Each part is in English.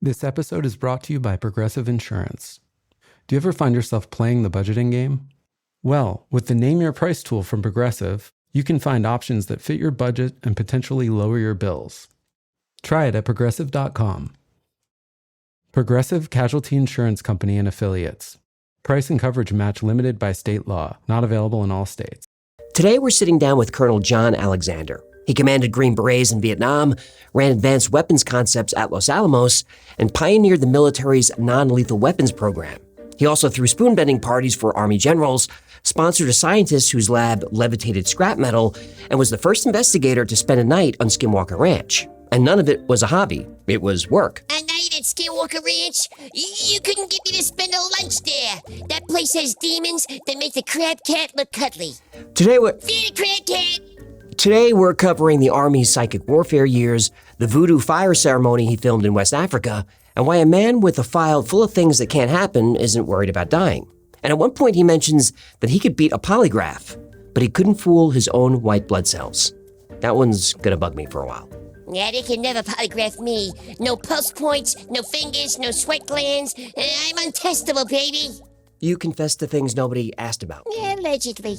This episode is brought to you by Progressive Insurance. Do you ever find yourself playing the budgeting game? Well, with the Name Your Price tool from Progressive, you can find options that fit your budget and potentially lower your bills. Try it at progressive.com. Progressive Casualty Insurance Company and Affiliates. Price and coverage match limited by state law. Not available in all states. Today we're sitting down with Colonel John Alexander. He commanded Green Berets in Vietnam, ran advanced weapons concepts at Los Alamos, and pioneered the military's non-lethal weapons program. He also threw spoon-bending parties for Army generals, sponsored a scientist whose lab levitated scrap metal, and was the first investigator to spend a night on Skinwalker Ranch. And none of it was a hobby. It was work. A night at Skinwalker Ranch? You couldn't get me to spend a lunch there. That place has demons that make the crab cat look cuddly. Today we're... Feed the crab cat! Today, we're covering the Army's psychic warfare years, the voodoo fire ceremony he filmed in West Africa, and why a man with a file full of things that can't happen isn't worried about dying. And at one point, he mentions that he could beat a polygraph, but he couldn't fool his own white blood cells. That one's gonna bug me for a while. Yeah, they can never polygraph me. No pulse points, no fingers, no sweat glands. I'm untestable, baby. You confess to things nobody asked about. Yeah, allegedly.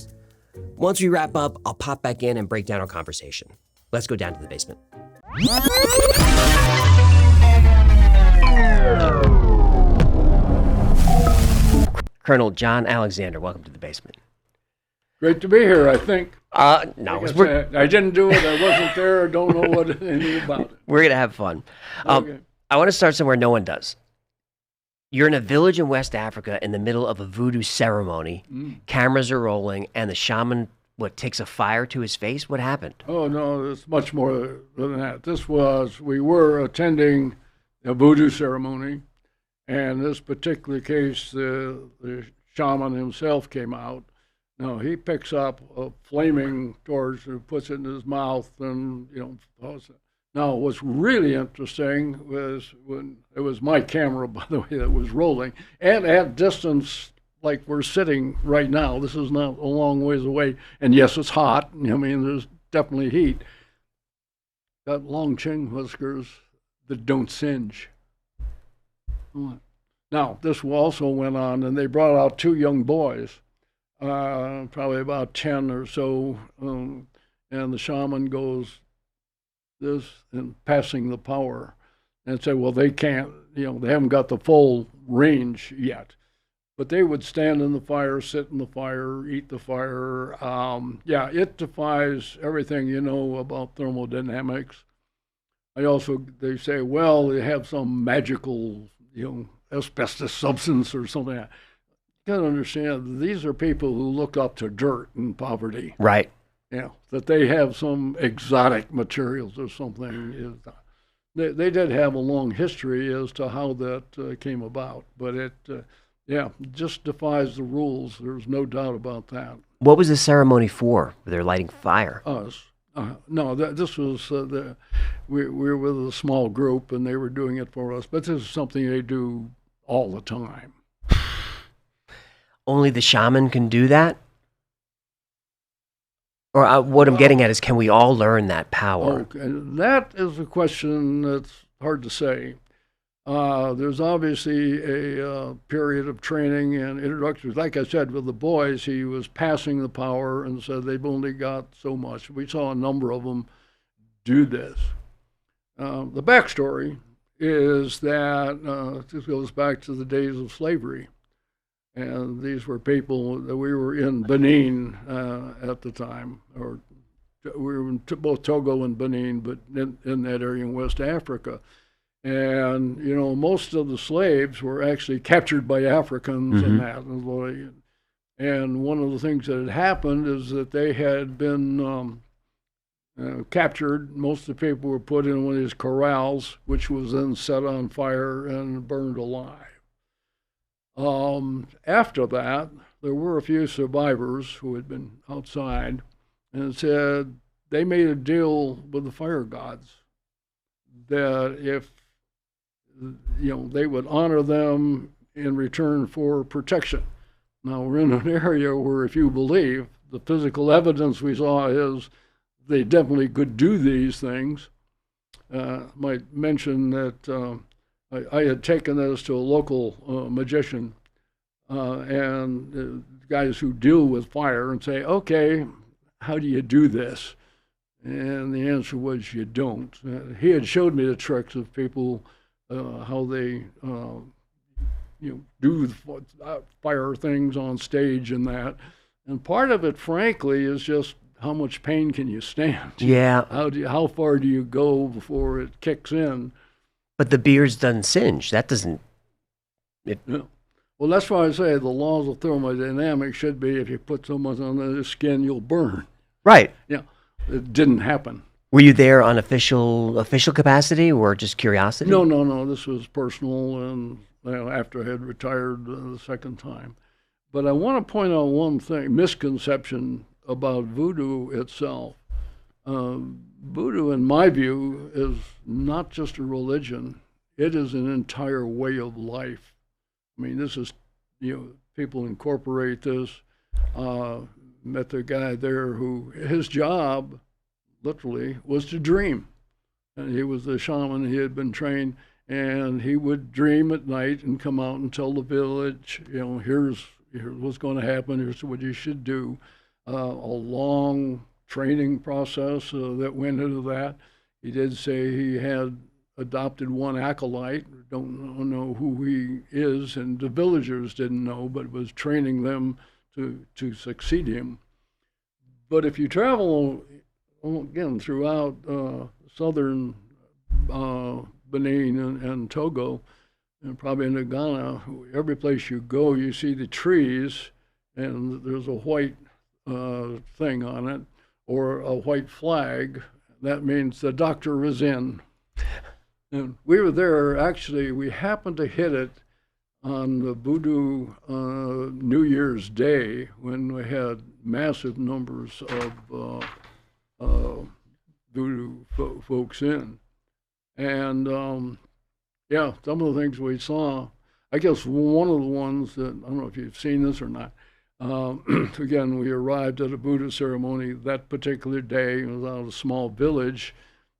Once we wrap up, I'll pop back in and break down our conversation. Let's go down to the basement. Colonel John Alexander, welcome to the basement. Great to be here, I think. No, I didn't do it. I wasn't there. Don't know what anything about it. We're going to have fun. Okay. I want to start somewhere no one does. You're in a village in West Africa in the middle of a voodoo ceremony. Cameras are rolling, and the shaman, takes a fire to his face? What happened? Oh, no, it's much more than that. We were attending a voodoo ceremony, and in this particular case, the shaman himself came out. Now, he picks up a flaming torch and puts it in his mouth and, throws it. Now, what's really interesting was when it was my camera, by the way, that was rolling, and at distance like we're sitting right now. This is not a long ways away, and yes, it's hot. I mean, there's definitely heat. Got long chin whiskers that don't singe. Now, this also went on, and they brought out two young boys, probably about 10 or so, and the shaman goes, this and passing the power, and say, well, they can't, they haven't got the full range yet, but they would stand in the fire, sit in the fire, eat the fire. It defies everything you know about thermodynamics. They say, well, they have some magical, asbestos substance or something. You gotta understand, these are people who look up to dirt and poverty. Right. That they have some exotic materials or something. They did have a long history as to how that came about, but it just defies the rules. There's no doubt about that. What was the ceremony for? They're lighting fire. Us. No, this was, we were with a small group and they were doing it for us, but this is something they do all the time. Only the shaman can do that? Or what I'm getting at is, can we all learn that power? Okay. That is a question that's hard to say. There's obviously a period of training and introductions. Like I said, with the boys, he was passing the power and said they've only got so much. We saw a number of them do this. The backstory is that this goes back to the days of slavery. And these were people that we were in Benin at the time, or we were in both Togo and Benin, but in that area in West Africa. And, most of the slaves were actually captured by Africans and that. And one of the things that had happened is that they had been captured. Most of the people were put in one of these corrals, which was then set on fire and burned alive. After that, there were a few survivors who had been outside and said they made a deal with the fire gods that if, they would honor them in return for protection. Now, we're in an area where, if you believe, the physical evidence we saw is they definitely could do these things. Might mention that I had taken this to a local magician and guys who deal with fire and say, okay, how do you do this? And the answer was, you don't. He had showed me the tricks of people, how they do fire things on stage and that. And part of it, frankly, is just how much pain can you stand? Yeah. How far do you go before it kicks in? But the beard doesn't singe. That doesn't. Yeah. Well, that's why I say the laws of thermodynamics should be if you put someone on the skin, you'll burn. Right. Yeah. It didn't happen. Were you there on official capacity or just curiosity? No. This was personal, and after I had retired the second time. But I want to point out one thing: misconception about voodoo itself. Voodoo, in my view, is not just a religion; it is an entire way of life. I mean, this is, people incorporate this. Met the guy there who his job, literally, was to dream. And he was the shaman. He had been trained, and he would dream at night and come out and tell the village, here's what's going to happen. Here's what you should do. A long training process that went into that. He did say he had adopted one acolyte. Don't know who he is, and the villagers didn't know, but was training them to succeed him. But if you travel, again, throughout southern Benin and Togo, and probably into Ghana, every place you go, you see the trees, and there's a white thing on it, or a white flag. That means the doctor is in. And we were there, actually, we happened to hit it on the Voodoo New Year's Day, when we had massive numbers of Voodoo folks in. And some of the things we saw, I guess one of the ones that, I don't know if you've seen this or not, again, we arrived at a Voodoo ceremony that particular day. It was out of a small village,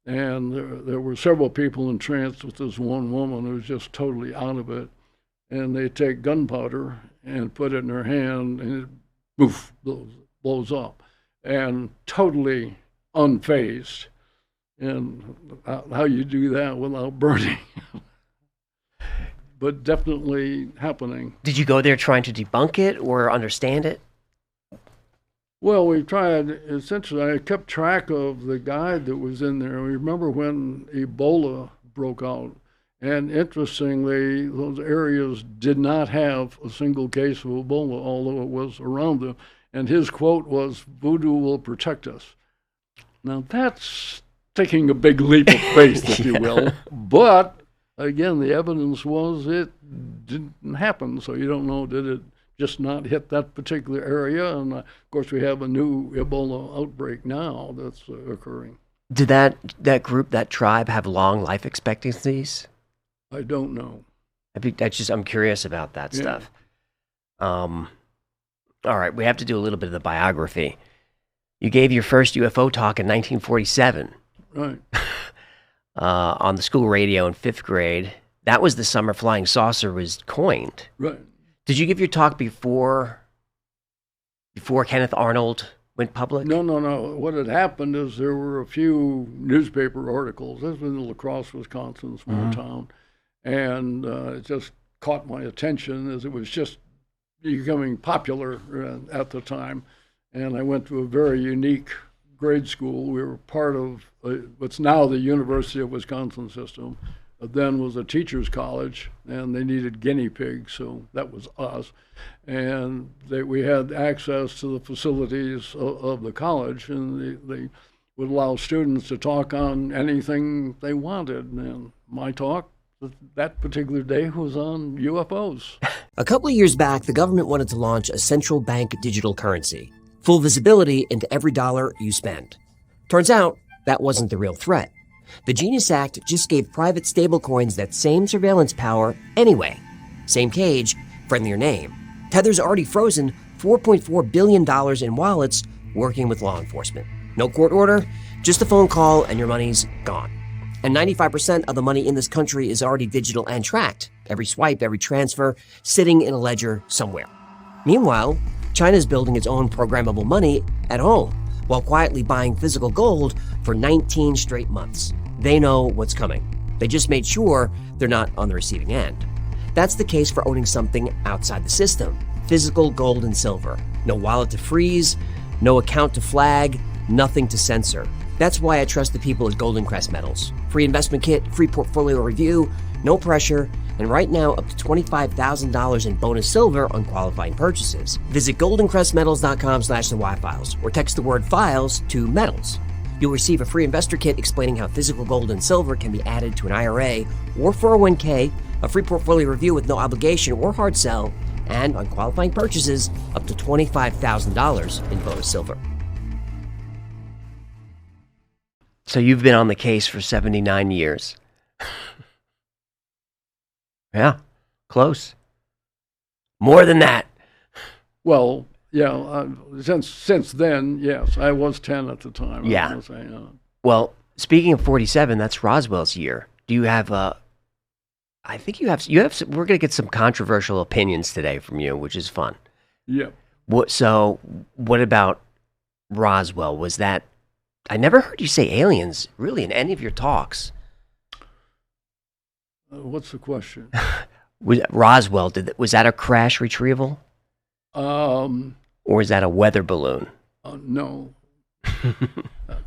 and there were several people entranced with this one woman who was just totally out of it. And they take gunpowder and put it in her hand, and it, poof, blows up, and totally unfazed. And how you do that without burning, but definitely happening. Did you go there trying to debunk it or understand it? Well, we tried. Essentially, I kept track of the guide that was in there. We remember when Ebola broke out. And interestingly, those areas did not have a single case of Ebola, although it was around them. And his quote was, "Voodoo will protect us." Now, that's taking a big leap of faith, if you will. But, again, the evidence was it didn't happen. So you don't know, did it just not hit that particular area? And, of course, we have a new Ebola outbreak now that's occurring. Did that group, that tribe, have long life expectancies? I don't know. I'm curious about that stuff. All right, we have to do a little bit of the biography. You gave your first UFO talk in 1947. Right. On the school radio in 5th grade. That was the summer flying saucer was coined. Right. Did you give your talk before Kenneth Arnold went public? No. What had happened is there were a few newspaper articles. This was in La Crosse, Wisconsin, small town. And it just caught my attention as it was just becoming popular at the time. And I went to a very unique grade school. We were part of what's now the University of Wisconsin system. Then was a teacher's college, and they needed guinea pigs, so that was us. And we had access to the facilities of the college, and they would allow students to talk on anything they wanted. And my talk that particular day was on UFOs. A couple of years back, the government wanted to launch a central bank digital currency, full visibility into every dollar you spend. Turns out, that wasn't the real threat. The Genius Act just gave private stablecoins that same surveillance power anyway. Same cage, friendlier name. Tether's already frozen $4.4 billion in wallets working with law enforcement. No court order, just a phone call and your money's gone. And 95% of the money in this country is already digital and tracked. Every swipe, every transfer, sitting in a ledger somewhere. Meanwhile, China's building its own programmable money at home, while quietly buying physical gold for 19 straight months. They know what's coming. They just made sure they're not on the receiving end. That's the case for owning something outside the system. Physical gold and silver. No wallet to freeze, no account to flag, nothing to censor. That's why I trust the people at Golden Crest Metals. Free investment kit, free portfolio review, no pressure, and right now up to $25,000 in bonus silver on qualifying purchases. Visit goldencrestmetals.com/the-Y-Files or text the word files to metals. You'll receive a free investor kit explaining how physical gold and silver can be added to an IRA or 401k, a free portfolio review with no obligation or hard sell, and on qualifying purchases up to $25,000 in bonus silver. So you've been on the case for 79 years. Yeah, close. More than that. Well, yeah, since then, yes, I was 10 at the time. Yeah. Well, speaking of 47, that's Roswell's year. Do you have I think you have we're going to get some controversial opinions today from you, which is fun. Yeah. What about Roswell? Was that, I never heard you say aliens really in any of your talks. What's the question? Roswell, was that a crash retrieval? Or is that a weather balloon? No.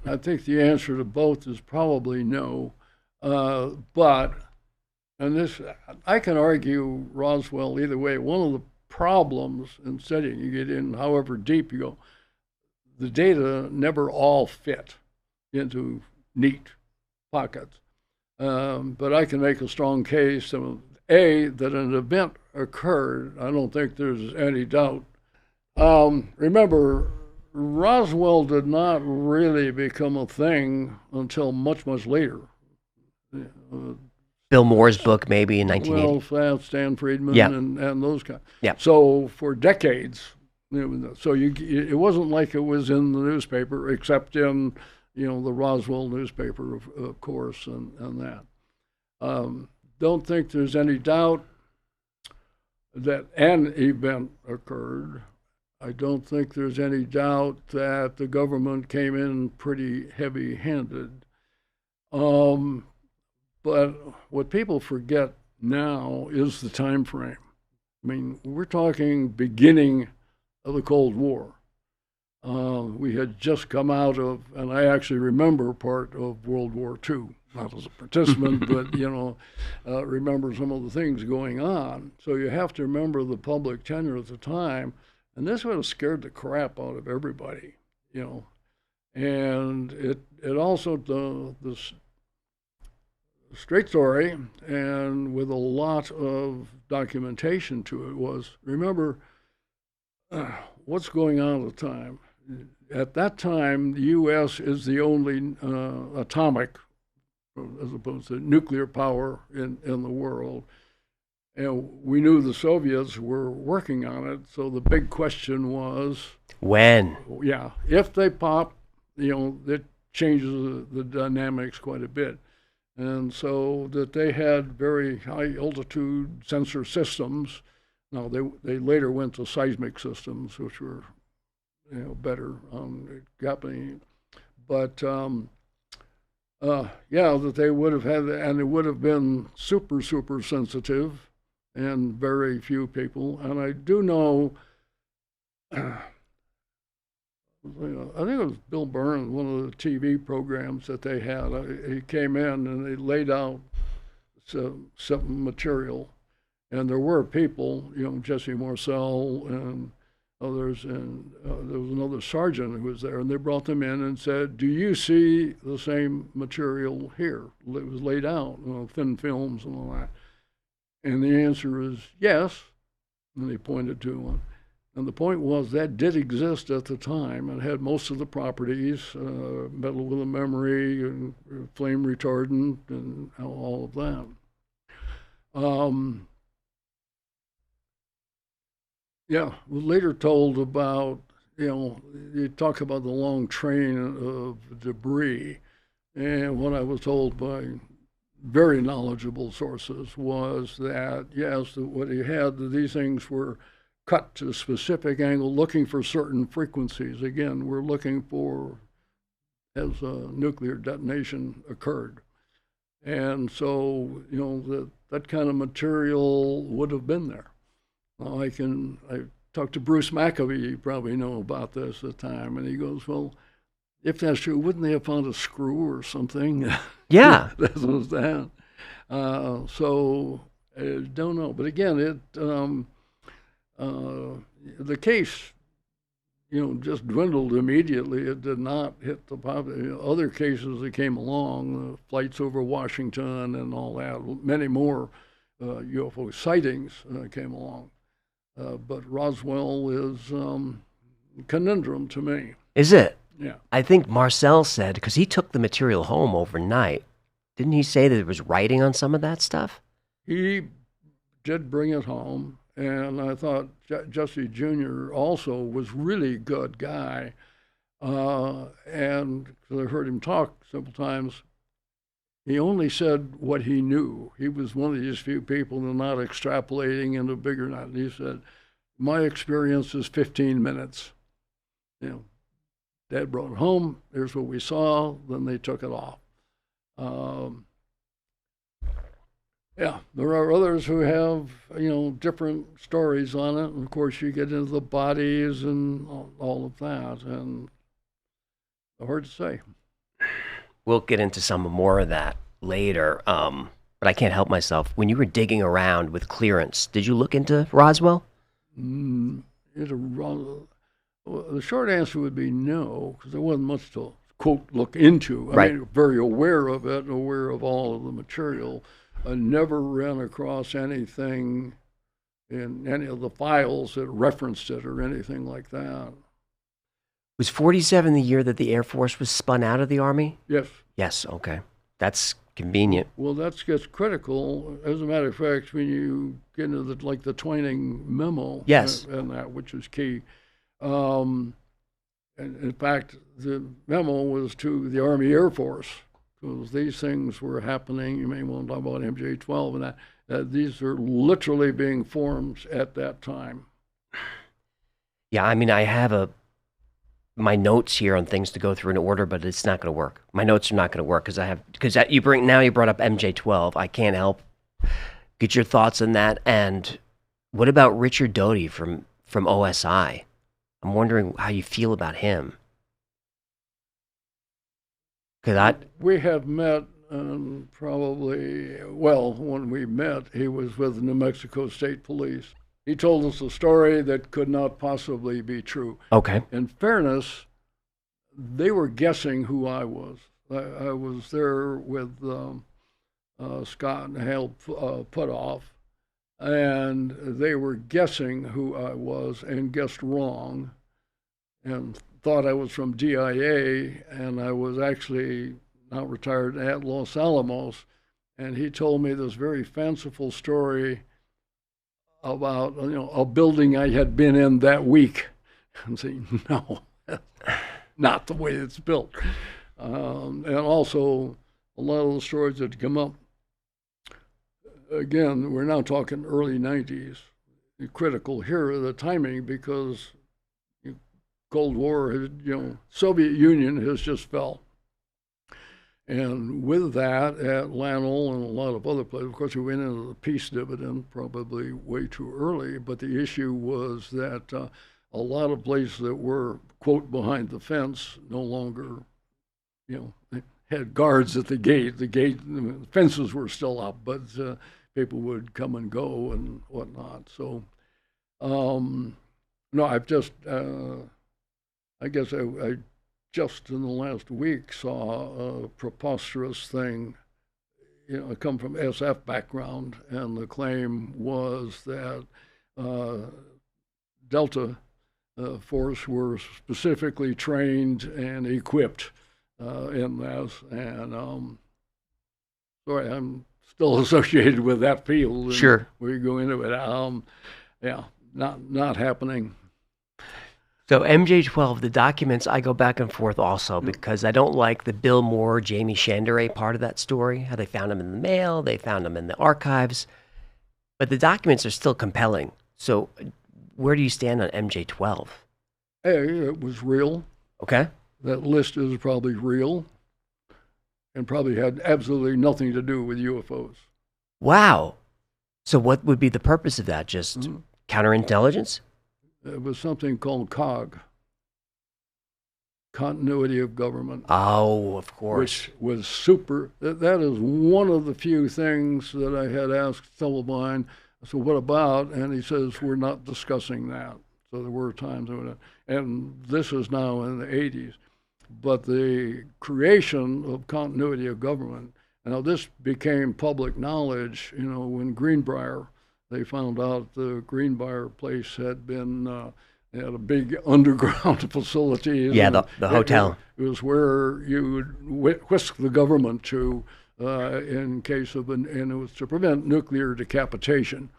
I think the answer to both is probably no. But, and this, I can argue Roswell either way. One of the problems in studying, you get in however deep you go, the data never all fit into neat pockets. But I can make a strong case, that an event occurred. I don't think there's any doubt. Remember, Roswell did not really become a thing until much, much later. Bill Moore's book, maybe in 1980. Well, Stan Friedman Yeah. and those guys. Yeah. So for decades, it wasn't like it was in the newspaper, except in the Roswell newspaper, of course, and that. Don't think there's any doubt that an event occurred. I don't think there's any doubt that the government came in pretty heavy-handed. But what people forget now is the time frame. I mean, we're talking beginning of the Cold War. We had just come out of, and I actually remember part of World War II, not as a participant, but, remember some of the things going on. So you have to remember the public tenor at the time, and this would have scared the crap out of everybody, And it also, the straight story, and with a lot of documentation to it, was, remember what's going on at the time. At that time, the U.S. is the only atomic, as opposed to nuclear power in the world. And we knew the Soviets were working on it, so the big question was... When? Yeah, if they pop, it changes the dynamics quite a bit. And so that they had very high altitude sensor systems. Now, they later went to seismic systems, which were better happening. But that they would have had, and it would have been super, super sensitive, and very few people. And I do know, I think it was Bill Byrne, one of the TV programs that they had. He came in and they laid out some material, and there were people, Jesse Marcel and others, and there was another sergeant who was there, and they brought them in and said, "Do you see the same material here?" It was laid out, thin films and all that. And the answer is yes, and they pointed to one. And the point was that did exist at the time and had most of the properties, metal with a memory and flame retardant and all of that. Later told about, you talk about the long train of debris. And what I was told by very knowledgeable sources was that, yes, what he had, these things were cut to a specific angle, looking for certain frequencies. Again, we're looking for as a nuclear detonation occurred. And so, that kind of material would have been there. Now, I talked to Bruce McAvee, you probably know about this at the time, and he goes, well, if that's true, wouldn't they have found a screw or something? Yeah. That was that. So I don't know. But again, the case, just dwindled immediately. It did not hit the pop. Other cases that came along, the flights over Washington and all that, many more UFO sightings came along. But Roswell is a conundrum to me. Is it? Yeah. I think Marcel said, because he took the material home overnight, didn't he say that there was writing on some of that stuff? He did bring it home, and I thought Jesse Jr. also was really good guy. And because I heard him talk several times, he only said what he knew. He was one of these few people that are not extrapolating into bigger not. He said, my experience is 15 minutes. Dad brought it home. Here's what we saw. Then they took it off. Yeah, there are others who have, different stories on it. And of course, you get into the bodies and all of that. And hard to say. We'll get into some more of that later. But I can't help myself. When you were digging around with clearance, did you look into Roswell? The short answer would be no, because there wasn't much to, quote, look into. I Right. mean, very aware of it, aware of all of the material. I never ran across anything in any of the files that referenced it or anything like that. Was 47 the year that the Air Force was spun out of the Army? Yes. Yes, okay. That's convenient. Well, that gets critical. As a matter of fact, when you get into the Twining memo, Yes. and that, which is key. And in fact, the memo was to the Army Air Force, because these things were happening. You may want to talk about MJ-12 and that. These are literally being formed at that time. Yeah, I mean, I have my notes here on things to go through in order, but it's not going to work. My notes are not going to work because you brought up MJ-12. I can't help get your thoughts on that. And what about Richard Doty from OSI? I'm wondering how you feel about him. We have met when we met, he was with the New Mexico State Police. He told us a story that could not possibly be true. Okay. In fairness, they were guessing who I was. I was there with Scott and Hale Putoff, and they were guessing who I was and guessed wrong and thought I was from DIA, and I was actually now retired at Los Alamos. And he told me this very fanciful story about a building I had been in that week. I'm saying, no, that's not the way it's built. And also a lot of the stories that come up, again, we're now talking early 90s. Critical here are the timing, because Cold War, Soviet Union has just fell. And with that, at Lanol and a lot of other places, of course, we went into the peace dividend probably way too early, but the issue was that a lot of places that were, quote, behind the fence no longer, had guards at the gate. The fences were still up, but people would come and go and whatnot. So, no, I've just, I guess I just in the last week saw a preposterous thing. I come from SF background, and the claim was that Delta Force were specifically trained and equipped in this. And sorry, I'm still associated with that field. Sure. We go into it. Yeah, not happening. So MJ-12, the documents, I go back and forth also because I don't like the Bill Moore, Jamie Chandere part of that story, how they found them in the mail, they found them in the archives. But the documents are still compelling. So where do you stand on MJ-12? Hey, it was real. Okay. That list is probably real and probably had absolutely nothing to do with UFOs. Wow. So what would be the purpose of that? Just counterintelligence? It was something called COG, Continuity of Government. Oh, of course. Which was super. That is one of the few things that I had asked Sullivan. So what about? And he says, we're not discussing that. So there were times when it, and this is now in the 80s. But the creation of continuity of government, now this became public knowledge, when Greenbrier, they found out the Greenbrier place had been, they had a big underground facility. Yeah, the hotel. It was where you would whisk the government to in case of, and it was to prevent nuclear decapitation.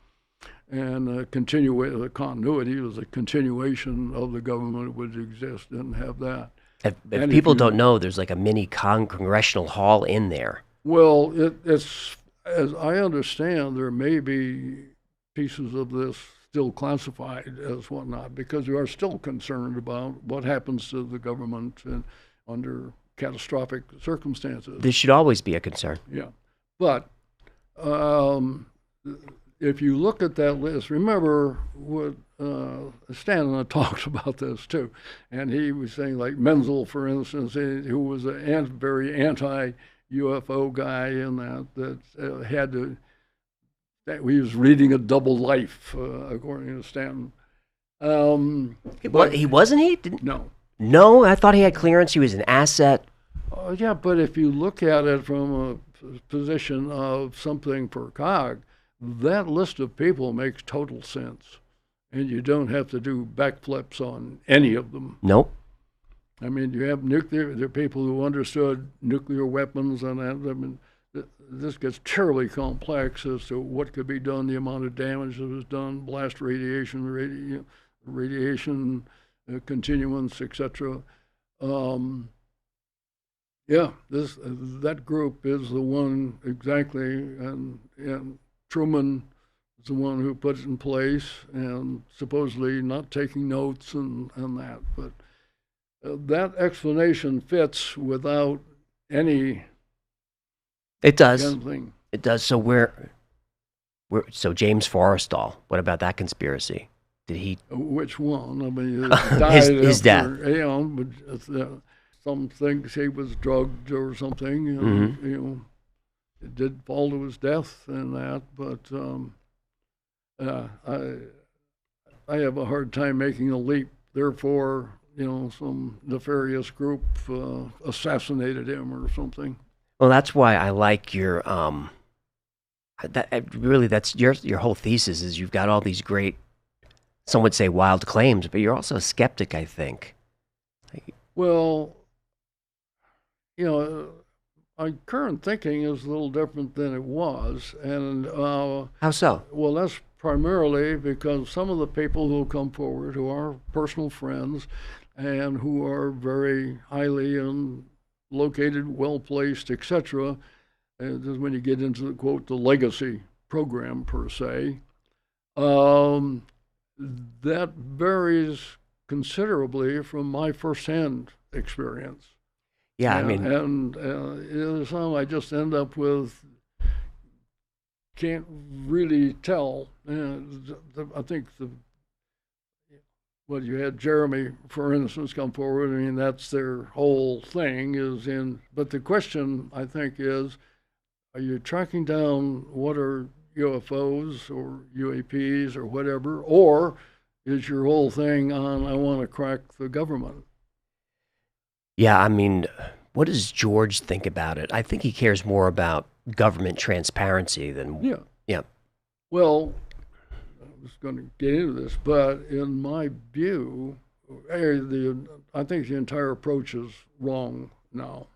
And the continuity was a continuation of the government would exist and have that. If people don't know, there's like a mini congressional hall in there. Well, it's, as I understand, there may be pieces of this still classified as whatnot, because we are still concerned about what happens to the government under catastrophic circumstances. This should always be a concern. Yeah. But if you look at that list, remember what Stan and I talked about this too, and he was saying, like Menzel, for instance, who was a very anti-UFO guy in that had to, that he was reading a double life, according to Stanton. He wasn't he? No. No, I thought he had clearance. He was an asset. Yeah, but if you look at it from a position of something for COG, that list of people makes total sense, and you don't have to do backflips on any of them. Nope. I mean, you have there are people who understood nuclear weapons and that. I mean, this gets terribly complex as to what could be done, the amount of damage that was done, blast radiation, radiation continuance, etc. Yeah, that group is the one exactly, and Truman is the one who put it in place, and supposedly not taking notes and that. But that explanation fits without any. It does. Thing. It does. So so James Forrestal. What about that conspiracy? Did he? Which one? I mean, he died his death. But some things he was drugged or something. It did fall to his death and that, but I have a hard time making a leap. Therefore, some nefarious group assassinated him or something. Well, that's why I like your that's your whole thesis is you've got all these great, some would say wild claims, but you're also a skeptic, I think. Well, my current thinking is a little different than it was, and how so? Well, that's primarily because some of the people who come forward, who are personal friends, and who are very highly located, well placed, etc. This is when you get into the quote, the legacy program per se. That varies considerably from my firsthand experience. Yeah, I mean, and some I just end up with can't really tell. I think you had Jeremy, for instance, come forward. I mean, that's their whole thing is in. But the question I think is, are you tracking down what are UFOs or UAPs or whatever, or is your whole thing on I want to crack the government? Yeah, I mean, what does George think about it? I think he cares more about government transparency than... Yeah. Well, I was going to get into this, but in my view, I think the entire approach is wrong now.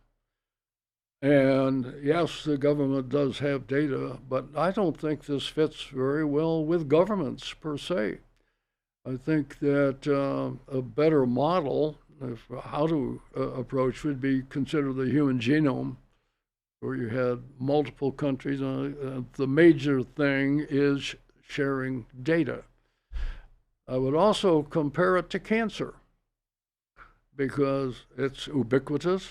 And yes, the government does have data, but I don't think this fits very well with governments per se. I think that a better model of how to approach would be consider the human genome, where you had multiple countries. The major thing is sharing data. I would also compare it to cancer because it's ubiquitous.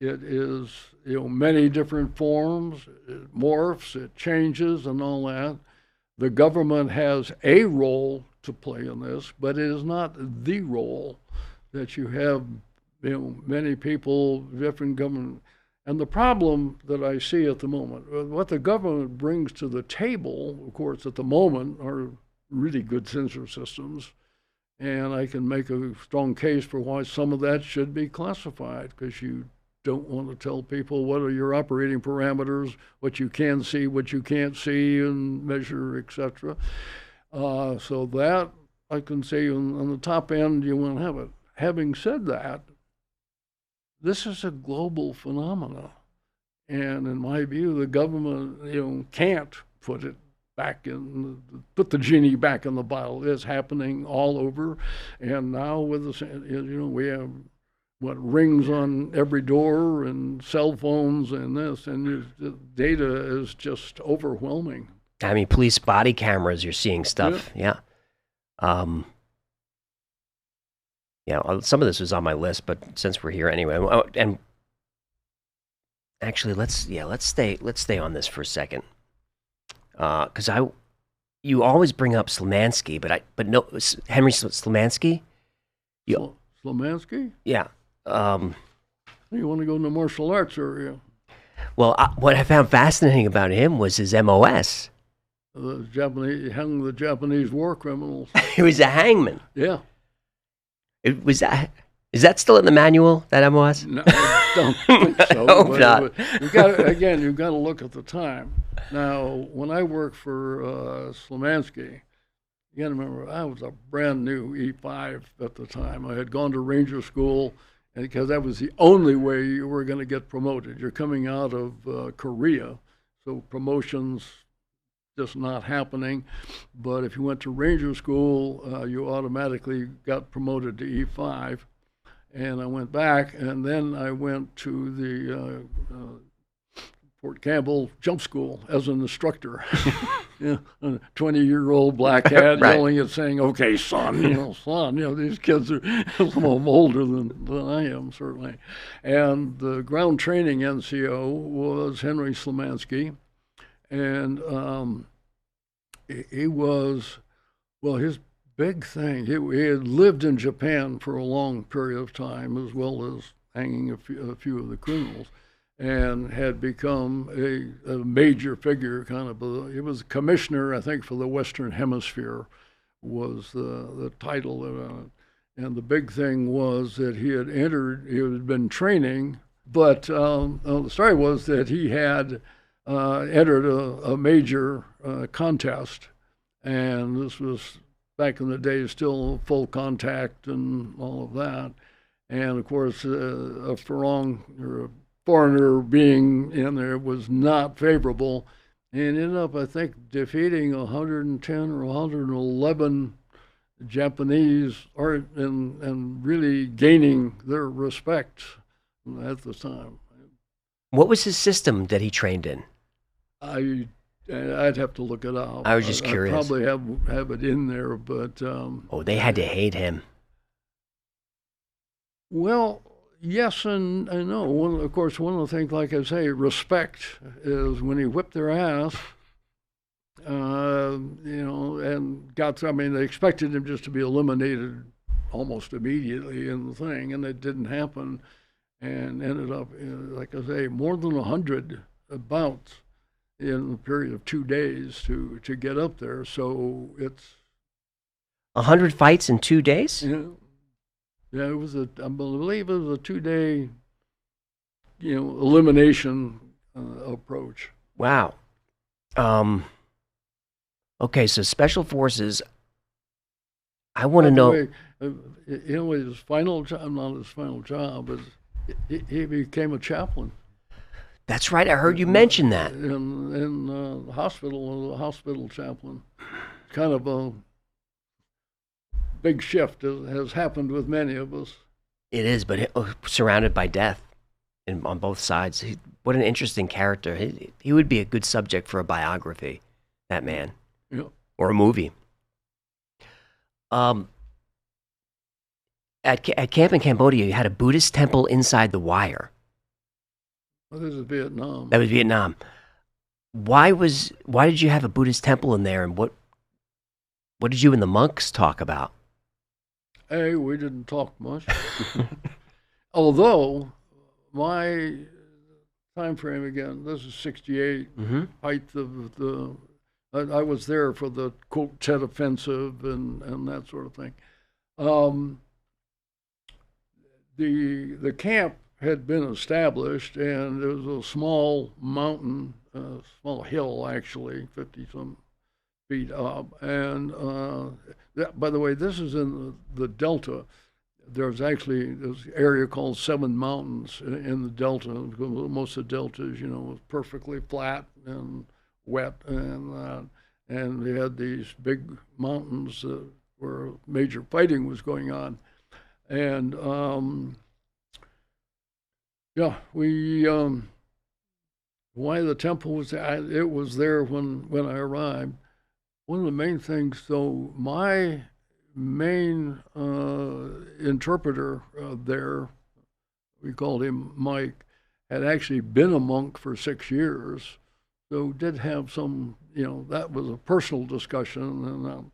It is, many different forms. It morphs, it changes, and all that. The government has a role to play in this, but it is not the role that you have, many people, different government. And the problem that I see at the moment, what the government brings to the table, of course, at the moment, are really good sensor systems. And I can make a strong case for why some of that should be classified, because you don't want to tell people what are your operating parameters, what you can see, what you can't see and measure, etc. So that I can say on the top end, you want to have it. Having said that, this is a global phenomenon. And in my view, the government, can't put the genie back in the bottle. It's happening all over. And now with we have rings on every door and cell phones and this, and the data is just overwhelming. I mean, police body cameras, you're seeing stuff. Yeah. Some of this was on my list, but since we're here anyway, and actually, let's stay on this for a second, because you always bring up Slemansky, but no, Henry Slemansky. Slemansky? Yeah. You want to go into martial arts area? Well, what I found fascinating about him was his MOS. Hung the Japanese war criminals. He was a hangman. Yeah. Is that still in the manual, that MOS? No, I don't think so. I hope not. You've got to look at the time. Now, when I worked for Slemansky, you got to remember, I was a brand new E5 at the time. I had gone to Ranger School, and because that was the only way you were going to get promoted. You're coming out of Korea, so promotions just not happening. But if you went to Ranger School, you automatically got promoted to E5. And I went back, and then I went to the Fort Campbell Jump School as an instructor. A 20-year-old black hat right. yelling and saying, "Okay, son, these kids are some of them older than I am, certainly." And the ground training NCO was Henry Slemansky. And he was, his big thing, he had lived in Japan for a long period of time, as well as hanging a few of the criminals, and had become a major figure, he was commissioner, I think, for the Western Hemisphere, was the title. And the big thing was that he had been training, but the story was that he had entered a major contest, and this was back in the day, still full contact and all of that. And of course, a foreigner being in there was not favorable, and ended up, I think, defeating 110 or 111 Japanese and really gaining their respect at the time. What was his system that he trained in? I'd have to look it up. I was just curious. I probably have it in there, but they had to hate him. Well, yes and no. Of course, one of the things, like I say, respect is when he whipped their ass. And got through. I mean, they expected him just to be eliminated almost immediately in the thing, and it didn't happen. And ended up, like I say, more than 100 bouts in a period of 2 days to get up there. So it's 100 fights in 2 days? Yeah, it was I believe it was a 2-day, elimination approach. Wow. Okay, so Special Forces, I want to know. His final job, not his final job, is he became a chaplain. That's right, I heard you mention that. In the hospital chaplain. Kind of big shift has happened with many of us. It is, but surrounded by death on both sides. What an interesting character. He would be a good subject for a biography, that man. Yeah. Or a movie. At camp in Cambodia, you had a Buddhist temple inside the wire. Well, this is Vietnam. That was Vietnam. Why did you have a Buddhist temple in there, and what did you and the monks talk about? Hey, we didn't talk much. Although, my time frame again, this is 68, height of the, I was there for the, quote, Tet Offensive and that sort of thing. The camp had been established, and there was a small mountain, small hill actually, 50-some feet up. And by the way, this is in the Delta. There's actually this area called Seven Mountains in the Delta. Most of the deltas, was perfectly flat and wet, and they had these big mountains where major fighting was going on. And why the temple was there, it was there when I arrived. One of the main things, though, my main interpreter there, we called him Mike, had actually been a monk for 6 years, so did have some, that was a personal discussion.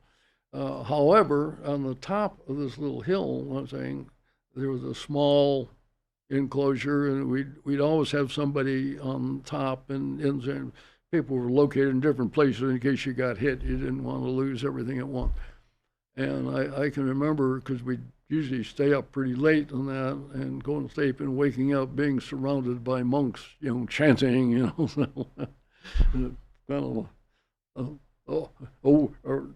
And however, on the top of this little hill, I'm saying, there was a small enclosure, and we'd always have somebody on top, and people were located in different places in case you got hit. You didn't want to lose everything at once. And I can remember, because we'd usually stay up pretty late on that and going to sleep and waking up being surrounded by monks, chanting, kind of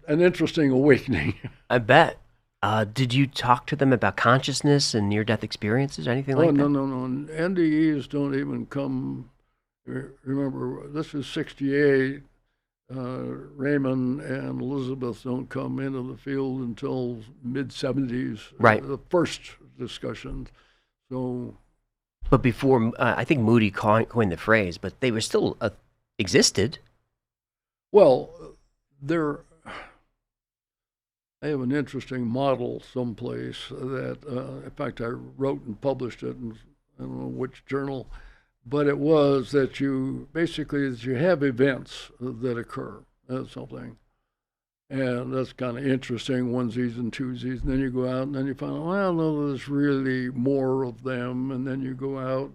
an interesting awakening. I bet. Did you talk to them about consciousness and near-death experiences, anything like that? No. NDEs don't even come. Remember, this is 68. Raymond and Elizabeth don't come into the field until mid-70s. Right. The first discussions. So. But before, I think Moody coined the phrase, but they were still existed. Well, I have an interesting model someplace that, in fact, I wrote and published it in I don't know which journal, but it was that you have events that occur. That's something. And that's kind of interesting, onesies and twosies. And then you go out and then you find out, well, no, there's really more of them. And then you go out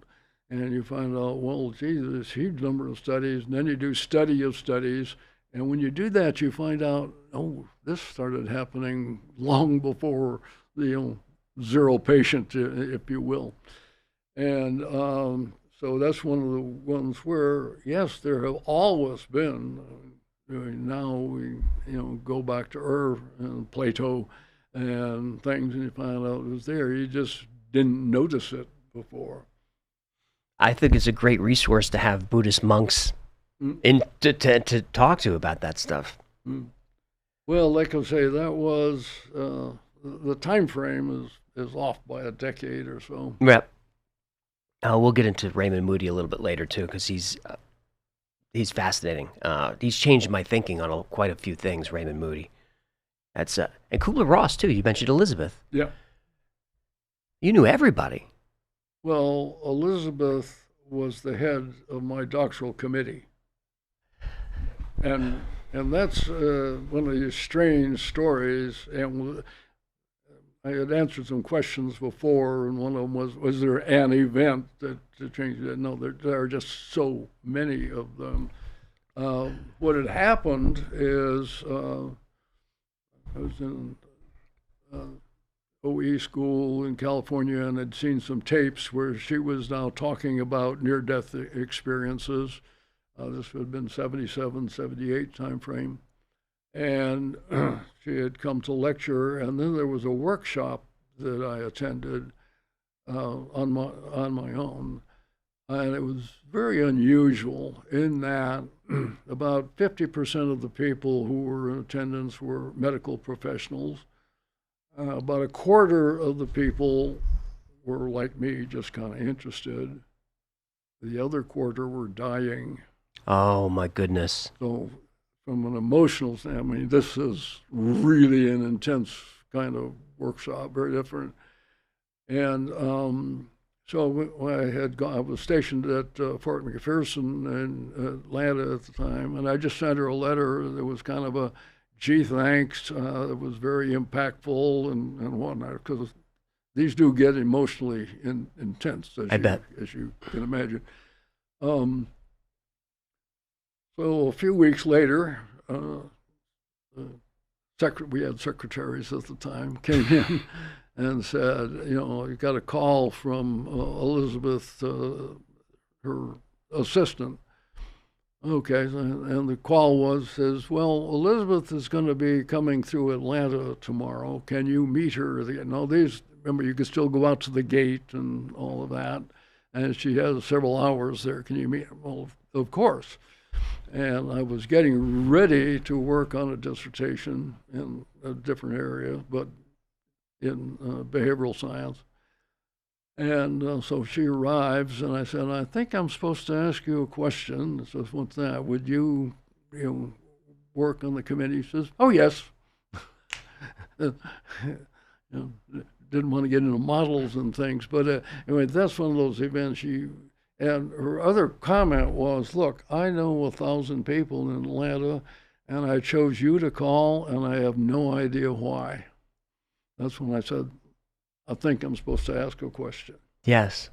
and you find out, well, geez, there's a huge number of studies. And then you do study of studies. And when you do that, you find out, oh, this started happening long before the zero patient, if you will. And so that's one of the ones where, yes, there have always been. Now we, go back to Earth and Plato and things, and you find out it was there. You just didn't notice it before. I think it's a great resource to have Buddhist monks to talk to about that stuff. Well, like I say, that was the time frame is off by a decade or so. Yep. We'll get into Raymond Moody a little bit later too, because he's fascinating. He's changed my thinking on quite a few things. Raymond Moody. That's and Kubler-Ross too. You mentioned Elizabeth. Yeah. You knew everybody. Well, Elizabeth was the head of my doctoral committee. And that's one of these strange stories. And I had answered some questions before, and one of them was there an event that changed it? No, there are just so many of them. What had happened is I was in OE school in California and had seen some tapes where she was now talking about near-death experiences. This would have been 77, 78 time frame. And she had come to lecture, and then there was a workshop that I attended on my own. And it was very unusual in that about 50% of the people who were in attendance were medical professionals. About a quarter of the people were like me, just kind of interested. The other quarter were dying. Oh, my goodness. So from an emotional standpoint, this is really an intense kind of workshop, very different. And so when I was stationed at Fort McPherson in Atlanta at the time, and I just sent her a letter that was kind of a, gee, thanks. It was very impactful and whatnot, because these do get emotionally intense, as you can imagine. So a few weeks later, we had secretaries at the time, came in and said, you got a call from Elizabeth, her assistant. Okay, and the call says, well, Elizabeth is going to be coming through Atlanta tomorrow. Can you meet her? Remember, you can still go out to the gate and all of that. And she has several hours there. Can you meet her? Well, of course. And I was getting ready to work on a dissertation in a different area, but in behavioral science. And so she arrives, and I said, I think I'm supposed to ask you a question. So what's that? Would you work on the committee? She says, oh, yes. Didn't want to get into models and things, but anyway, that's one of those events. And her other comment was, look, I know 1,000 people in Atlanta, and I chose you to call, and I have no idea why. That's when I said, I think I'm supposed to ask a question. Yes.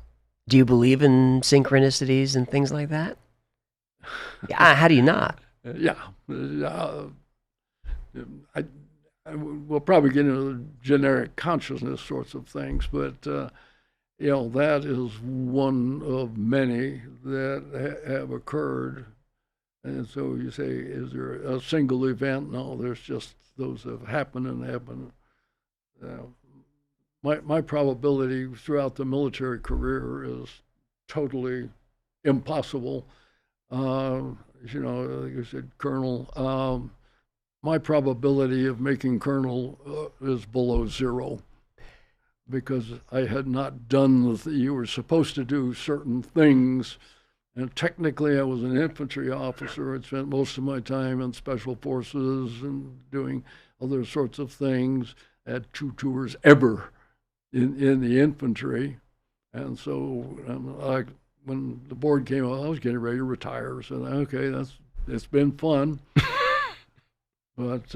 Do you believe in synchronicities and things like that? Yeah. How do you not? Yeah. We'll probably get into generic consciousness sorts of things, but that is one of many that have occurred. And so you say, is there a single event? No, there's just those that have happened and happened. My probability throughout the military career is totally impossible. Like you said, Colonel, my probability of making Colonel is below zero, because I had not done you were supposed to do certain things. And technically, I was an infantry officer. I'd spent most of my time in special forces and doing other sorts of things. I had 2 tours ever in the infantry. And so when the board came out, I was getting ready to retire. So, okay, it's been fun. But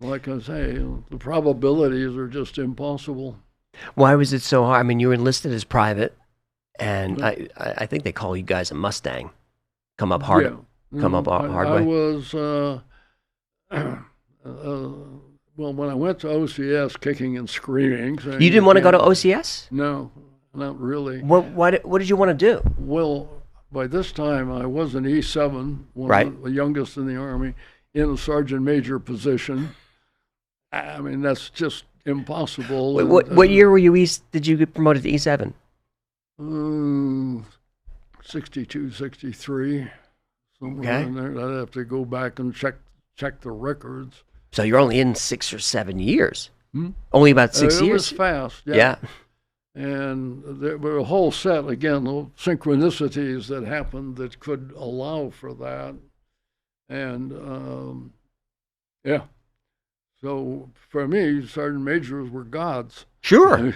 like I say, the probabilities are just impossible. Why was it so hard? I mean, you were enlisted as private, and I think they call you guys a Mustang. Come up hard. Yeah. Come up hard way. I was, well, when I went to OCS, kicking and screaming. You didn't want to go to OCS? No, not really. What did you want to do? Well, by this time, I was an E7, the youngest in the Army, in a sergeant major position. I mean, that's just impossible. What year were you did you get promoted to E7? 62, 63, somewhere in there. I'd have to go back and check the records. So you're only in 6 or 7 years. Only about 6 years. It was fast. Yeah. And there were a whole set, again, of synchronicities that happened that could allow for that. And, so for me, sergeant majors were gods. Sure.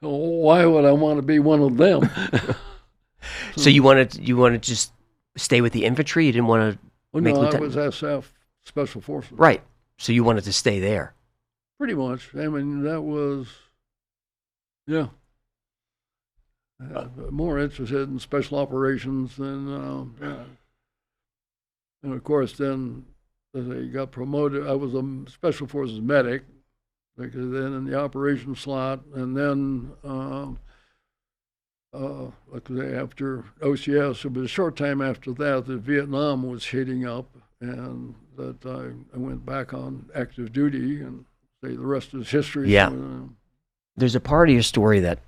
Why would I want to be one of them? So you wanted to just stay with the infantry? You didn't want to make lieutenant? I was SF, Special Forces. Right. So you wanted to stay there? Pretty much. I mean, that was, more interested in special operations than, and of course, then as I got promoted, I was a Special Forces medic, because then in the operations slot, and then after OCS, it was a short time after that Vietnam was heating up, and that I went back on active duty, and say the rest is history. Yeah. There's a part of your story that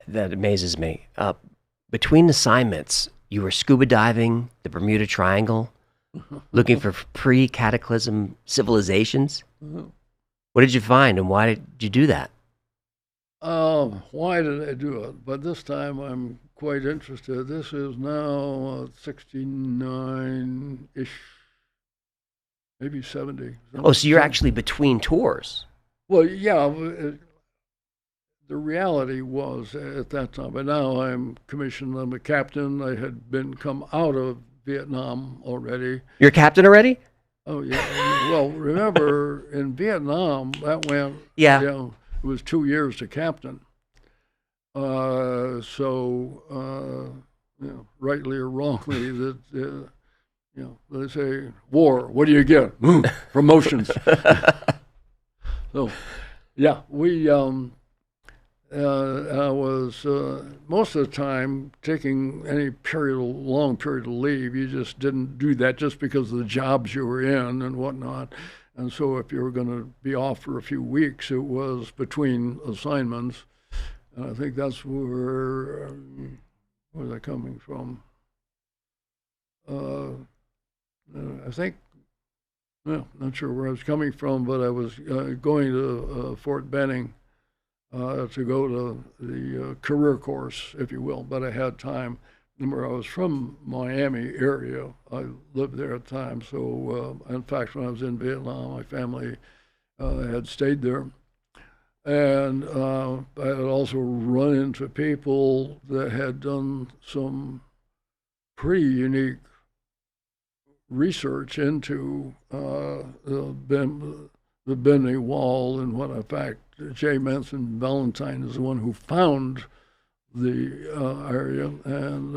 amazes me. Between assignments, you were scuba diving, the Bermuda Triangle, looking for pre-cataclysm civilizations. What did you find, and why did you do that? Why did I do it? But this time I'm quite interested. This is now 69-ish, maybe 70. Oh, so you're actually between tours. Well, yeah, the reality was at that time, but now I'm commissioned. I'm a captain. I had come out of Vietnam already. You're a captain already? Oh, yeah. Well, remember, in Vietnam, that went, Yeah. it was 2 years to captain. Rightly or wrongly, that, they say, war, what do you get? Promotions. So, yeah, I was most of the time taking any long period of leave. You just didn't do that just because of the jobs you were in and whatnot. And so if you were going to be off for a few weeks, it was between assignments. And I think that's where was I coming from? I think, not sure where I was coming from, but I was going to Fort Benning to go to the career course, if you will, but I had time. Remember, I was from Miami area. I lived there at the time. So, in fact, when I was in Vietnam, my family had stayed there. And I had also run into people that had done some pretty unique research into the Bimini Wall, and what, in fact, J. Manson Valentine is the one who found the area, and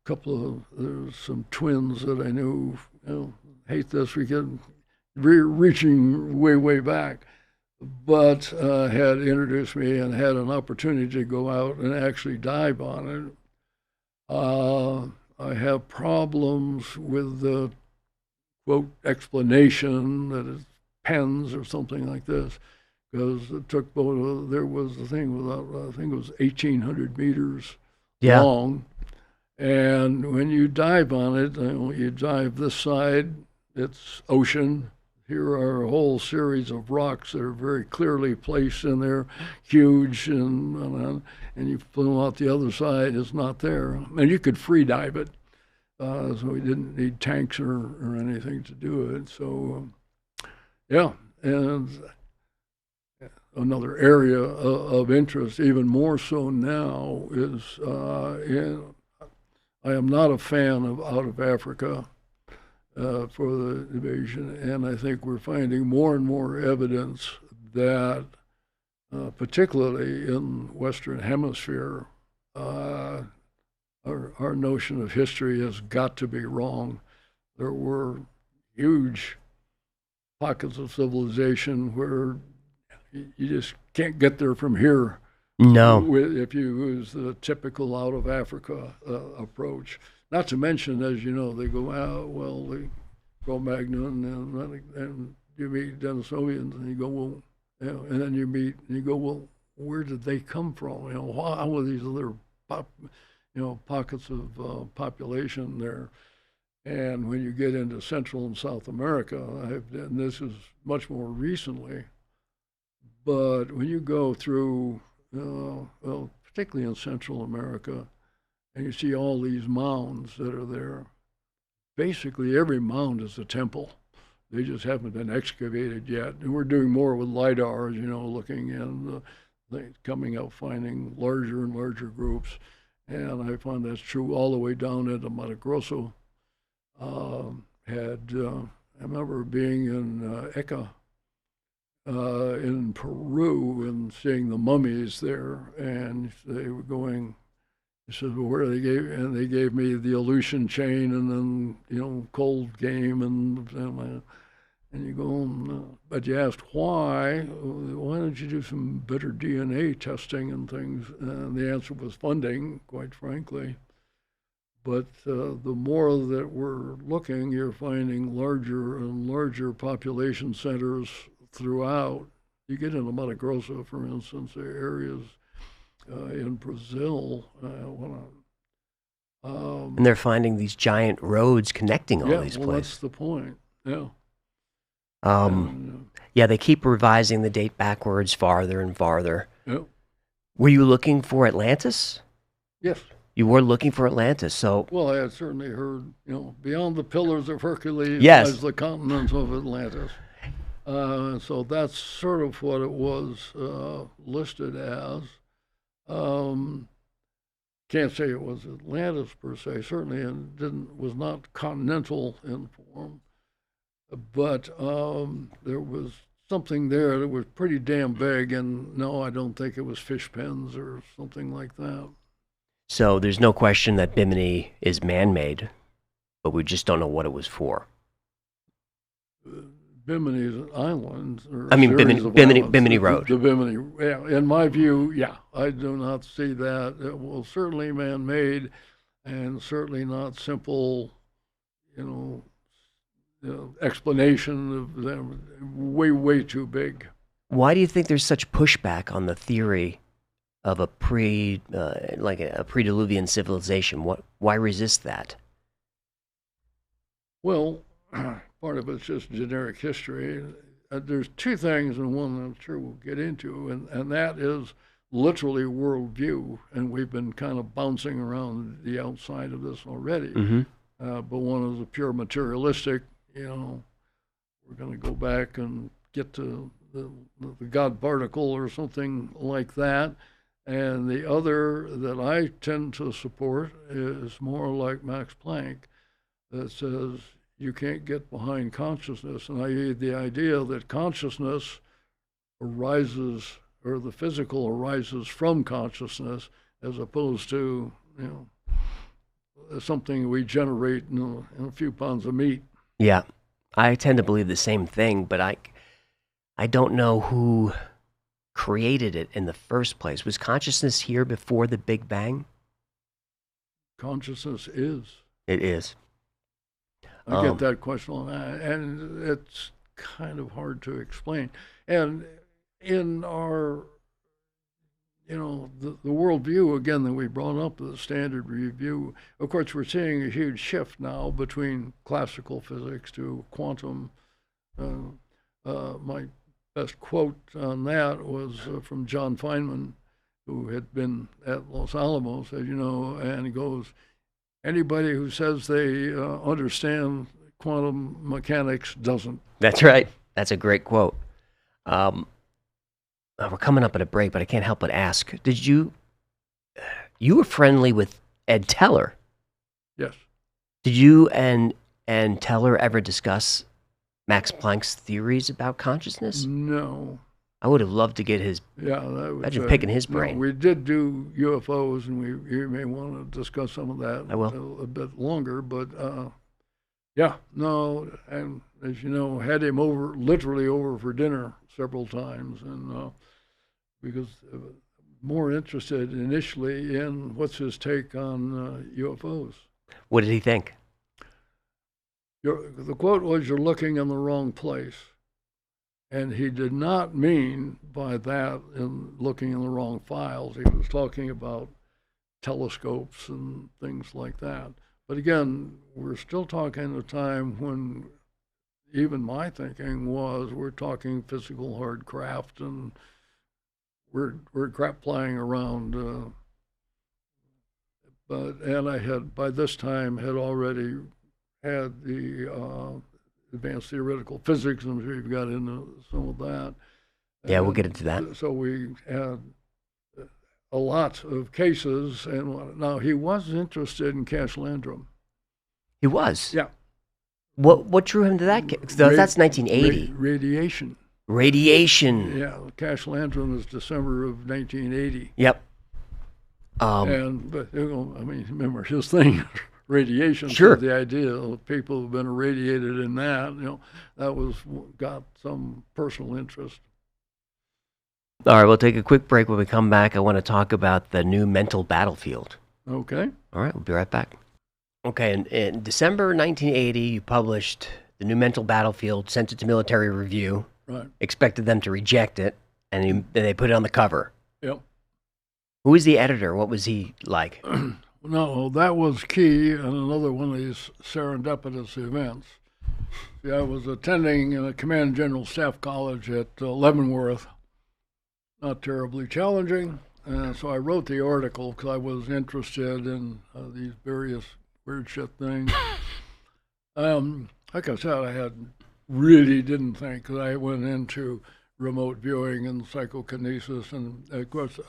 there's some twins that I knew, hate this, we get reaching way back, but had introduced me and had an opportunity to go out and actually dive on it. I have problems with the quote explanation that it's pens or something like this, because it took there was a thing I think it was 1,800 meters long, and when you dive on it, you dive this side, it's ocean. Here are a whole series of rocks that are very clearly placed in there, huge, and you pull out the other side, it's not there. And you could free dive it, so we didn't need tanks or anything to do it. So, and another area of interest, even more so now, is I am not a fan of out of Africa. For the invasion, and I think we're finding more and more evidence that, particularly in Western Hemisphere, our notion of history has got to be wrong. There were huge pockets of civilization where you just can't get there from here. No. If you use the typical out of Africa approach. Not to mention, as you know, they go out, well, they go Magnon, and you meet Denisovans, and you go, well, and then you meet, and you go, well, where did they come from? How were these other, pockets of population there? And when you get into Central and South America, and this is much more recently, but when you go through, particularly in Central America, and you see all these mounds that are there. Basically, every mound is a temple. They just haven't been excavated yet. And we're doing more with LIDAR, looking and coming out, finding larger and larger groups. And I find that's true all the way down into Mato Grosso. I remember being in Ica in Peru and seeing the mummies there, and they were going. He said, well, where they gave me the Aleutian chain, and then, cold game, and you go, but you asked why don't you do some better DNA testing and things? And the answer was funding, quite frankly. But the more that we're looking, you're finding larger and larger population centers throughout. You get into Mato Grosso, for instance, there are areas in Brazil, And they're finding these giant roads connecting all these well, places. that's the point. Yeah. Yeah, they keep revising the date backwards farther and farther. Yeah. Were you looking for Atlantis? Yes. You were looking for Atlantis, so... Well, I had certainly heard, beyond the Pillars of Hercules Yes. lies the continent of Atlantis. So that's sort of what it was listed as. Can't say it was Atlantis per se. Certainly, it was not continental in form, but there was something there that was pretty damn big. And no, I don't think it was fish pens or something like that. So there's no question that Bimini is man-made, but we just don't know what it was for. Bimini is an island. I mean, Bimini Road. The Bimini, yeah. In my view, yeah, I do not see that. It was certainly man-made, and certainly not simple, explanation of them. Way too big. Why do you think there's such pushback on the theory of a pre-Diluvian civilization? Why resist that? Well, part of it's just generic history. There's two things, and one I'm sure we'll get into, and that is literally worldview. And we've been kind of bouncing around the outside of this already. Mm-hmm. But one is a pure materialistic, we're going to go back and get to the God particle or something like that. And the other that I tend to support is more like Max Planck, that says you can't get behind consciousness. And the idea that consciousness arises, or the physical arises from consciousness, as opposed to, something we generate in a few pounds of meat. Yeah, I tend to believe the same thing, but I don't know who created it in the first place. Was consciousness here before the Big Bang? Consciousness is. It is. I get that question, and it's kind of hard to explain. And in our, the worldview, again, that we brought up, the standard review, of course, we're seeing a huge shift now between classical physics to quantum. My best quote on that was from John Feynman, who had been at Los Alamos, as you know, and he goes, anybody who says they understand quantum mechanics doesn't. That's right. That's a great quote. We're coming up at a break, but I can't help but ask, you were friendly with Ed Teller? Yes. Did you and Teller ever discuss Max Planck's theories about consciousness? No. I would have loved to get his. Yeah, that was, imagine picking his brain. No, we did do UFOs, and you may want to discuss some of that. I will. A bit longer, but yeah, no, and as you know, had him literally over for dinner several times, and because more interested initially in what's his take on UFOs. What did he think? The quote was, "You're looking in the wrong place." And he did not mean by that in looking in the wrong files. He was talking about telescopes and things like that. But again, we're still talking at a time when even my thinking was we're talking physical hard craft, and we're crap flying around. And I had by this time had already had the advanced theoretical physics, and I'm sure you've got into some of that. Yeah, we'll get into that. So we had a lot of cases, and now he was interested in Cash Landrum. He was? Yeah. What drew him to that case? That's 1980. Radiation. Radiation. Yeah, Cash Landrum is December of 1980. Yep. But remember his thing. Radiation. Sure. So the idea of people who've been irradiated in that, that got some personal interest. All right, we'll take a quick break. When we come back, I want to talk about the new mental battlefield. Okay. All right, we'll be right back. Okay, in December 1980, you published the new mental battlefield, sent it to military review, right? Expected them to reject it, and they put it on the cover. Yep. Who was the editor? What was he like? No, that was key in another one of these serendipitous events. See, I was attending a Command General Staff College at Leavenworth. Not terribly challenging. So I wrote the article because I was interested in these various weird shit things. Like I said, really didn't think, because I went into remote viewing and psychokinesis, and of course,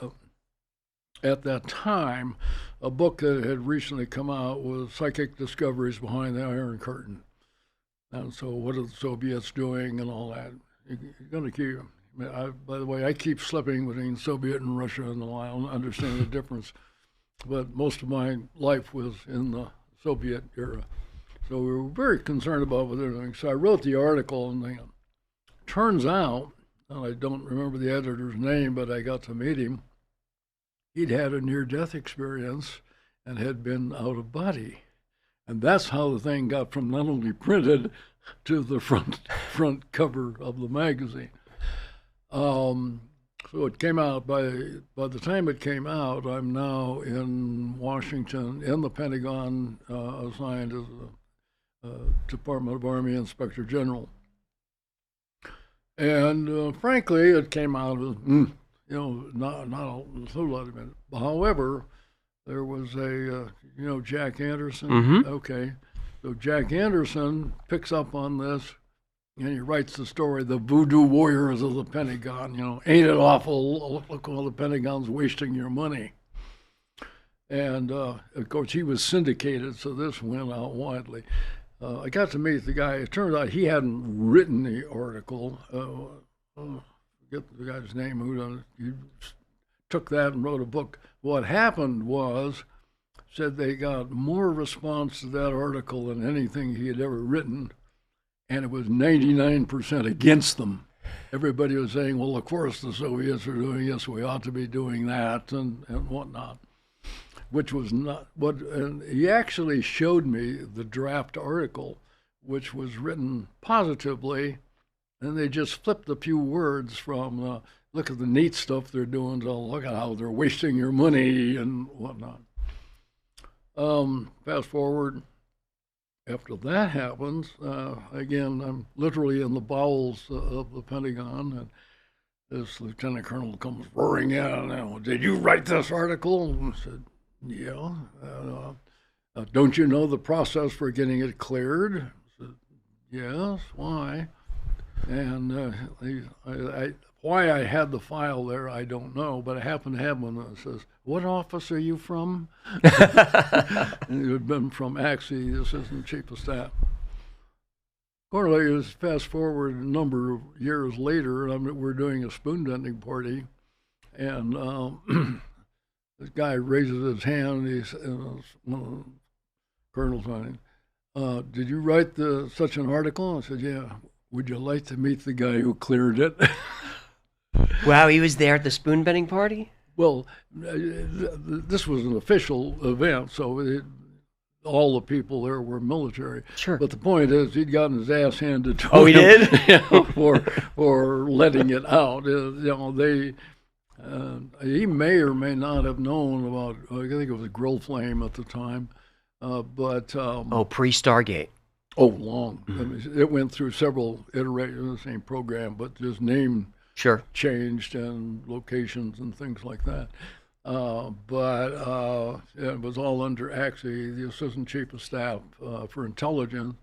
at that time, a book that had recently come out was Psychic Discoveries Behind the Iron Curtain. And so what are the Soviets doing and all that? You're going to keep, by the way, I keep slipping between Soviet and Russia, and I don't understand the difference. But most of my life was in the Soviet era. So we were very concerned about what they're doing. So I wrote the article, and it turns out, and I don't remember the editor's name, but I got to meet him. He'd had a near-death experience and had been out of body. And that's how the thing got from not only printed to the front cover of the magazine. So it came out, by the time it came out, I'm now in Washington, in the Pentagon, assigned as a Department of Army Inspector General. And frankly, it came out as, not a whole lot of it. However, there was Jack Anderson. Mm-hmm. Okay. So Jack Anderson picks up on this, and he writes the story, The Voodoo Warriors of the Pentagon. Ain't it awful? Look, all the Pentagon's wasting your money. And, of course, he was syndicated, so this went out widely. I got to meet the guy. It turned out he hadn't written the article. Forget the guy's name who done it. He took that and wrote a book. What happened was, said they got more response to that article than anything he had ever written, and it was 99% against them. Everybody was saying, well, of course the Soviets are doing this, we ought to be doing that, and whatnot, which was not what. And he actually showed me the draft article, which was written positively, and they just flipped a few words from look at the neat stuff they're doing to look at how they're wasting your money and whatnot. Fast forward, after that happens, again, I'm literally in the bowels of the Pentagon, and this lieutenant colonel comes roaring in, did you write this article? And I said, yeah. Don't you know the process for getting it cleared? I said, yes, why? And why I had the file there, I don't know, but I happened to have one that says, what office are you from? And it had been from AXE, the Assistant Chief of Staff. Accordingly, fast forward a number of years later, we're doing a spoon bending party, and this guy raises his hand, and he's one of the colonels on him. Did you write such an article? I said, yeah. Would you like to meet the guy who cleared it? Wow, he was there at the spoon bending party? Well, this was an official event, so all the people there were military. Sure. But the point is, he'd gotten his ass handed to him. Oh, he did? for letting it out. He may or may not have known about, I think it was a grill flame at the time. Pre-Stargate. Oh, long. Mm-hmm. I mean, it went through several iterations of the same program, but just name changed and locations and things like that. It was all under AXE, the Assistant Chief of Staff for Intelligence.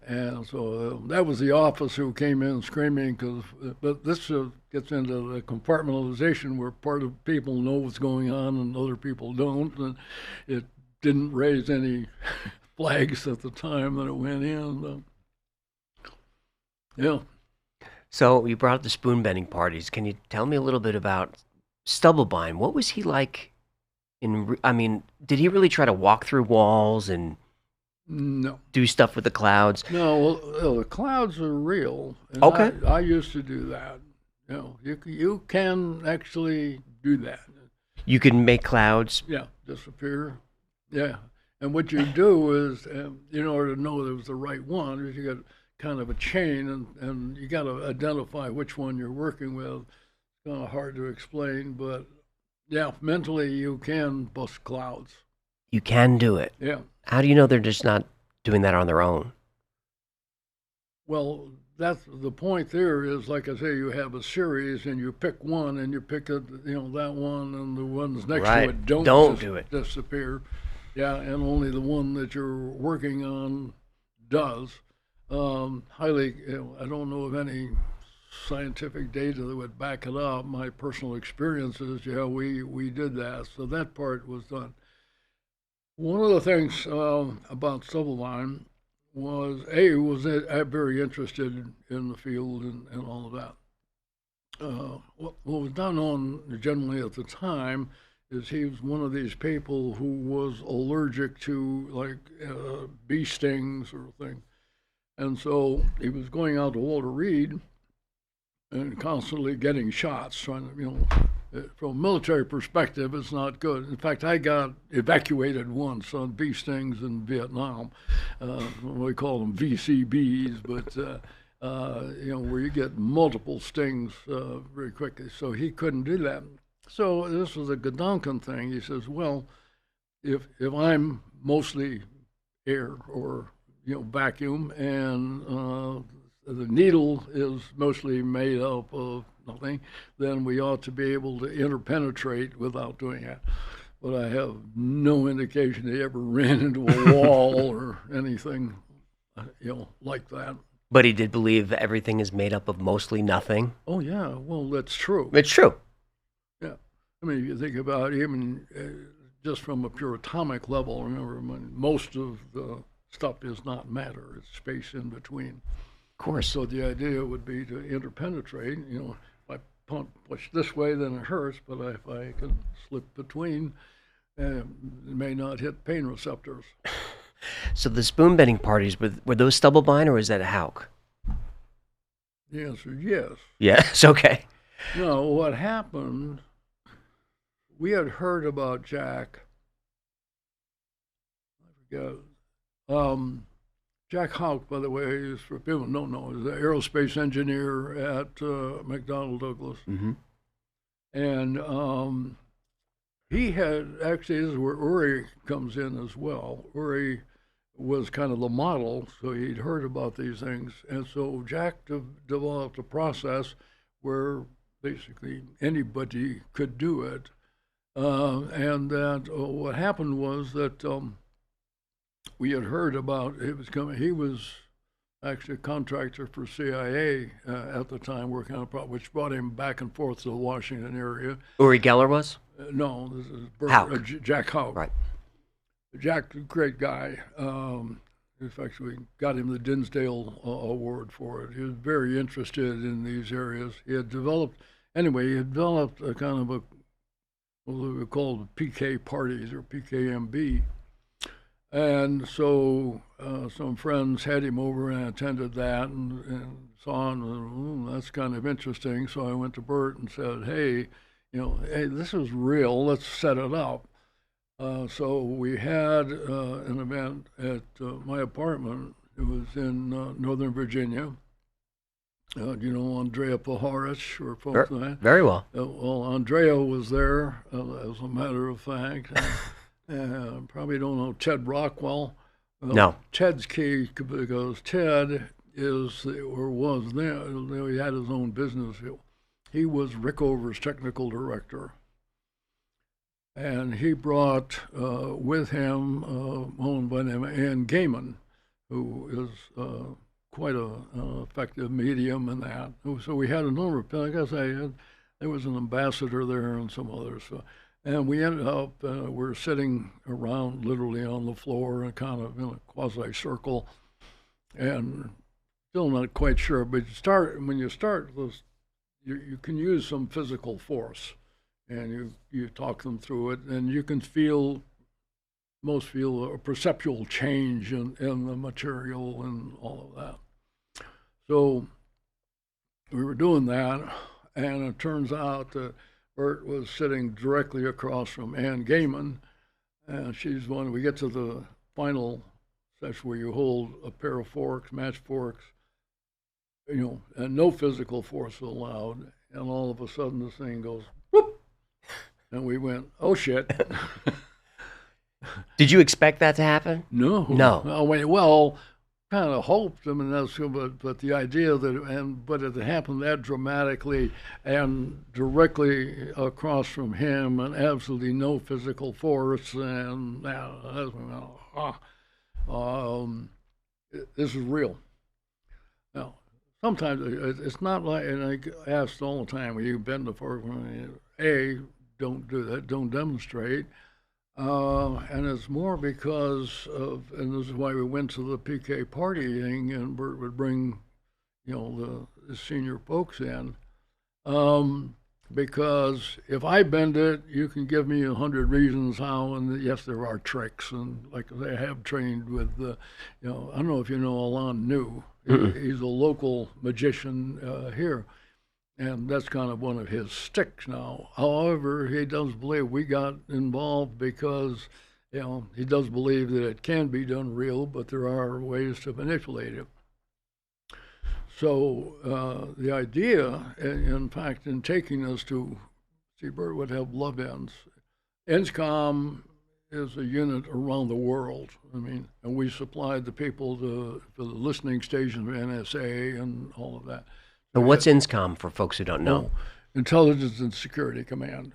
And so that was the office who came in screaming, but this gets into the compartmentalization where part of people know what's going on and other people don't. And it didn't raise any flags at the time that it went in. Yeah. So you brought up the spoon bending parties. Can you tell me a little bit about Stubblebine? What was he like? Did he really try to walk through walls and do stuff with the clouds? No, well, the clouds are real. And okay. I used to do that. You can actually do that. You can make clouds? Yeah, disappear. Yeah. And what you do is, in order to know there was the right one, is you got kind of a chain, and you got to identify which one you're working with. It's kind of hard to explain, but yeah, mentally you can bust clouds. You can do it. Yeah. How do you know they're just not doing that on their own? Well, that's the point. There is, like I say, you have a series, and you pick one, and you pick that one, and the ones next to it don't do it. disappear. Yeah, and only the one that you're working on does. Highly, I don't know of any scientific data that would back it up. My personal experience is, we did that, so that part was done. One of the things about Sublime was very interested in the field and all of that. What was not known generally at the time is he was one of these people who was allergic to bee stings or thing, and so he was going out to Walter Reed and constantly getting shots, trying to, from a military perspective, it's not good. In fact, I got evacuated once on bee stings in Vietnam. We call them VCBs, but where you get multiple stings very quickly. So he couldn't do that. So this was a Godonkin thing. He says, well, if I'm mostly air or vacuum, and the needle is mostly made up of nothing, then we ought to be able to interpenetrate without doing that. But I have no indication he ever ran into a wall or anything, like that. But he did believe everything is made up of mostly nothing. Oh yeah, well that's true. It's true. Yeah, I mean, if you think about even just from a pure atomic level, remember, most of the stuff is not matter; it's space in between. Of course. So the idea would be to interpenetrate. If I push this way, then it hurts. But if I can slip between, it may not hit pain receptors. So the spoon bending parties, were those Stubblebine or was that a Hauk? The answer is yes. Yes, okay. No, what happened, we had heard about Jack. I forget. Jack Hauk, by the way, is, for people who don't know, is an aerospace engineer at McDonnell Douglas. Mm-hmm. And he had, actually, this is where Uri comes in as well. Uri was kind of the model, so he'd heard about these things. And so Jack developed a process where basically anybody could do it. And that what happened was that we had heard about it was coming. He was actually a contractor for CIA at the time, working on a project, which brought him back and forth to the Washington area. Uri Geller was? No, this is Hauk. Jack Hauk. Right. Jack, great guy. In fact, we got him the Dinsdale Award for it. He was very interested in these areas. He had developed a kind of what we call PK parties or PKMB. And so some friends had him over and I attended that and saw him, that's kind of interesting. So I went to Bert and said, hey, this is real, let's set it up. So we had an event at my apartment. It was in Northern Virginia. Do you know Andrea Paharich or folks like that? Very well. Well, Andrea was there, as a matter of fact. Probably don't know Ted Rockwell. No. Ted's key because Ted was there. He had his own business. He was Rickover's technical director. And he brought with him a woman by the name of Ann Gaiman, who is quite an effective medium in that. So we had a number of, like I say, there was an ambassador there and some others. And we ended up, we're sitting around literally on the floor in kind of in a quasi-circle, and still not quite sure, but when you start, you can use some physical force. And you talk them through it, and you can most feel a perceptual change in the material and all of that. So we were doing that, and it turns out that Bert was sitting directly across from Ann Gaiman, and she's one. We get to the final session where you hold a pair of forks, match forks, and no physical force allowed, and all of a sudden this thing goes whoop. And we went, oh shit. Did you expect that to happen? No. No. I mean, well, kind of hoped. I mean, that's but the idea that but it happened that dramatically and directly across from him, and absolutely no physical force, and this is real. Now, sometimes it's not like, and I asked all the time, "Have you been to Fort?" Don't do that. Don't demonstrate. And it's more because of, and this is why we went to the PK party thing, and Bert would bring, the senior folks in, because if I bend it, you can give me 100 reasons how, and yes, there are tricks, and like they have trained with, I don't know if you know Alon New. He's a local magician here. And that's kind of one of his sticks now. However, he does believe we got involved because, he does believe that it can be done real, but there are ways to manipulate it. So the idea, in fact, in taking us to, Bert would have love ends. ENSCOM is a unit around the world. I mean, and we supplied the people for the listening stations of NSA and all of that. And what's INSCOM for folks who don't know? Intelligence and Security Command.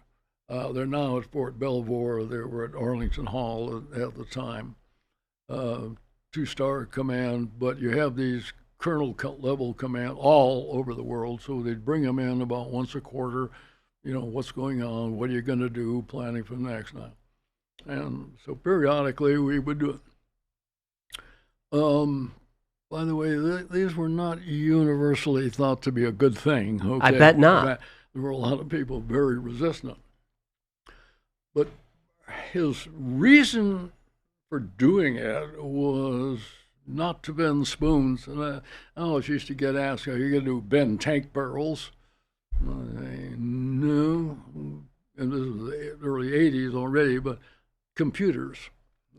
They're now at Fort Belvoir. They were at Arlington Hall at the time. 2-star command, but you have these colonel level command all over the world. So they'd bring them in about once a quarter. What's going on? What are you going to do? Planning for the next night. And so periodically we would do it. By the way, these were not universally thought to be a good thing. Okay? I bet not. There were a lot of people very resistant. But his reason for doing it was not to bend spoons. And I always used to get asked, are you going to bend tank barrels? No. And this is the early 80s already, but computers.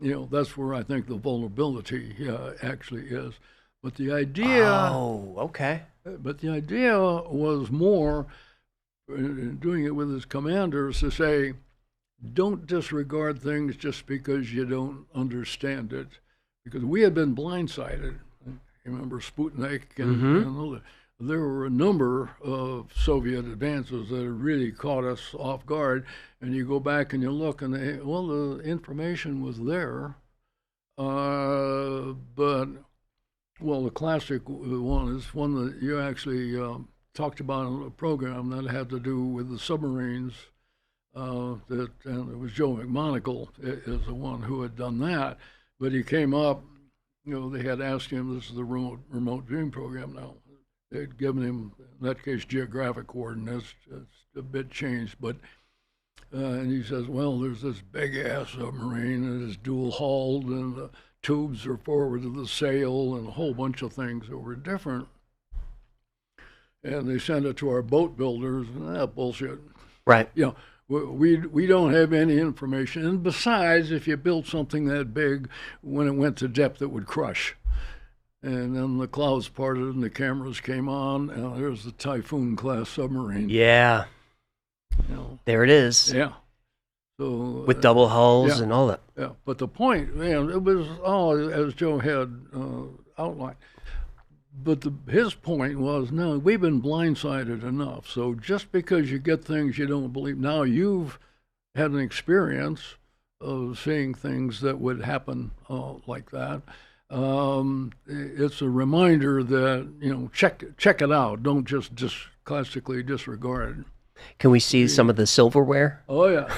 That's where I think the vulnerability actually is. But the idea. Oh, okay. But the idea was more, doing it with his commanders, to say, don't disregard things just because you don't understand it. Because we had been blindsided. You remember Sputnik and all that. There were a number of Soviet advances that had really caught us off guard. And you go back and you look, and the information was there. But the classic one is one that you actually talked about in a program that had to do with the submarines. And it was Joe McMonagle is the one who had done that. But he came up, they had asked him, this is the remote viewing program now. They'd given him, in that case, geographic coordinates. It's a bit changed, but and he says, there's this big-ass submarine, and it's dual-hulled, and the tubes are forward of the sail, and a whole bunch of things that were different. And they sent it to our boat builders, and bullshit. Right. We don't have any information. And besides, if you built something that big, when it went to depth, it would crush. And then the clouds parted and the cameras came on, and there's the Typhoon-class submarine. Yeah. There it is. Yeah. So with double hulls and all that. Yeah. But the point, it was all as Joe had outlined. But his point was, no, we've been blindsided enough. So just because you get things you don't believe, now you've had an experience of seeing things that would happen like that. It's a reminder that, check it out. Don't just classically disregard. Can we see some of the silverware? Oh, yeah.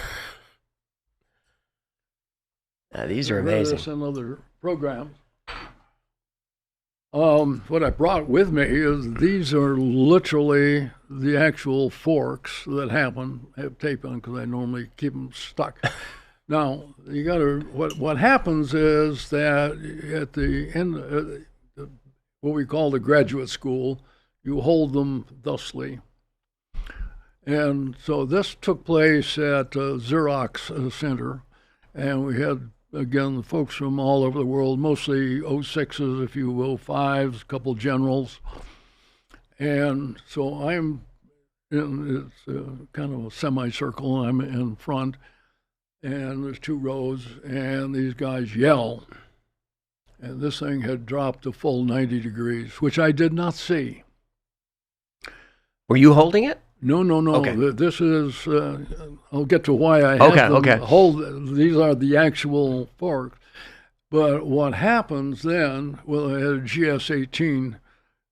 These are amazing. Some other programs. What I brought with me is these are literally the actual forks that happen. I have tape on because I normally keep them stuck. Now, you got to, what happens is that at the end, what we call the graduate school, you hold them thusly. And so this took place at Xerox Center, and we had, again, folks from all over the world, mostly 06s, if you will, 5s, a couple generals. And so I'm in, it's kind of a semicircle, and I'm in front. and there's 2 rows, and these guys yell. And this thing had dropped a full 90 degrees, which I did not see. Were you holding it? No. Okay. This is, I'll get to why I have them hold. These are the actual forks. But what happens then, well, I had a GS-18,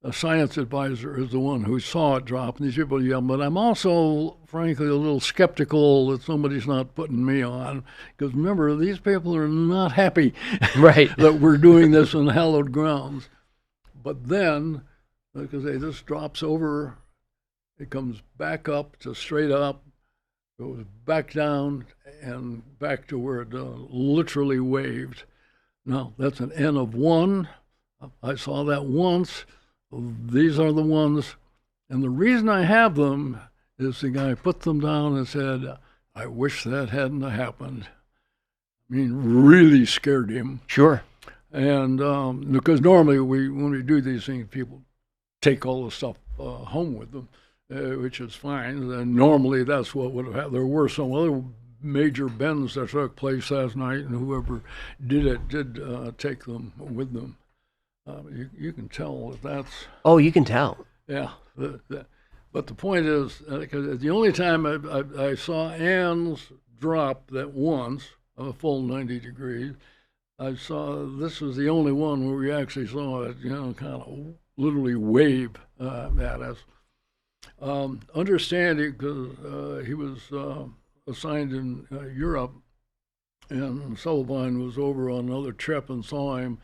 a science advisor is the one who saw it drop, and these people yell. But I'm also, frankly, a little skeptical that somebody's not putting me on, because remember, these people are not happy Right. that we're doing this on hallowed grounds. But then, like I say, this drops over, it comes back up to straight up, goes back down, and back to where it literally waved. Now, that's an N of 1. I saw that once. These are the ones. And the reason I have them is the guy put them down and said, I wish that hadn't happened. I mean, really scared him. Sure. And because normally when we do these things, people take all the stuff home with them, which is fine. And normally that's what would have happened. There were some other major bends that took place last night, and whoever did it did take them with them. You can tell that that's... Oh, you can tell. Yeah. But the point is, the only time I saw Ann's drop that once, a full 90 degrees, this was the only one where we actually saw it, kind of literally wave at us. Understanding, because he was assigned in Europe, and Sullivan was over on another trip and saw him,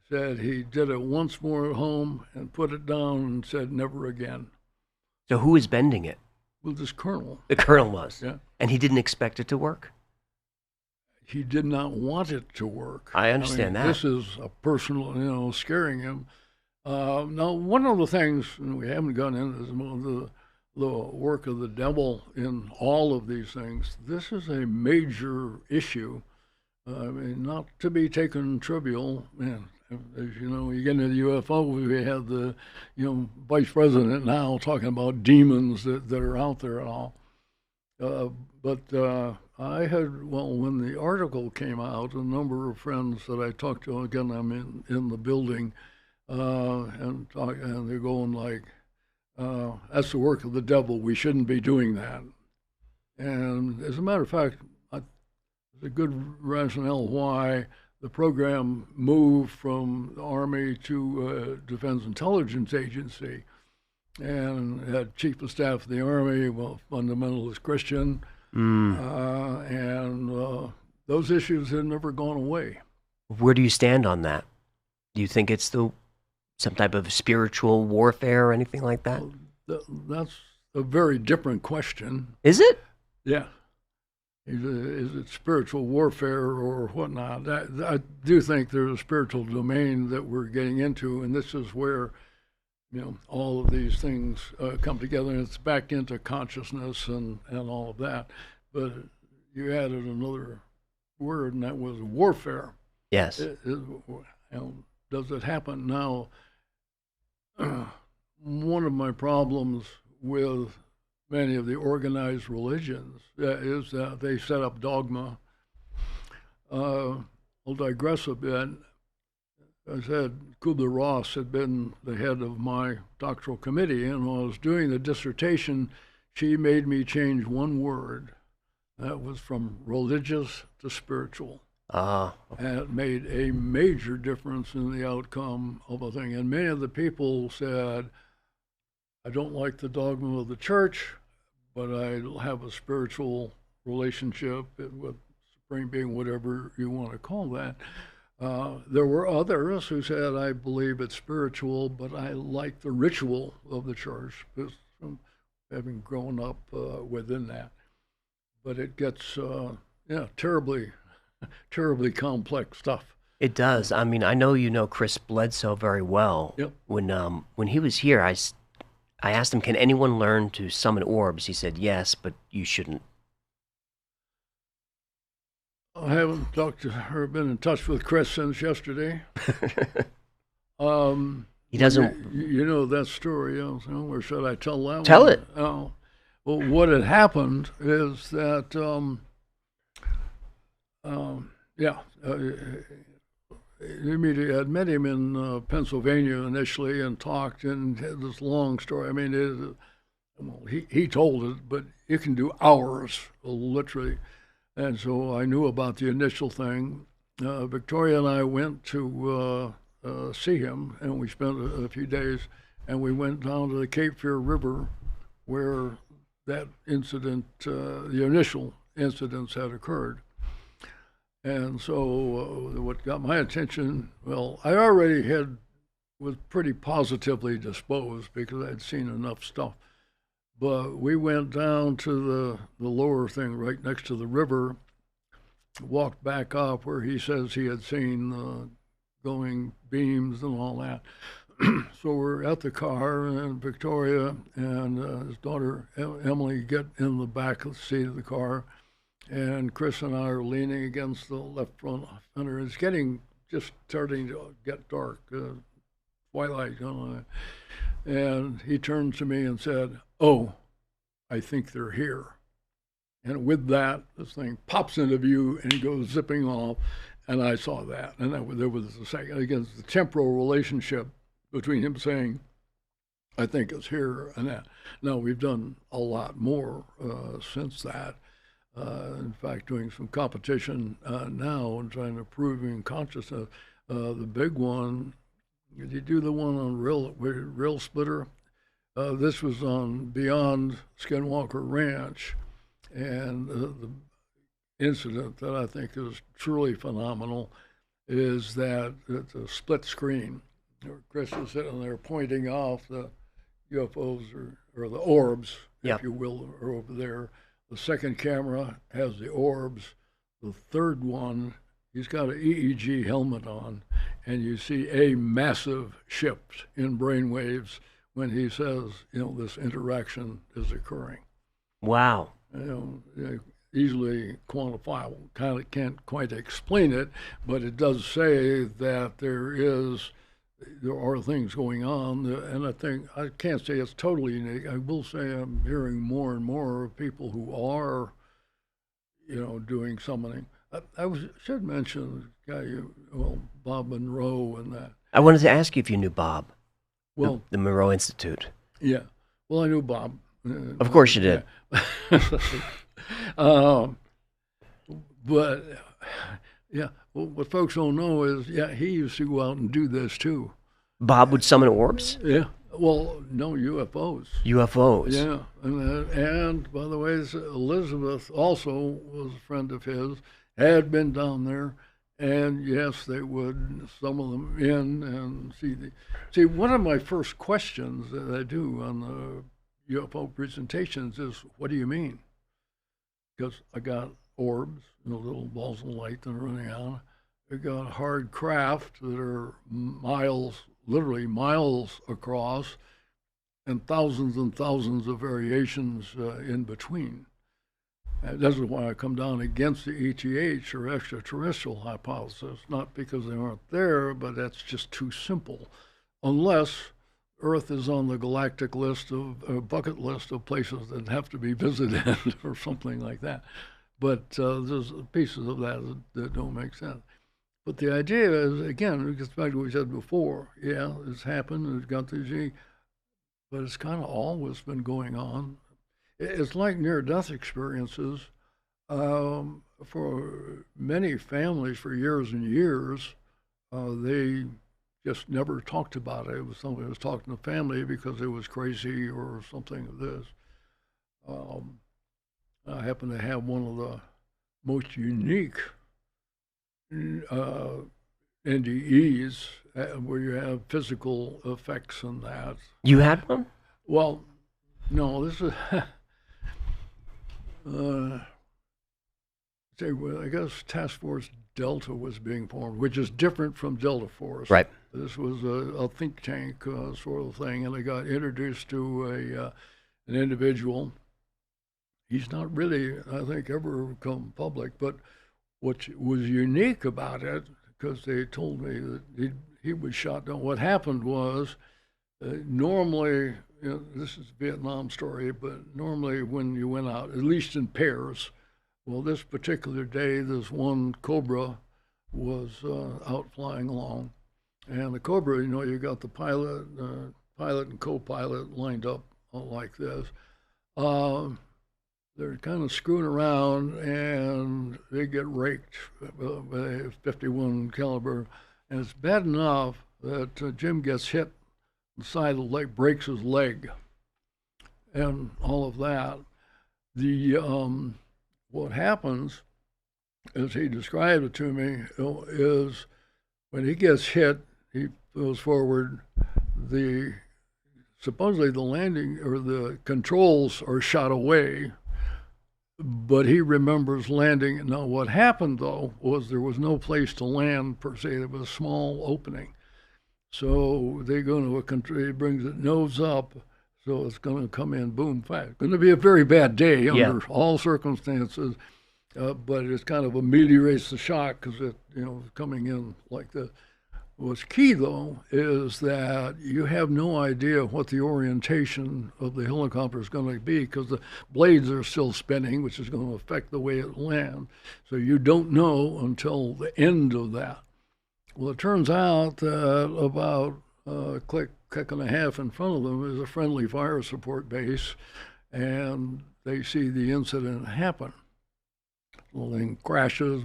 said he did it once more at home and put it down and said never again. So who was bending it? Well, this colonel. The colonel was. Yeah. And he didn't expect it to work? He did not want it to work. I understand that. This is a personal, scaring him. Now, one of the things, and we haven't gone into this, the work of the devil in all of these things, this is a major issue. I mean, not to be taken trivial. Man, as you know, you get into the UFO, we have the, vice president now talking about demons that are out there and all. But I had, when the article came out, a number of friends that I talked to, again, I'm in the building, and they're going like, that's the work of the devil. We shouldn't be doing that. And as a matter of fact, there's a good rationale why the program moved from the Army to Defense Intelligence Agency, and had Chief of Staff of the Army, fundamentalist Christian, and those issues have never gone away. Where do you stand on that? Do you think it's some type of spiritual warfare or anything like that? Well, that's a very different question. Is it? Yeah. Is it spiritual warfare or whatnot? I do think there's a spiritual domain that we're getting into, and this is where, all of these things come together, and it's back into consciousness and all of that. But you added another word, and that was warfare. Yes. Does it happen now? One of my problems with many of the organized religions is that they set up dogma. I'll digress a bit. I said Kubler-Ross had been the head of my doctoral committee, and when I was doing the dissertation, she made me change one word. That was from religious to spiritual. Okay. And it made a major difference in the outcome of a thing. And many of the people said, I don't like the dogma of the church, but I have a spiritual relationship with Supreme Being, whatever you want to call that. There were others who said, I believe it's spiritual, but I like the ritual of the church, because from having grown up within that. But it gets, terribly complex stuff. It does. I mean, I know you know Chris Bledsoe very well. Yep. When he was here, I asked him, can anyone learn to summon orbs? He said, yes, but you shouldn't. I haven't talked to her, been in touch with Chris since yesterday. He doesn't... You know that story, or should I tell that Tell one? it. Oh. Well, what had happened is that Yeah. I'd met him in Pennsylvania initially and talked and had this long story. I mean, well, he told it, but it can do hours, literally. And so I knew about the initial thing. Victoria and I went to see him, and we spent a few days, and we went down to the Cape Fear River where that incident, the initial incidents had occurred. And so what got my attention, well, I already was pretty positively disposed because I'd seen enough stuff. But we went down to the lower thing right next to the river, walked back up where he says he had seen going beams and all that. So we're at the car, and Victoria and his daughter Emily get in the back of the seat of the car, and Chris and I are leaning against the left front fender. It's just starting to get dark, twilight, and he turned to me and said, "Oh, I think they're here." And with that, this thing pops into view, and he goes zipping off, and I saw that. And there was a second, against the temporal relationship between him saying, "I think it's here," and that. Now, we've done a lot more since that. In fact, doing some competition now and trying to prove in consciousness. The big one, did you do the one on Rail Splitter? This was on Beyond Skinwalker Ranch, and the incident that I think is truly phenomenal is that it's a split screen. Chris is sitting there pointing off the UFOs or the orbs, if you will, are over there. The second camera has the orbs. The third one, he's got an EEG helmet on, and you see a massive shift in brainwaves when he says, this interaction is occurring. Wow. Easily quantifiable. Kind of can't quite explain it, but it does say that there are things going on, and I can't say it's totally unique. I will say I'm hearing more and more of people who are, doing something. Should mention the guy, Bob Monroe and that. I wanted to ask you if you knew Bob. Well, the Monroe Institute. Yeah. Well, I knew Bob. Of course you did. Yeah. But yeah, well, what folks don't know is, he used to go out and do this too. Bob would summon orbs? Yeah. Well, no, UFOs. UFOs. Yeah. And by the way, Elizabeth also was a friend of his, had been down there. And yes, they would summon them in and see. One of my first questions that I do on the UFO presentations is, what do you mean? Because I got orbs, little balls of light that are running out. I got hard craft that are literally miles across, and thousands of variations in between. This is why I come down against the ETH or extraterrestrial hypothesis, not because they aren't there, but that's just too simple. Unless Earth is on the galactic list of bucket list of places that have to be visited or something like that. But there's pieces of that don't make sense. But the idea is, again, it gets back to what we said before. Yeah, it's happened, it's got the G, but it's kind of always been going on. It's like near-death experiences. For many families for years and years, they just never talked about it. It was somebody was talking to family because it was crazy or something of this. I happen to have one of the most unique NDEs where you have physical effects and that. You had one? Well, no, this is... I guess Task Force Delta was being formed, which is different from Delta Force. Right. This was a think tank sort of thing, and I got introduced to an individual. He's not really, I think, ever come public, but what was unique about it, because they told me that he was shot down. What happened was, normally, this is a Vietnam story, but normally when you went out, at least in pairs, Well, this particular day, this one Cobra was out flying along, and the Cobra, you got the pilot and co-pilot lined up like this. They're kind of screwing around, and they get raked by a 51 caliber, and it's bad enough that Jim gets hit on the side of the leg, breaks his leg, and all of that. The what happens, as he described it to me, is when he gets hit, he goes forward. Supposedly the landing or the controls are shot away, but he remembers landing. Now, what happened, though, was there was no place to land, per se. There was a small opening. So they go to a country, he brings it nose up, so it's going to come in boom fast. Going to be a very bad day under all circumstances, but it's kind of ameliorates the shock because it, coming in like this. What's key, though, is that you have no idea what the orientation of the helicopter is going to be because the blades are still spinning, which is going to affect the way it lands. So you don't know until the end of that. Well, it turns out that about a click and a half in front of them is a friendly fire support base, and they see the incident happen. The thing crashes,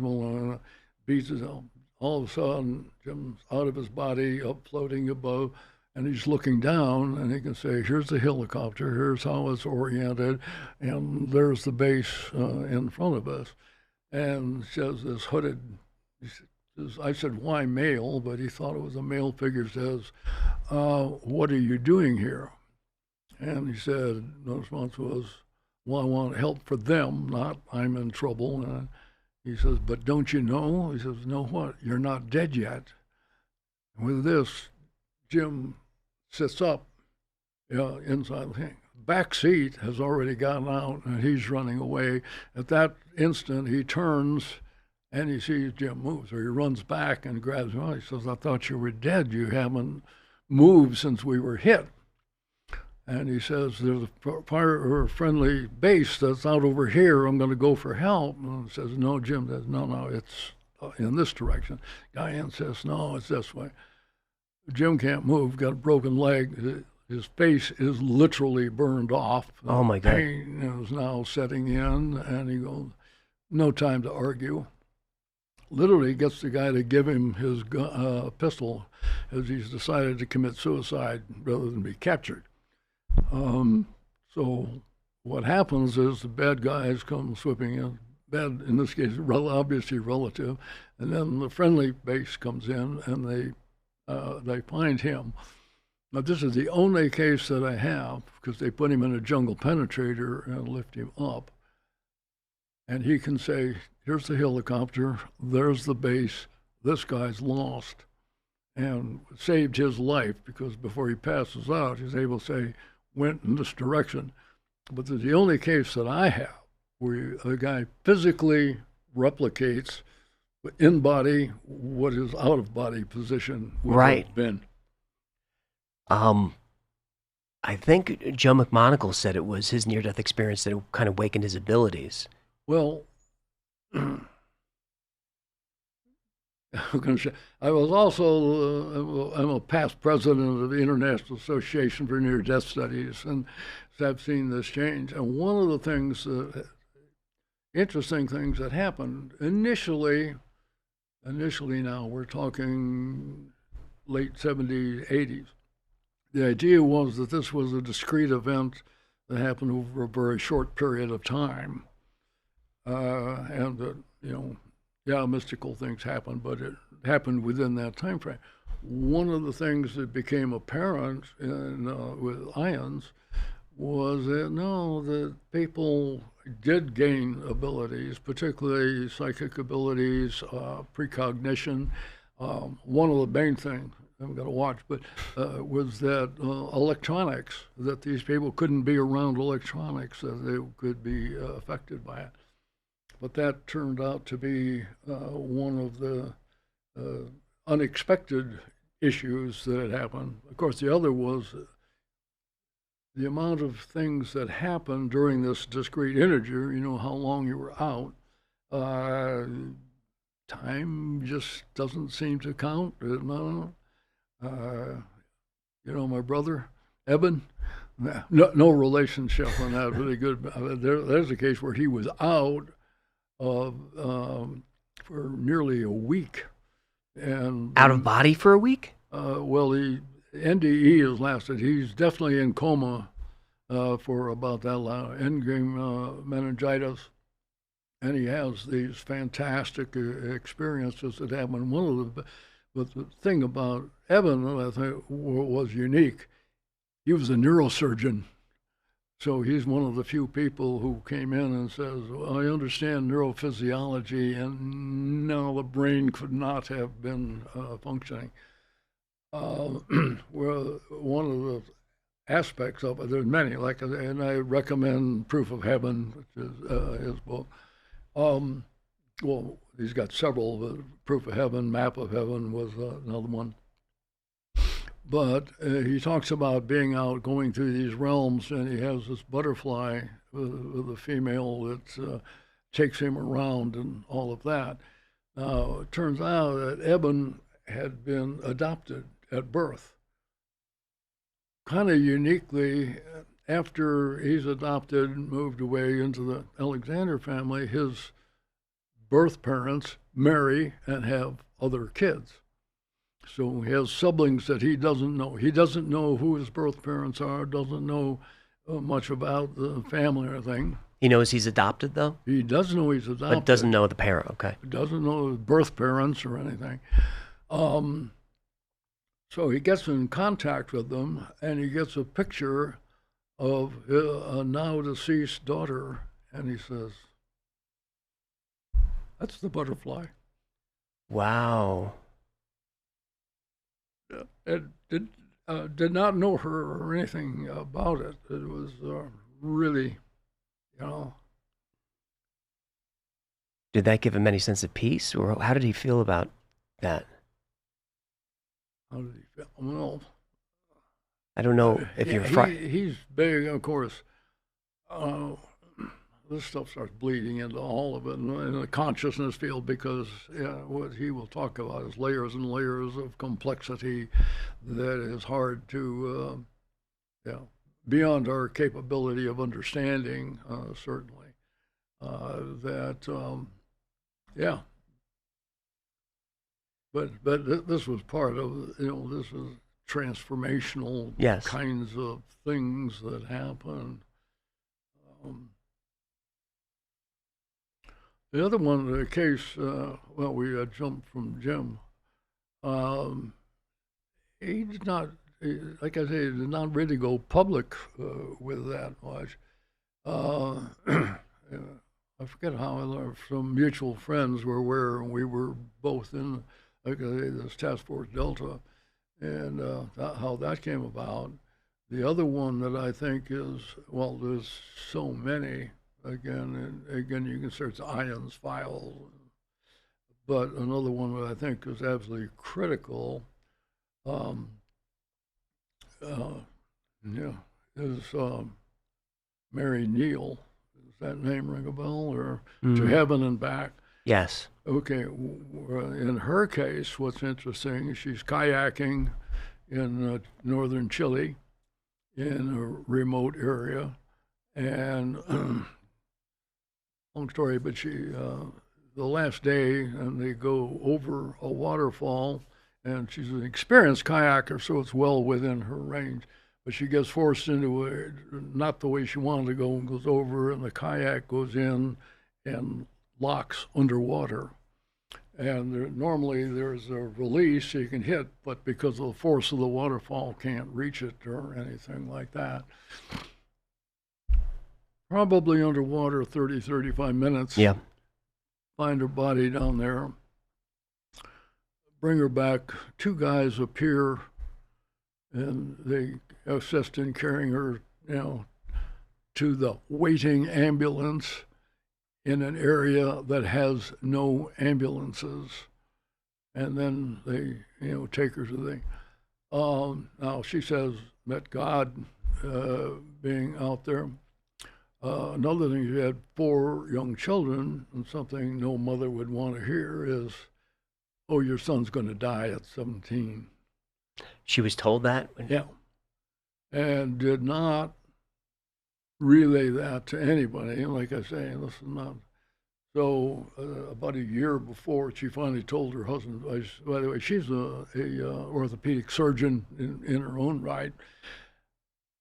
beats it out. All of a sudden, Jim's out of his body, up floating above, and he's looking down, and he can say, here's the helicopter, here's how it's oriented, and there's the base in front of us. And says this hooded, I said, why male? But he thought it was a male figure, says, what are you doing here? And he said, the response was, well, I want help for them, not I'm in trouble. And he says, but don't you know? He says, no what? You're not dead yet. And with this, Jim sits up inside the thing. Back seat has already gotten out, and he's running away. At that instant, he turns, and he sees Jim move. So he runs back and grabs him. He says, I thought you were dead. You haven't moved since we were hit. And he says, there's a fire or a friendly base that's out over here. I'm going to go for help. And he says, no, Jim says, no, it's in this direction. Guy insists, no, it's this way. Jim can't move, got a broken leg. His face is literally burned off. Oh, my God. Pain is now setting in, and he goes, no time to argue. Literally gets the guy to give him his pistol as he's decided to commit suicide rather than be captured. So what happens is the bad guys come sweeping in, bad in this case, obviously relative, and then the friendly base comes in and they find him. Now this is the only case that I have because they put him in a jungle penetrator and lift him up, and he can say, here's the helicopter, there's the base, this guy's lost, and saved his life because before he passes out, he's able to say, went in this direction. But it's the only case that I have where a guy physically replicates in body what his out of body position would have been. I think Joe McMonagle said it was his near-death experience that kind of awakened his abilities. Well, I was also, I'm a past president of the International Association for Near-Death Studies, and so I've seen this change. And one of the things, interesting things that happened initially now, we're talking late 70s, 80s. The idea was that this was a discrete event that happened over a very short period of time, and that, mystical things happened, but it happened within that time frame. One of the things that became apparent with ions was that that people did gain abilities, particularly psychic abilities, precognition. One of the main things, I'm going to watch, but was that electronics, that these people couldn't be around electronics, that they could be affected by it. But that turned out to be one of the unexpected issues that had happened. Of course, the other was the amount of things that happened during this discrete integer, how long you were out, Uh, Time just doesn't seem to count. No. My brother, Eben, no relationship on that. Really good. There's a case where he was out of for nearly a week, and Out of body for a week? well, the NDE has lasted. He's definitely in coma for about that long. Endgame meningitis, and he has these fantastic experiences that happen. But the thing about Evan that I think was unique, he was a neurosurgeon. So he's one of the few people who came in and says, well, I understand neurophysiology, and no, the brain could not have been functioning. Well, one of the aspects of it, there's many, and I recommend Proof of Heaven, which is his book. Well, he's got several. Proof of Heaven, Map of Heaven was another one. But he talks about being out, going through these realms, and he has this butterfly with a female that takes him around and all of that. Now, it turns out that Eben had been adopted at birth. Kind of uniquely, after he's adopted and moved away into the Alexander family, his birth parents marry and have other kids. So he has siblings that he doesn't know. He doesn't know who his birth parents are, doesn't know much about the family or anything. He knows he's adopted, though? He does know he's adopted. But doesn't know the parent, okay. He doesn't know his birth parents or anything. So he gets in contact with them, and he gets a picture of a now deceased daughter, and he says, that's the butterfly. Wow. And did not know her or anything about it. It was really, Did that give him any sense of peace, or how did he feel about that? How did he feel? Well, I don't know if you're he's big, of course. This stuff starts bleeding into all of it in the consciousness field because what he will talk about is layers and layers of complexity that is hard to, beyond our capability of understanding, certainly. But this was part of, this is transformational kinds of things that happen. The other one, the case, we had jumped from Jim. He did not, like I say, he did not really go public with that much. I forget how some mutual friends were aware, and we were both in, like I say, this Task Force Delta, and how that came about. The other one that I think is, well, there's so many. Again, you can search Ions files, but another one that I think is absolutely critical, is Mary Neal. Does that name ring a bell? Or To Heaven and Back? Yes. Okay. In her case, what's interesting, she's kayaking in northern Chile, in a remote area, and long story, but she, the last day, and they go over a waterfall, and she's an experienced kayaker, so it's well within her range. But she gets forced into it, not the way she wanted to go, and goes over, and the kayak goes in and locks underwater. And normally there's a release you can hit, but because of the force of the waterfall, can't reach it or anything like that. Probably underwater 30, 35 minutes. Yeah. Find her body down there. Bring her back. Two guys appear, and they assist in carrying her, to the waiting ambulance in an area that has no ambulances. And then they, take her to the. Now she says, met God being out there. Another thing, you had 4 young children, and something no mother would want to hear is, "Oh, your son's going to die at 17." She was told that? Yeah, and did not relay that to anybody. And like I say, this is not. So about a year before, she finally told her husband. By the way, she's a orthopedic surgeon in her own right.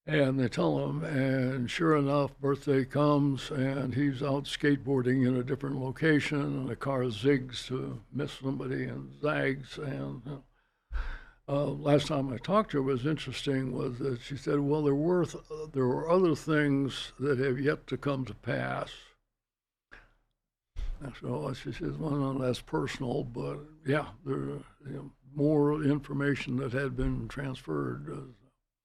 And they tell him, and sure enough, birthday comes, and he's out skateboarding in a different location, and the car zigs to miss somebody and zags. And last time I talked to her, was interesting was that she said, well, there were other things that have yet to come to pass. And so she says, well, no, that's personal, but yeah, there more information that had been transferred.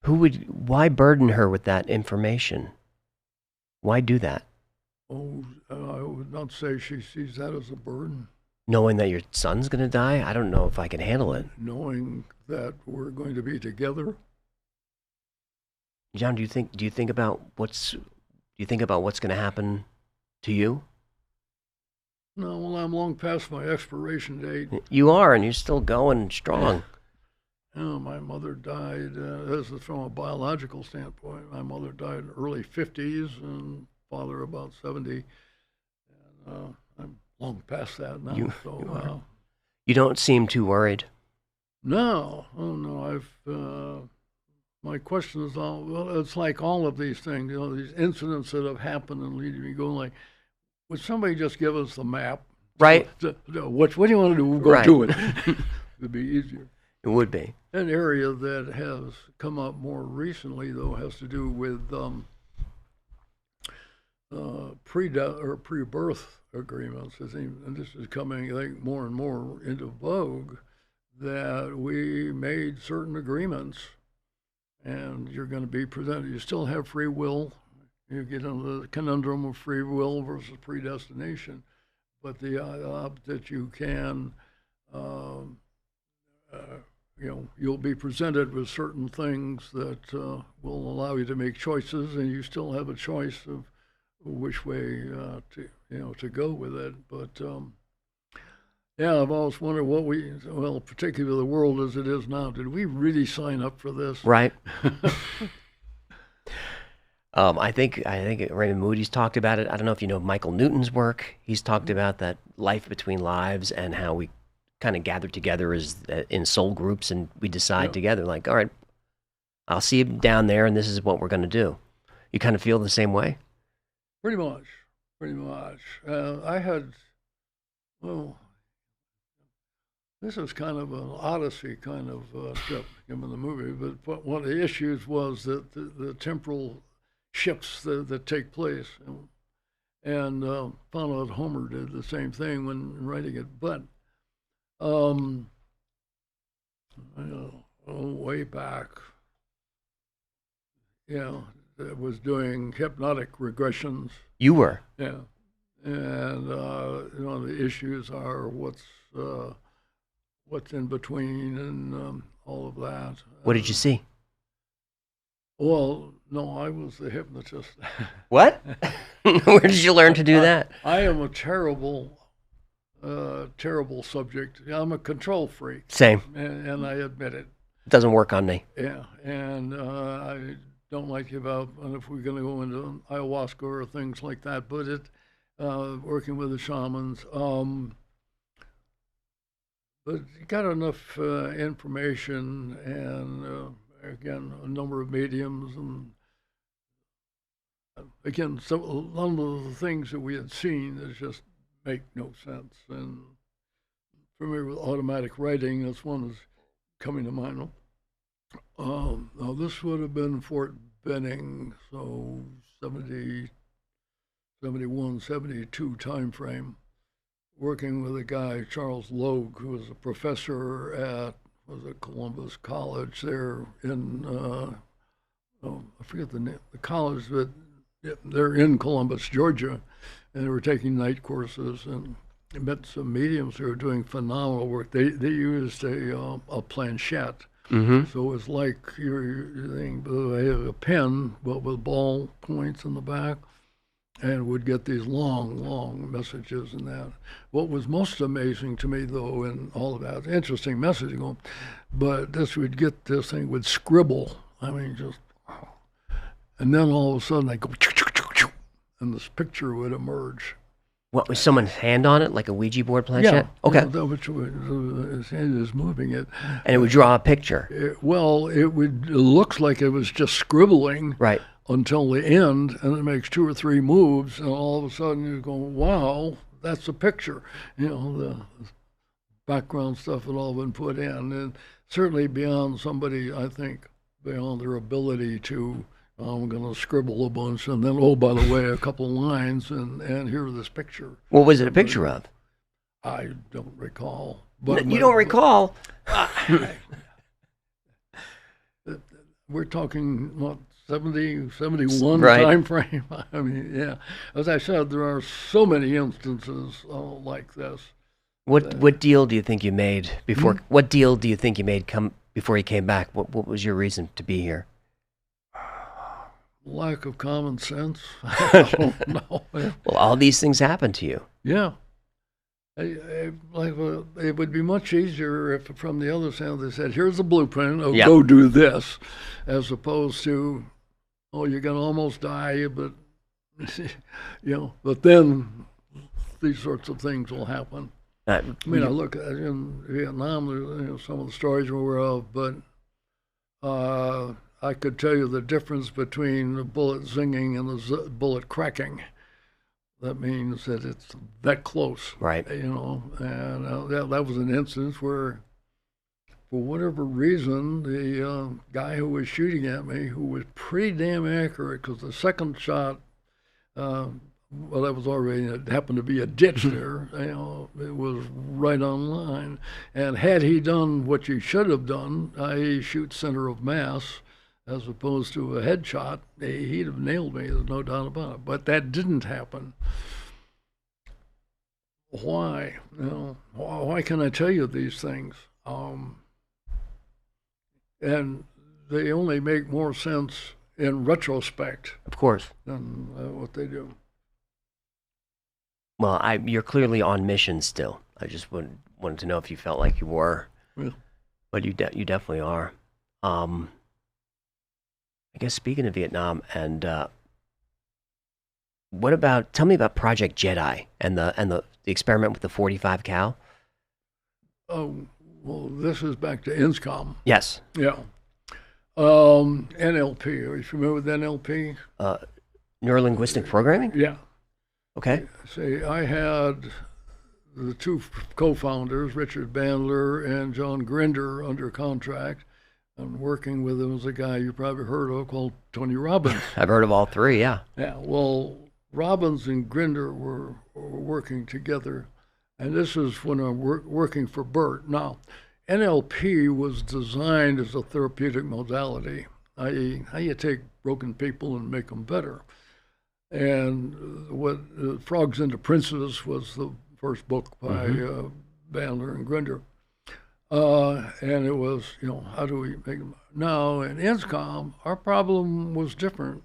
Why burden her with that information? Why do that? Oh, I would not say she sees that as a burden. Knowing that your son's going to die? I don't know if I can handle it. Knowing that we're going to be together. John, do you think about what's going to happen to you? No, well, I'm long past my expiration date. You are, and you're still going strong. My mother died, this is from a biological standpoint, my mother died in the early 50s and father about 70. And I'm long past that now. You don't seem too worried. No, oh no, my question is it's like all of these things, these incidents that have happened and leading me going like, would somebody just give us the map? Right. What do you want to do? Go do it. It'd be easier. It would be. An area that has come up more recently, though, has to do with pre-birth agreements. And this is coming, I think, more and more into vogue, that we made certain agreements, and you're going to be presented. You still have free will. You get into the conundrum of free will versus predestination, but that you can. You'll be presented with certain things that will allow you to make choices, and you still have a choice of which way to go with it. But I've always wondered particularly the world as it is now, did we really sign up for this? Right. I think Raymond Moody's talked about it. I don't know if you know Michael Newton's work. He's talked about that life between lives and how we kind of gather together as in soul groups, and we decide together, like, all right, I'll see you down there, and this is what we're going to do. You kind of feel the same way? Pretty much. I had, this is kind of an Odyssey kind of trip given the movie, but one of the issues was that the temporal shifts that take place, and found out Homer did the same thing when writing it, but way back, it was doing hypnotic regressions. You were? Yeah. And, the issues are what's in between and all of that. What did you see? Well, no, I was the hypnotist. What? Where did you learn to do that? I am a terrible subject. I'm a control freak. Same. And I admit it. It doesn't work on me. Yeah, and I don't like to give up. And if we're going to go into ayahuasca or things like that, but working with the shamans, but you got enough information and again a number of mediums, and again a lot of the things that we had seen that just make no sense. And familiar with automatic writing, that's one that's coming to mind. Now this would have been Fort Benning, so 70, 71, 72 time frame, working with a guy, Charles Logue, who was a professor at Columbus College there in, I forget the name, the college, but they're in Columbus, Georgia, and they were taking night courses, and I met some mediums who were doing phenomenal work. They used a planchette. Mm-hmm. So it's like you're thinking, I have a pen, but with ball points in the back. and would get these long messages and that. What was most amazing to me, though, in all of that, interesting messaging, but this would get this thing would scribble. I mean, just, and then all of a sudden they go, and this picture would emerge. What, was someone's hand on it, like a Ouija board planchette? Yeah. Okay. Which his hand is moving it. And it would draw a picture. It looks like it was just scribbling. Right. Until the end, and it makes 2 or 3 moves, and all of a sudden you go, wow, that's a picture. The background stuff had all been put in, and certainly beyond somebody, I think, beyond their ability to, I'm going to scribble a bunch, and then, oh, by the way, a couple lines, and here this picture. What was it a picture of? I don't recall. But You don't recall? We're talking, what, 70, 71 right. time frame. I mean, yeah. As I said, there are so many instances like this. What deal do you think you made before? What deal do you think you made before you came back? What was your reason to be here? Lack of common sense. I don't know. Well, all these things happen to you. Yeah. It would be much easier if from the other side they said, here's the blueprint, go do this, as opposed to, oh, you're going to almost die, but, but then these sorts of things will happen. I mean, I look at in Vietnam, some of the stories we're aware of, but I could tell you the difference between the bullet zinging and the bullet cracking. That means that it's that close. Right. And that was an instance where, for whatever reason, the guy who was shooting at me, who was pretty damn accurate, because the second shot, that was already, it happened to be a ditch there, it was right on line. And had he done what you should have done, i.e. shoot center of mass, as opposed to a headshot, he'd have nailed me, there's no doubt about it. But that didn't happen. Why? Why can I tell you these things? And they only make more sense in retrospect. Of course. Than what they do. Well, you're clearly on mission still. I just wanted to know if you felt like you were. Yeah. But you definitely are. I guess speaking of Vietnam, and tell me about Project Jedi and the experiment with the 45 cal. Oh, well, this is back to INSCOM. Yes. Yeah. NLP. Are you familiar with NLP? Neurolinguistic programming? Yeah. Okay. See, I had the 2 co-founders, Richard Bandler and John Grinder, under contract. And working with him was a guy you probably heard of called Tony Robbins. I've heard of all 3, yeah. Yeah, well, Robbins and Grinder were working together, and this is when I'm working for Burt. Now, NLP was designed as a therapeutic modality, i.e. how you take broken people and make them better. And what Frogs into Princes was the first book by Bandler and Grinder. And it was, how do we make them? Now, in INSCOM, our problem was different.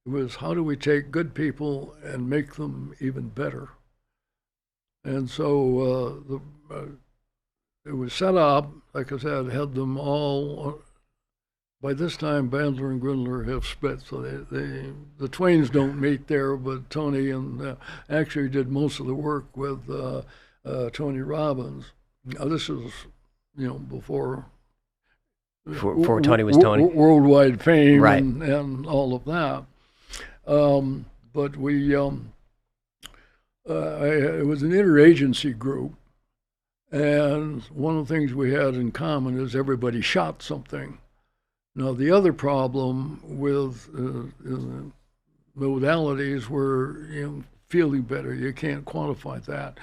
It was, how do we take good people and make them even better? And so it was set up, like I said, had them all. By this time, Bandler and Grindler have split, so the twains don't meet there, but Tony and actually did most of the work with Tony Robbins. Now, this is before Tony was Tony. Worldwide fame, right. and all of that. But we, it was an interagency group, and one of the things we had in common is everybody shot something. Now, the other problem with modalities were, feeling better. You can't quantify that.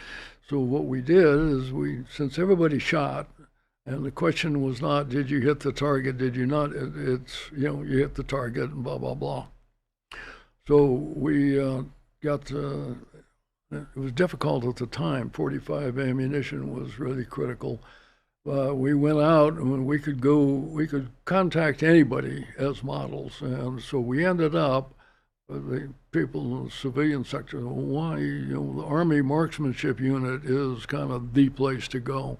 So what we did is since everybody shot, and the question was not, did you hit the target, did you not? It's, you hit the target and blah, blah, blah. So we got, it was difficult at the time. 45 ammunition was really critical. We went out and we could contact anybody as models. And so we ended up the people in the civilian sector, why, the Army Marksmanship Unit is kind of the place to go.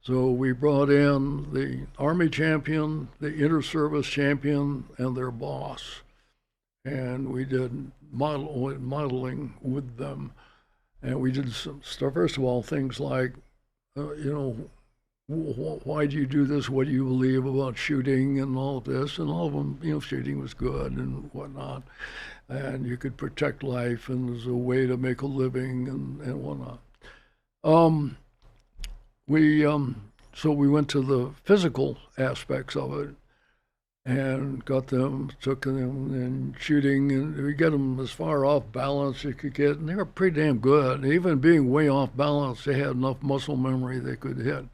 So we brought in the Army champion, the inter-service champion, and their boss. And we did modeling with them. And we did some stuff, first of all, things like, why do you do this? What do you believe about shooting and all of this? And all of them, shooting was good and whatnot. And you could protect life, and there's a way to make a living and whatnot. So we went to the physical aspects of it and took them and shooting, and we get them as far off balance as you could get, and they were pretty damn good. Even being way off balance, they had enough muscle memory they could hit.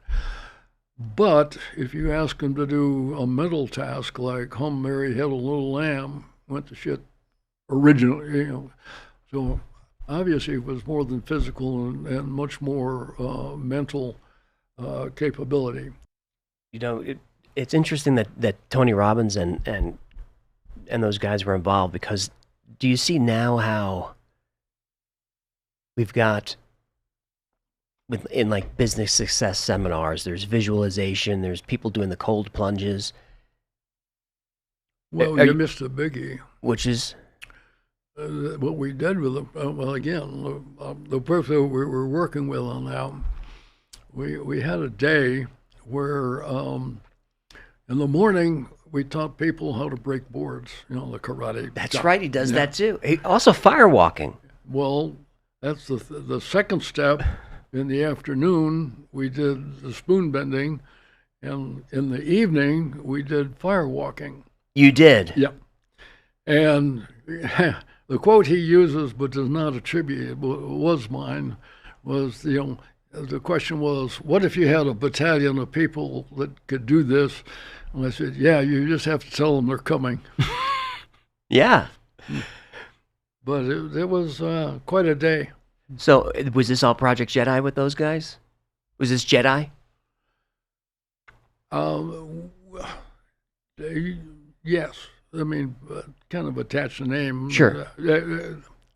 But if you ask them to do a mental task like hum, Mary, had a little lamb, went to shit originally, So obviously it was more than physical and much more mental capability. It's interesting that Tony Robbins and those guys were involved, because do you see now how we've got in like business success seminars, there's visualization, there's people doing the cold plunges. Well, you missed a biggie. Which is? What we did with them, the person we were working with on that, we had a day where in the morning we taught people how to break boards, the karate. That's right, he does that too. He also firewalking. Well, that's the second step. In the afternoon, we did the spoon bending, and in the evening, we did firewalking. You did? Yep. And the quote he uses but does not attribute, it was mine, was, the question was, what if you had a battalion of people that could do this? And I said, yeah, you just have to tell them they're coming. Yeah. But it was quite a day. So was this all Project Jedi with those guys? Was this Jedi? Yes. I mean, kind of attached the name. Sure.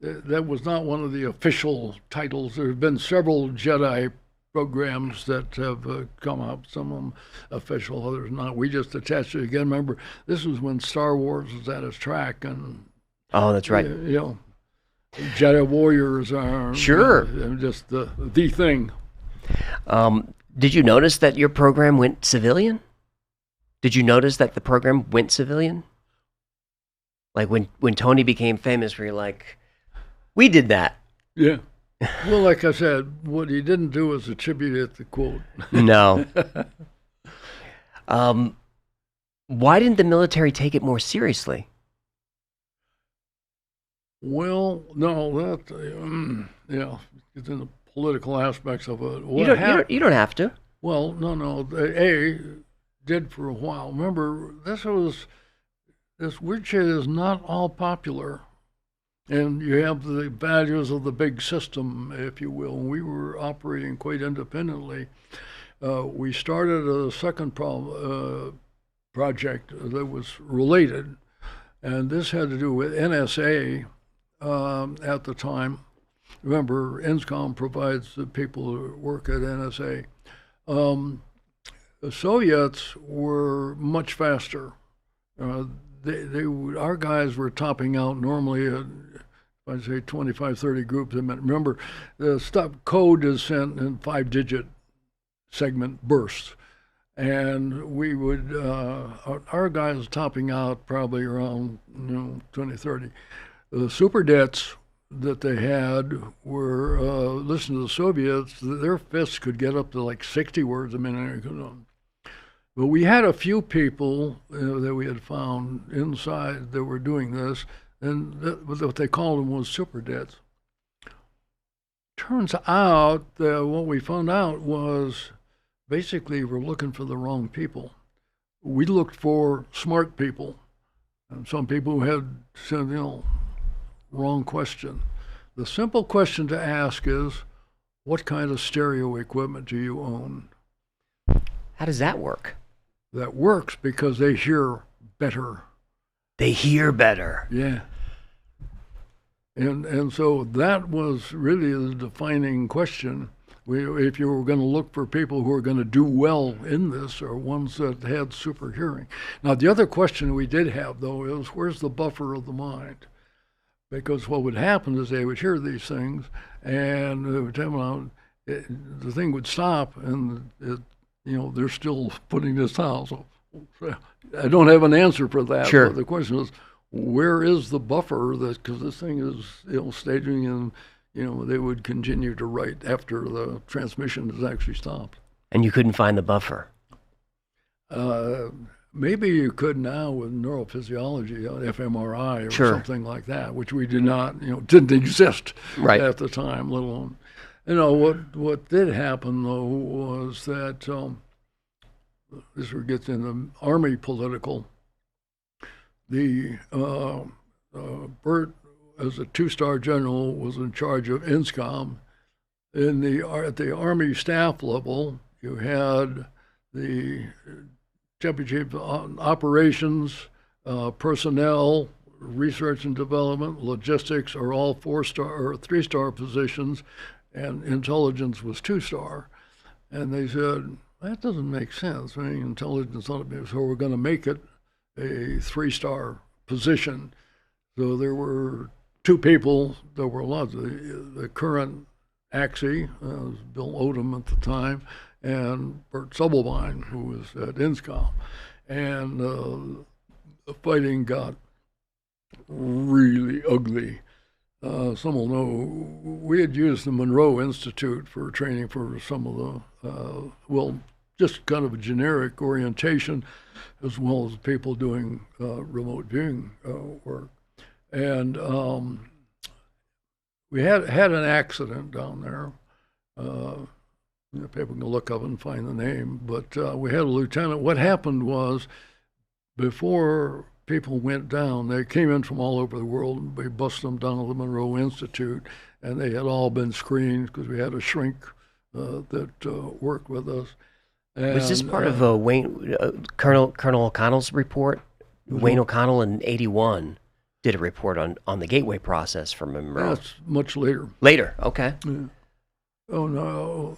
That was not one of the official titles. There have been several Jedi programs that have come up, some of them official, others not. We just attached it again. Remember, this was when Star Wars was at its track. Oh, that's right. Jedi Warriors are just the thing. Did you notice that your program went civilian? Did you notice that the program went civilian? Like when Tony became famous, were you like, we did that? Yeah. Well, like I said, what he didn't do was attribute it to quote. No. Why didn't the military take it more seriously? Well, no, that it's in the political aspects of it. You don't have to. Well, no. A did for a while. Remember, this weird shit is not all popular, and you have the values of the big system, if you will. We were operating quite independently. We started a second project that was related, and this had to do with NSA. At the time, remember, NSCOM provides the people who work at NSA. The Soviets were much faster. Our guys were topping out normally at, I'd say, 25, 30 groups. Remember, the stuff code is sent in 5-digit segment bursts. And we would, our guys topping out probably around 20, 30. The super debts that they had were, listen to the Soviets, their fists could get up to like 60 words a minute. But we had a few people that we had found inside that were doing this, and what they called them was super debts. Turns out that what we found out was basically we're looking for the wrong people. We looked for smart people, and some people who had said, wrong question. The simple question to ask is, what kind of stereo equipment do you own? How does that work? That works because they hear better. They hear better. Yeah. And so that was really the defining question. If you were going to look for people who are going to do well in this, or ones that had super hearing. Now, the other question we did have, though, is where's the buffer of the mind? Because what would happen is they would hear these things, and they would tell them, the thing would stop, and they're still putting this out. So I don't have an answer for that. Sure. But the question is, where is the buffer? Because this thing is staging, and they would continue to write after the transmission is actually stopped. And you couldn't find the buffer. Maybe you could now with neurophysiology, fMRI or Sure. something like that, which we did not, didn't exist Right. at the time, let alone. What did happen though was that this gets in the Army political. The Bert, as a 2-star general, was in charge of INSCOM. At the Army staff level, you had the Deputy Chief of Operations, personnel, research and development, logistics are all 4-star or 3-star positions, and intelligence was 2-star. And they said, that doesn't make sense. I mean, intelligence ought to be, so we're going to make it a 3-star position. So there were 2 people that were allowed. The current Axie, Bill Odom at the time, and Bert Subelbein, who was at INSCOM. And the fighting got really ugly. Some will know we had used the Monroe Institute for training for some of the, just kind of a generic orientation, as well as people doing remote viewing work. And we had an accident down there. People can look up and find the name, but we had a lieutenant. What happened was, before people went down, they came in from all over the world, and we busted them down to the Monroe Institute, and they had all been screened because we had a shrink that worked with us. And, was this part of Colonel O'Connell's report? Mm-hmm. Wayne O'Connell in '81 did a report on the gateway process for Monroe. That's much later. Later, okay. Yeah. Oh, no.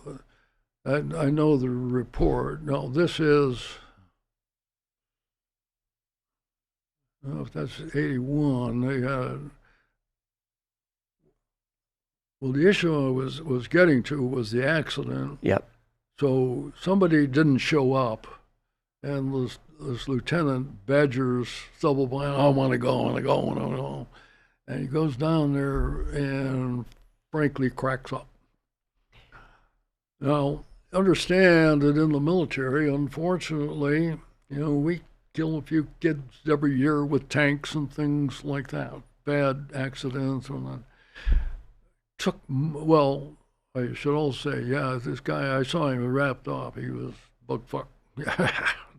I know the report. No, this is, if that's 81, they had, the issue I was getting to was the accident. Yep. So somebody didn't show up, and this lieutenant badgers Subelbein, I want to go. And he goes down there and frankly cracks up. Now, understand that in the military, unfortunately, we kill a few kids every year with tanks and things like that, bad accidents and that. I should also say, this guy, I saw him wrapped up. He was bug fucked.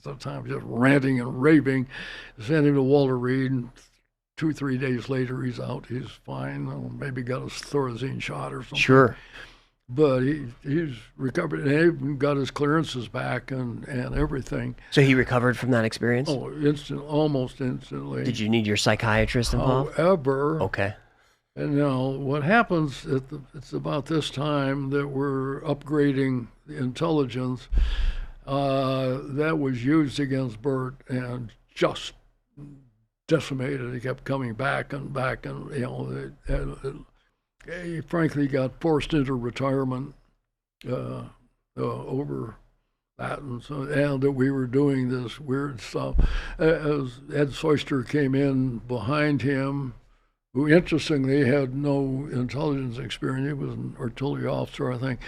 Sometimes just ranting and raving. Sent him to Walter Reed, and 2-3 days later, he's out. He's fine. Maybe got a Thorazine shot or something. Sure. But he's recovered and even got his clearances back and everything. So he recovered from that experience? Oh, almost instantly. Did you need your psychiatrist involved? However, Okay. And now what happens, it's about this time that we're upgrading the intelligence that was used against Bert and just decimated. He kept coming back and back, and he frankly got forced into retirement over that, and that we were doing this weird stuff. As Ed Soyster came in behind him, who interestingly had no intelligence experience, he was an artillery officer, I think,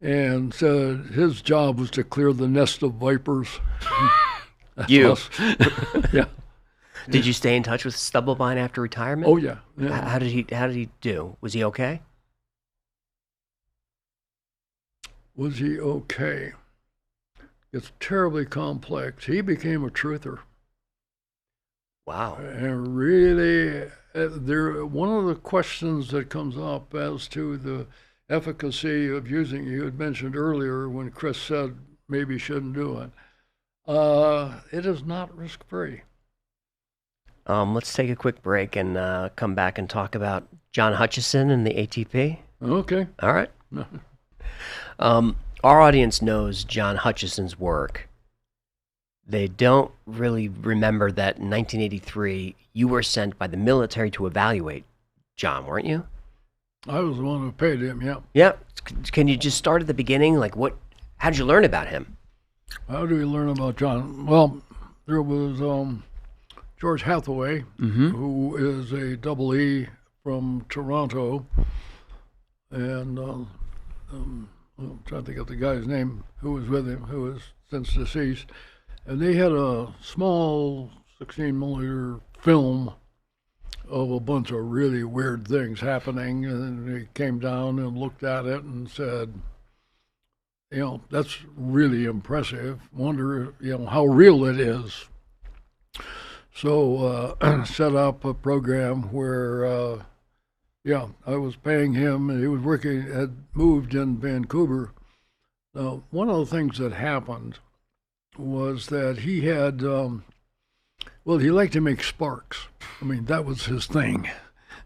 and said his job was to clear the nest of vipers. You? Yeah. Did you stay in touch with Subelbein after retirement? Oh yeah. Yeah. How did he do? Was he okay? Was he okay? It's terribly complex. He became a truther. Wow. And really, one of the questions that comes up as to the efficacy of using, you had mentioned earlier when Chris said maybe shouldn't do it, it is not risk-free. Let's take a quick break and come back and talk about John Hutchison and the ATP. Okay. All right. Our audience knows John Hutchison's work. They don't really remember that in 1983, you were sent by the military to evaluate John, weren't you? I was the one who paid him, yeah. Yeah. Can you just start at the beginning? Like, how did you learn about him? How do we learn about John? Well, there was George Hathaway, who is a double E from Toronto, and I'm trying to think of the guy's name who was with him, who is since deceased. And they had a small 16 millimeter film of a bunch of really weird things happening, and they came down and looked at it and said, that's really impressive. Wonder, how real it is. So set up a program where, I was paying him, and he was had moved in Vancouver. Now, one of the things that happened was that he had, he liked to make sparks. I mean, that was his thing.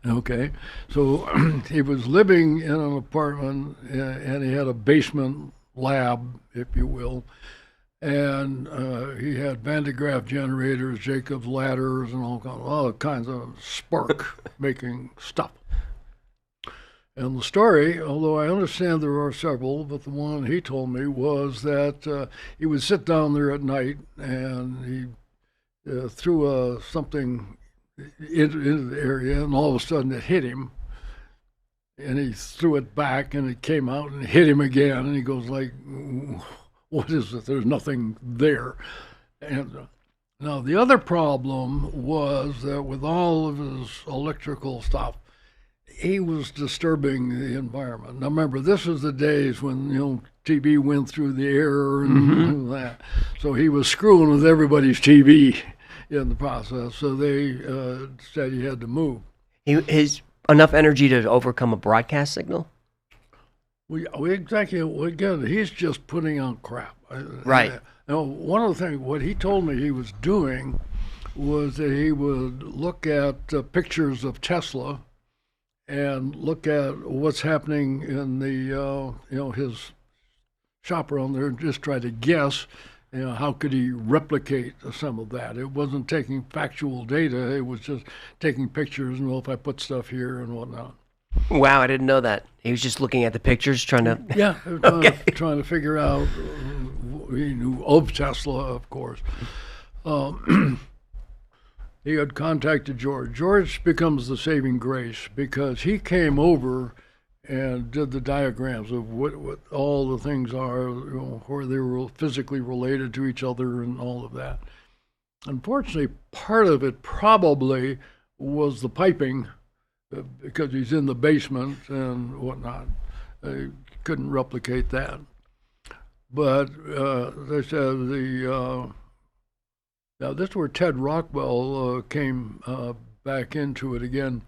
Okay, so he was living in an apartment, and he had a basement lab, if you will, and he had Van de Graaff generators, Jacob's ladders, and all kinds of spark-making stuff. And the story, although I understand there are several, but the one he told me was that he would sit down there at night and he threw something into the area, and all of a sudden it hit him. And he threw it back, and it came out and hit him again. And he goes like, "What is it? There's nothing there." And now the other problem was that with all of his electrical stuff, he was disturbing the environment. Now remember, this is the days when TV went through the air and that. So he was screwing with everybody's TV in the process. So they said he had to move. His enough energy to overcome a broadcast signal? We exactly. Again, he's just putting out crap. Right. Now, one of the things, what he told me he was doing was that he would look at pictures of Tesla and look at what's happening in the his shop around there, and just try to guess how could he replicate some of that. It wasn't taking factual data, it was just taking pictures, and if I put stuff here and whatnot. Wow, I didn't know that. He was just looking at the pictures, trying to... Yeah, trying to figure out, he knew of Tesla, of course. He had contacted George. George becomes the saving grace because he came over and did the diagrams of what all the things are, where they were physically related to each other and all of that. Unfortunately, part of it probably was the piping, because he's in the basement and whatnot. They couldn't replicate that. But they said now this is where Ted Rockwell came back into it again.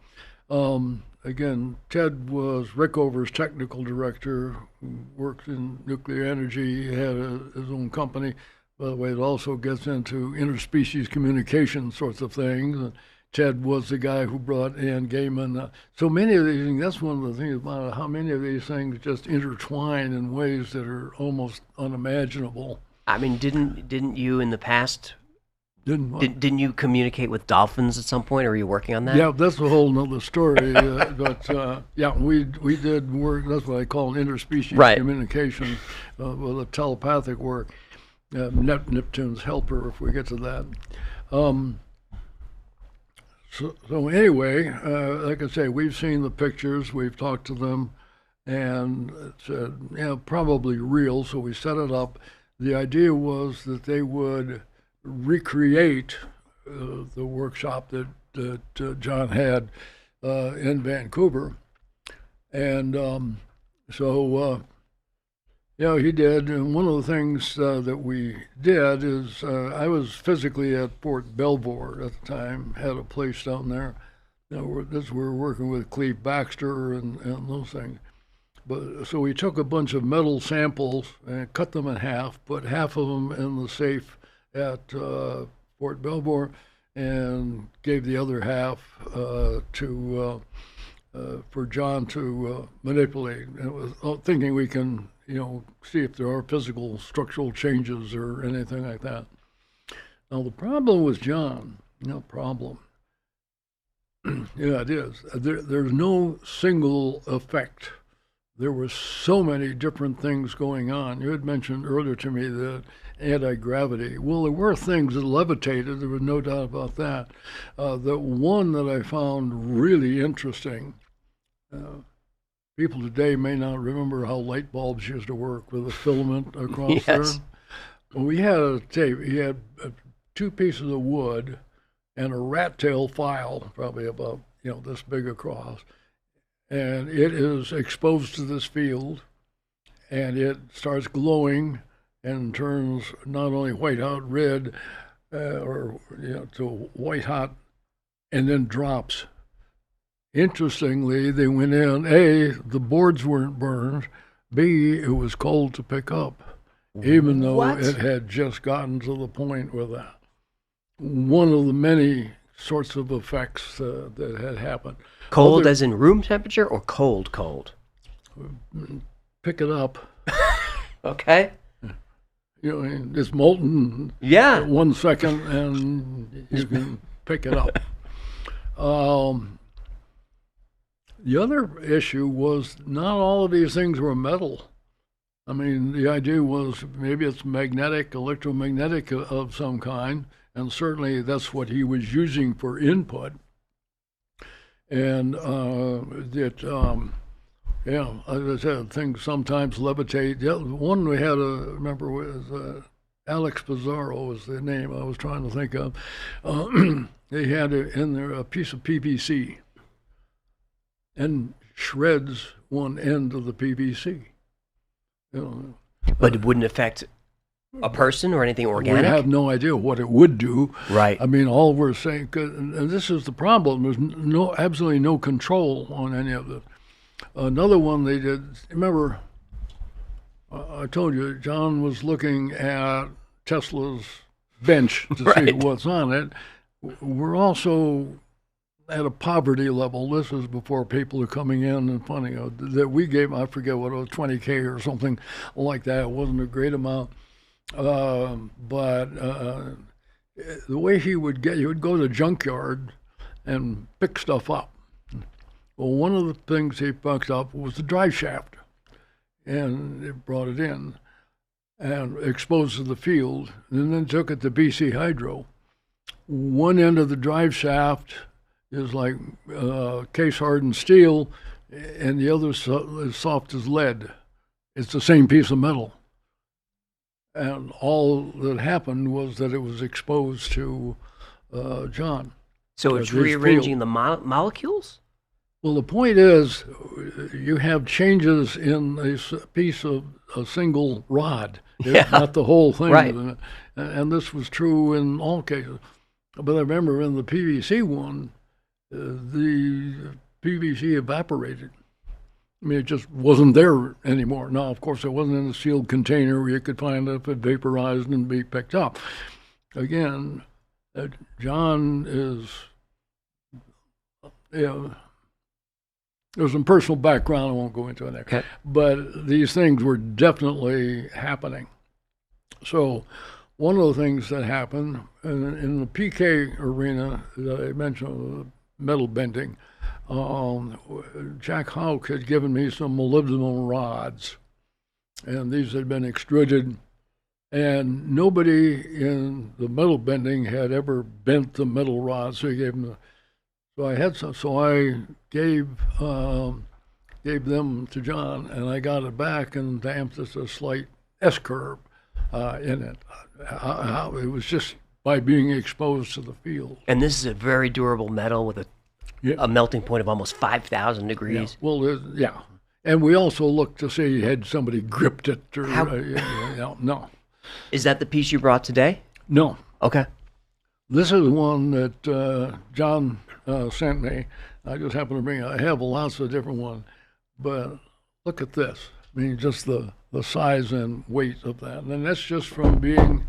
Again, Ted was Rickover's technical director, who worked in nuclear energy. He had his own company. By the way, it also gets into interspecies communication sorts of things. And Ted was the guy who brought Ann Gaiman. So many of these things, that's one of the things about it, how many of these things just intertwine in ways that are almost unimaginable. I mean, didn't you in the past... Didn't you communicate with dolphins at some point, or were you working on that? Yeah, that's a whole nother story. But we did work. That's what I call interspecies communication, with a telepathic work. Neptune's helper, if we get to that. So anyway, like I say, we've seen the pictures, we've talked to them, and said, probably real. So we set it up. The idea was that they would recreate the workshop that John had in Vancouver, and he did. And one of the things that we did is I was physically at Fort Belvoir at the time, had a place down there. We were working with Cleve Baxter and those things. But so we took a bunch of metal samples and cut them in half, put half of them in the safe at Fort Belvoir, and gave the other half for John to manipulate. And it was thinking we can, see if there are physical structural changes or anything like that. Now the problem with John, problem. Yeah, it is. There's no single effect. There were so many different things going on. You had mentioned earlier to me the anti-gravity. Well, there were things that levitated. There was no doubt about that. The one that I found really interesting, people today may not remember how light bulbs used to work with a filament across there. Well, we had a tape. He had 2 pieces of wood and a rat tail file, probably about this big across, and it is exposed to this field, and it starts glowing and turns not only white hot red, to white hot, and then drops. Interestingly, they went in. A, the boards weren't burned. B, it was cold to pick up, even though it had just gotten to the point where that. One of the many sorts of effects that had happened. Cold as in room temperature or cold? Pick it up. Okay. It's molten. Yeah. 1 second, and you can pick it up. The other issue was not all of these things were metal. I mean, the idea was maybe it's magnetic, electromagnetic of some kind, and certainly that's what he was using for input. And as I said, things sometimes levitate. The one we had remember was Alex Pizarro was the name I was trying to think of. They had in there a piece of PVC and shreds one end of the PVC. But it wouldn't affect a person or anything organic? We have no idea what it would do. Right. I mean, all we're saying, and this is the problem, there's absolutely no control on any of it. Another one they did, remember, I told you, John was looking at Tesla's bench to see what's on it. We're also at a poverty level. This is before people are coming in and finding out that we gave, I forget what it was, 20K or something like that. It wasn't a great amount. But the way he would go to the junkyard and pick stuff up. Well, one of the things he picked up was the drive shaft, and it brought it in and exposed to the field, and then took it to BC Hydro. One end of the drive shaft is like case-hardened steel, and the other is soft as lead. It's the same piece of metal. And all that happened was that it was exposed to John. So it's rearranging the molecules? Well, the point is, you have changes in a piece of a single rod, not the whole thing. Right. And this was true in all cases. But I remember in the PVC one, the PVC evaporated. I mean, it just wasn't there anymore. Now, of course, it wasn't in a sealed container where you could find it if it vaporized and be picked up. Again, John is, there's some personal background I won't go into in there. Okay. But these things were definitely happening. So one of the things that happened in the PK arena that I mentioned, metal bending, Jack Houck had given me some molybdenum rods, and these had been extruded, and nobody in the metal bending had ever bent the metal rods, so he gave them so I had some, so I gave them to John, and I got it back and damped just a slight S-curve in it. It was just by being exposed to the field. And this is a very durable metal with a melting point of almost 5,000 degrees. Yeah. Well, and we also looked to see had somebody gripped it or no. Is that the piece you brought today? No. Okay. This is one that John sent me. I just happened to bring it. I have lots of different ones, but look at this. I mean, just the size and weight of that. And that's just from being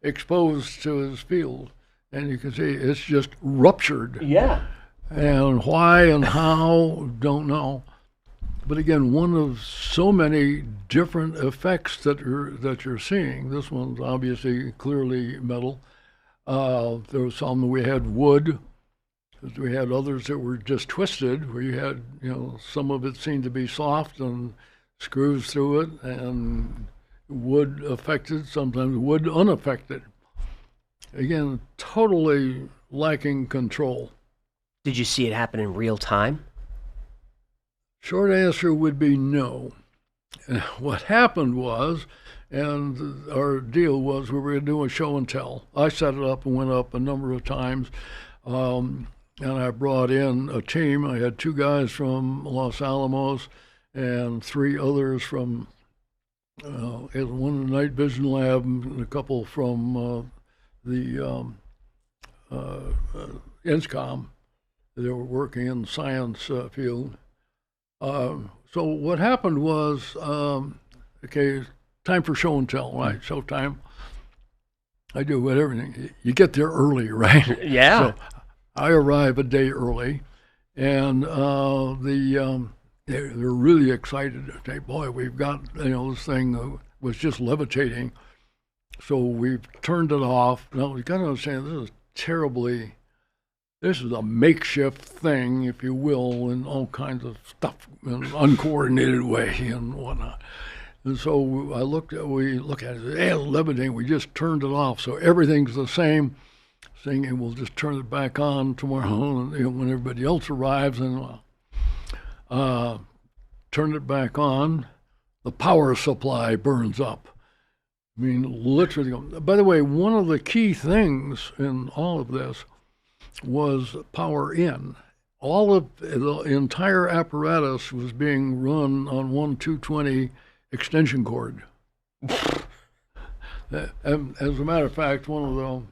exposed to his field. and you can see it's just ruptured. Yeah. And why and how, don't know. But again, one of so many different effects that you're seeing. This one's obviously clearly metal. There was some that we had wood. We had others that were just twisted, where you had, some of it seemed to be soft and screws through it, and wood affected, sometimes wood unaffected. Again, totally lacking control. Did you see it happen in real time? Short answer would be no. And what happened was, and our deal was, we were going to do a show and tell. I set it up and went up a number of times, and I brought in a team. I had 2 guys from Los Alamos and 3 others from one in the night vision lab and a couple from the INSCOM. They were working in the science field. So what happened was, okay, time for show and tell, right? Showtime. I do everything. You get there early, right? Yeah. So I arrive a day early, and they're really excited. They say, boy, we've got, this thing was just levitating. So we've turned it off. Now, you got to understand, this is a makeshift thing, if you will, and all kinds of stuff in an uncoordinated way and whatnot. And so we look at it, hey, it's levitating, we just turned it off. So everything's the same, saying we'll just turn it back on tomorrow and, when everybody else arrives, and turn it back on, the power supply burns up. I mean, literally. By the way, one of the key things in all of this was power in. All of the entire apparatus was being run on one 220 extension cord. And as a matter of fact, one of the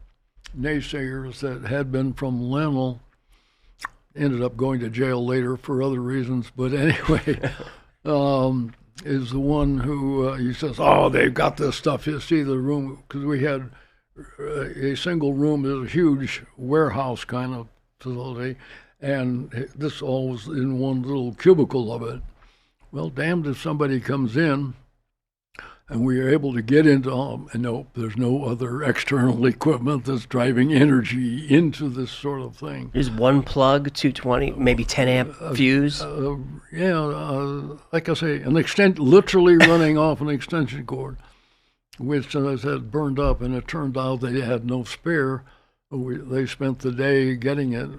naysayers that had been from Lenel ended up going to jail later for other reasons, but anyway, is the one who he says, oh, they've got this stuff. You see the room, because we had a single room is a huge warehouse kind of facility, and this all was in one little cubicle of it. Well, damned if somebody comes in, and we are able to get into, and nope, there's no other external equipment that's driving energy into this sort of thing. There's one plug, 220, maybe 10 amp fuse. Like I say, literally running off an extension cord, which, as I said, burned up, and it turned out they had no spare. They spent the day getting it.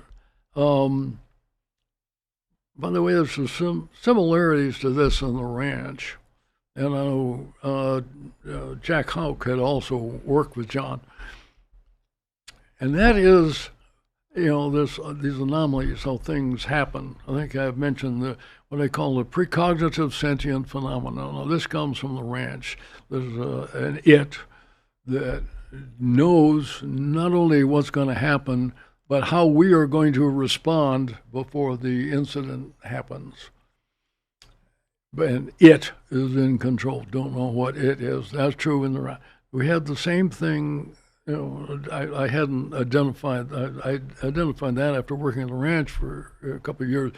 By the way, there's some similarities to this on the ranch. And I know Jack Houck had also worked with John. And that is, these anomalies, how things happen. I think I've mentioned what I call the precognitive sentient phenomenon. Now, this comes from the ranch. There's an it that knows not only what's going to happen, but how we are going to respond before the incident happens. And it is in control. Don't know what it is. That's true in the ranch. We had the same thing. I hadn't identified. I identified that after working at the ranch for a couple of years,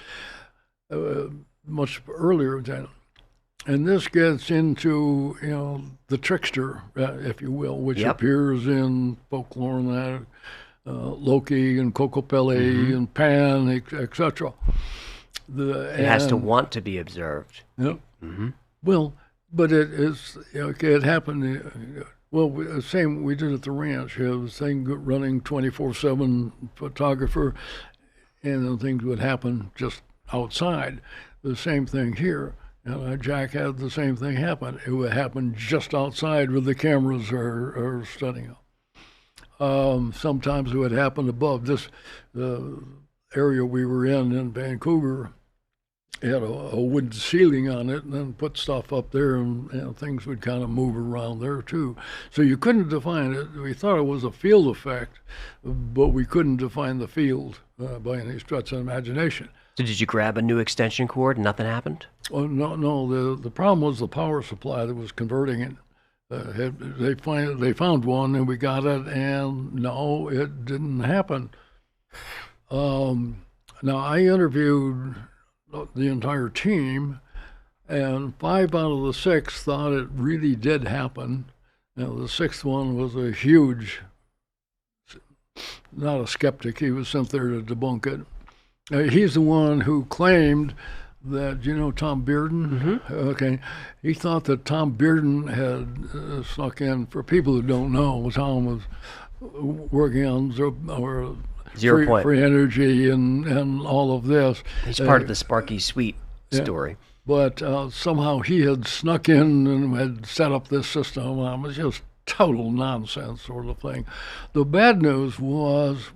much earlier than. And this gets into the trickster, if you will, which appears in folklore and that Loki and Kokopelli and Pan, etc. It has to want to be observed. Yep. Mm-hmm. Well, but it is okay. It happened. Well, same we did at the ranch. You have the thing running 24/7 photographer, and then things would happen just outside. The same thing here. Jack had the same thing happen. It would happen just outside where the cameras are studying up. Sometimes it would happen above. The area we were in Vancouver had a wood ceiling on it, and then put stuff up there, and things would kind of move around there too. So you couldn't define it. We thought it was a field effect, but we couldn't define the field by any stretch of imagination. So did you grab a new extension cord and nothing happened? Oh, no. The problem was the power supply that was converting it. They found one, and we got it, and no, it didn't happen. Now, I interviewed the entire team, and 5 out of the 6 thought it really did happen. Now, the 6th one was a huge, not a skeptic, he was sent there to debunk it. He's the one who claimed that, Tom Bearden? Mm-hmm. Okay. He thought that Tom Bearden had snuck in. For people who don't know, Tom was working on Zero point. free energy and all of this. He's part of the Sparky Sweet story. But somehow he had snuck in and had set up this system. It was just total nonsense sort of thing. The bad news was,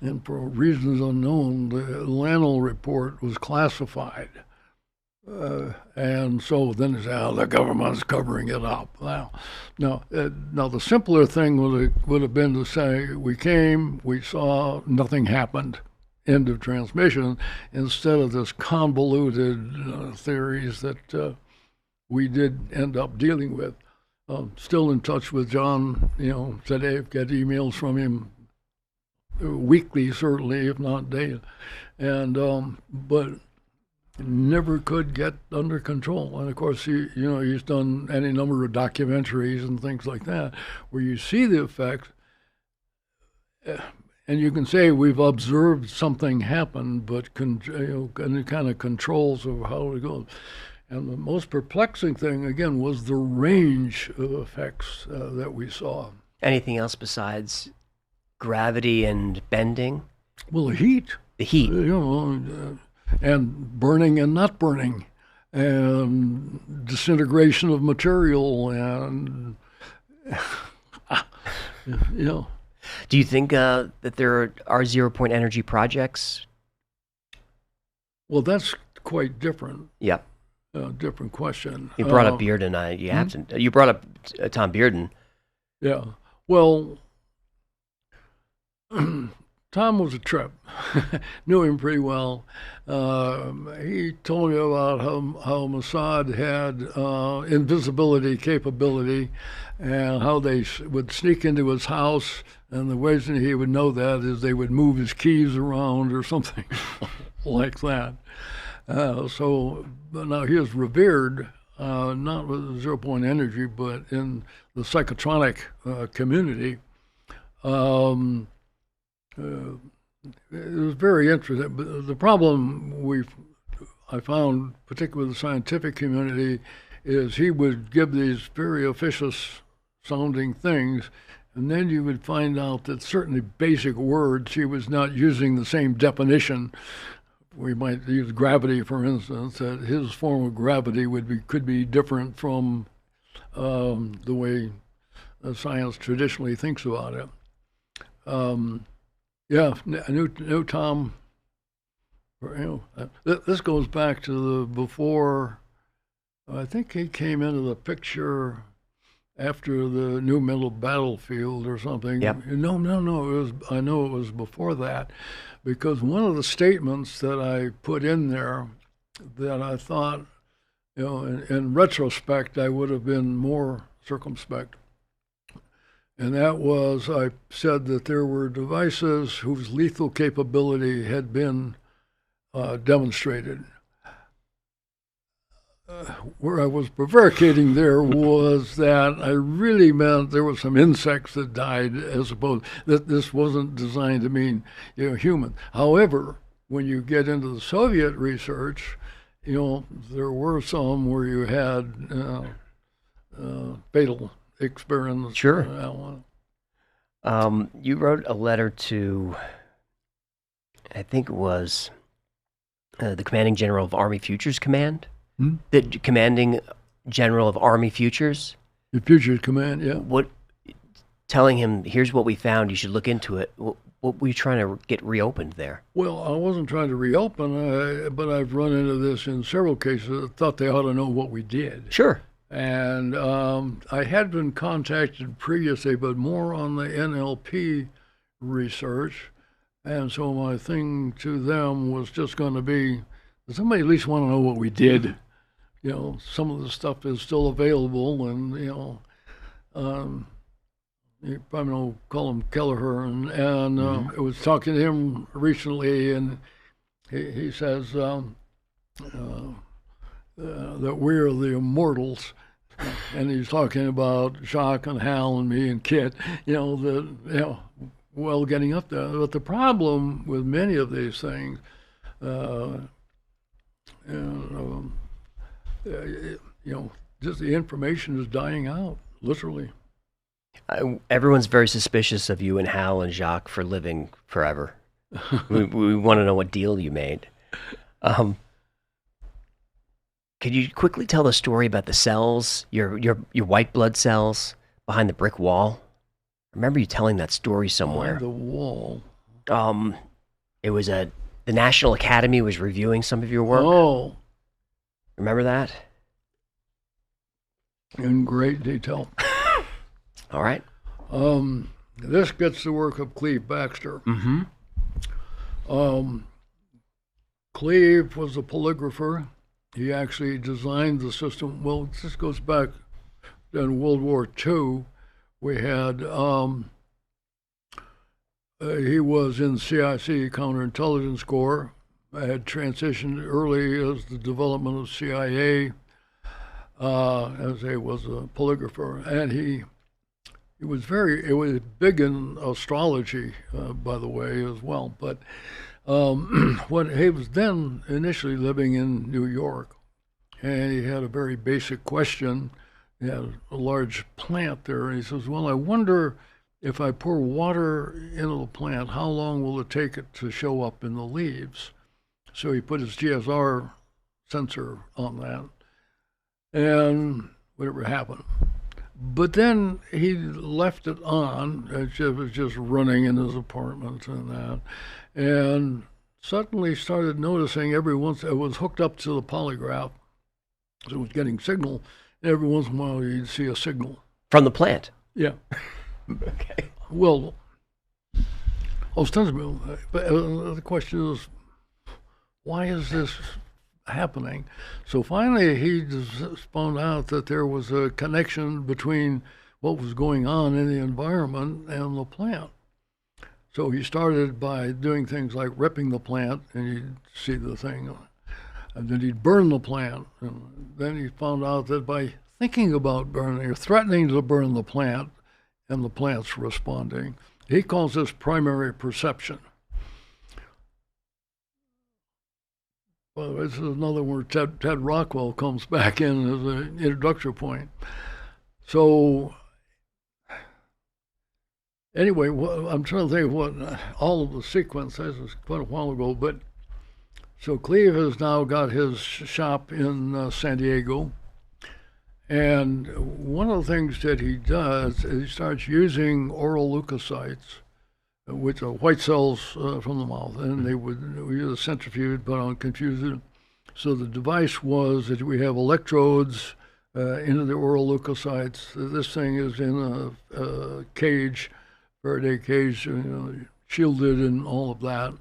and for reasons unknown, the Lannel report was classified. And so then they say, the government's covering it up. Now the simpler thing would have been to say, we came, we saw, nothing happened, end of transmission, instead of this convoluted theories that we did end up dealing with. Still in touch with John, today, I've got emails from him weekly, certainly, if not daily, and but never could get under control. And of course, he's done any number of documentaries and things like that, where you see the effects, and you can say we've observed something happen, but any kind of controls of how it goes. And the most perplexing thing, again, was the range of effects that we saw. Anything else besides gravity and bending? Well, the heat. The heat. And burning and not burning, and disintegration of material, and, Do you think that there are zero-point energy projects? Well, that's quite different. Yep. Different question. You brought up Bearden. You have to. You brought up Tom Bearden. Yeah. Well, Tom was a trip. Knew him pretty well. He told me about how Mossad had invisibility capability, and how they would sneak into his house, and the ways that he would know that is they would move his keys around or something like that. So now he is revered, not with zero-point energy, but in the psychotronic community. It was very interesting. But the problem I found, particularly with the scientific community, is he would give these very officious-sounding things, and then you would find out that certainly basic words, he was not using the same definition. We might use gravity, for instance, that his form of gravity could be different from the way science traditionally thinks about it. I knew Tom. This goes back to the before. I think he came into the picture after the New Middle Battlefield or something. Yep. No. I know it was before that, because one of the statements that I put in there that I thought, in retrospect, I would have been more circumspect. And that was, I said that there were devices whose lethal capability had been demonstrated. Where I was prevaricating there was that I really meant there were some insects that died, as opposed that this wasn't designed to mean human. However, when you get into the Soviet research, there were some where you had fatal experience. Sure. You wrote a letter to, I think it was the commanding general of Army Futures Command. The commanding general of Army Futures. The Futures Command, yeah. Telling him, here's what we found, you should look into it. What were you trying to get reopened there? Well, I wasn't trying to reopen, but I've run into this in several cases. I thought they ought to know what we did. Sure. And I had been contacted previously, but more on the NLP research. And so my thing to them was just going to be, does somebody at least want to know what we did? Some of the stuff is still available, and You probably know, call him Kelleher, and I was talking to him recently, and he says that we're the immortals, and he's talking about Jacques and Hal and me and Kit, well, getting up there. But the problem with many of these things, just the information is dying out, literally. Everyone's very suspicious of you and Hal and Jacques for living forever. we want to know what deal you made. Could you quickly tell the story about the cells, your white blood cells behind the brick wall? I remember you telling that story somewhere. Behind the wall. It was the National Academy was reviewing some of your work. Oh. Remember that? In great detail. All right. This gets the work of Cleve Baxter. Mm-hmm. Cleve was a polygrapher. He actually designed the system. Well, this goes back in World War II. We had, he was in CIC, Counterintelligence Corps. I had transitioned early as the development of CIA, as he was a polygrapher. And he was big in astrology, by the way, as well. But when he was then initially living in New York, and he had a very basic question. He had a large plant there, and he says, well, I wonder if I pour water into the plant, how long will it take it to show up in the leaves? So he put his GSR sensor on that, and whatever happened. But then he left it on. It was just running in his apartment and that. And suddenly started noticing every once, it was hooked up to the polygraph. So it was getting signal. And every once in a while you'd see a signal. From the plant? Yeah. Okay. Well, ostensibly, but the question is, why is this happening? So finally he just found out that there was a connection between what was going on in the environment and the plant. So he started by doing things like ripping the plant, and you'd see the thing, and then he'd burn the plant. And then he found out that by thinking about burning or threatening to burn the plant, and the plant's responding, he calls this primary perception. Well, this is another where Ted Rockwell comes back in as an introductory point. So anyway, I'm trying to think of what all of the sequence, this was quite a while ago, but so Cleve has now got his shop in San Diego. And one of the things that he does is he starts using oral leukocytes, which are white cells from the mouth, and we use a centrifuge, but on confuse it. So the device was that we have electrodes into the oral leukocytes. This thing is in a cage, Faraday cage, shielded and all of that,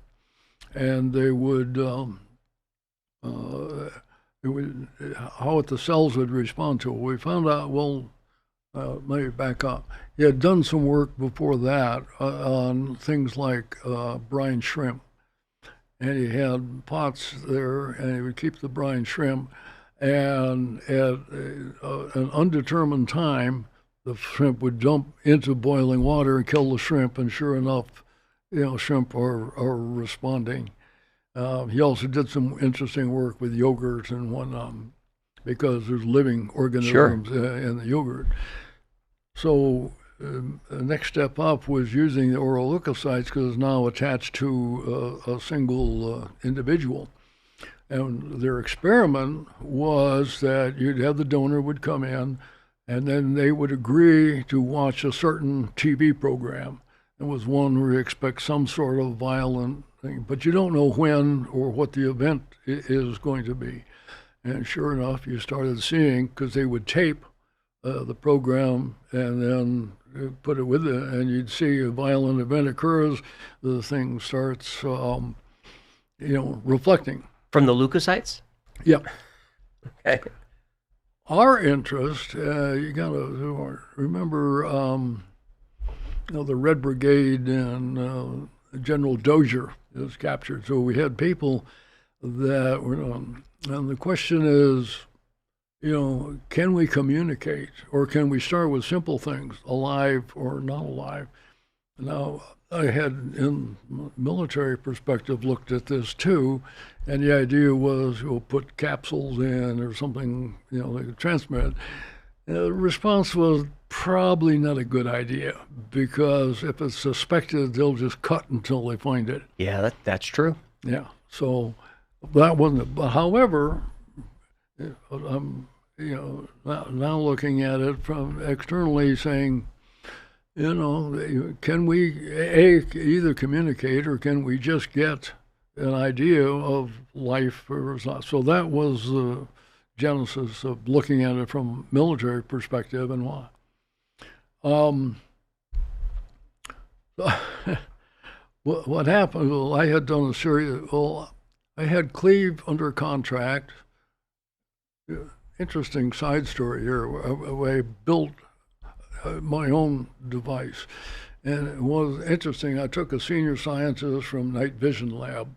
and they would. How the cells would respond to it. We found out, let me back up. He had done some work before that on things like brine shrimp. And he had pots there, and he would keep the brine shrimp. And at an undetermined time, the shrimp would jump into boiling water and kill the shrimp. And sure enough, shrimp are responding. He also did some interesting work with yogurt and whatnot, because there's living organisms in the yogurt. So the next step up was using the oral leukocytes, because it's now attached to a single individual. And their experiment was that you'd have the donor would come in, and then they would agree to watch a certain TV program. It was one where you expect some sort of violent thing, but you don't know when or what the event is going to be. And sure enough, you started seeing, because they would tape the program and then put it with it, and you'd see a violent event occurs, the thing starts, reflecting. From the leukocytes? Yeah. Okay. our interest, you got to remember, the Red Brigade and General Dozier was captured. So we had people that were, and the question is, can we communicate, or can we start with simple things, alive or not alive? Now, I had, in military perspective, looked at this too, and the idea was we'll put capsules in or something, they could transmit. The response was probably not a good idea, because if it's suspected, they'll just cut until they find it. Yeah, that's true. Yeah, so that wasn't it. But however, I'm now looking at it from externally, saying, can we either communicate, or can we just get an idea of life or not? So that was the genesis of looking at it from a military perspective and why. What happened? Well, I had done a series. Well, I had Cleve under contract. Interesting side story here. I built my own device, and it was interesting. I took a senior scientist from Night Vision Lab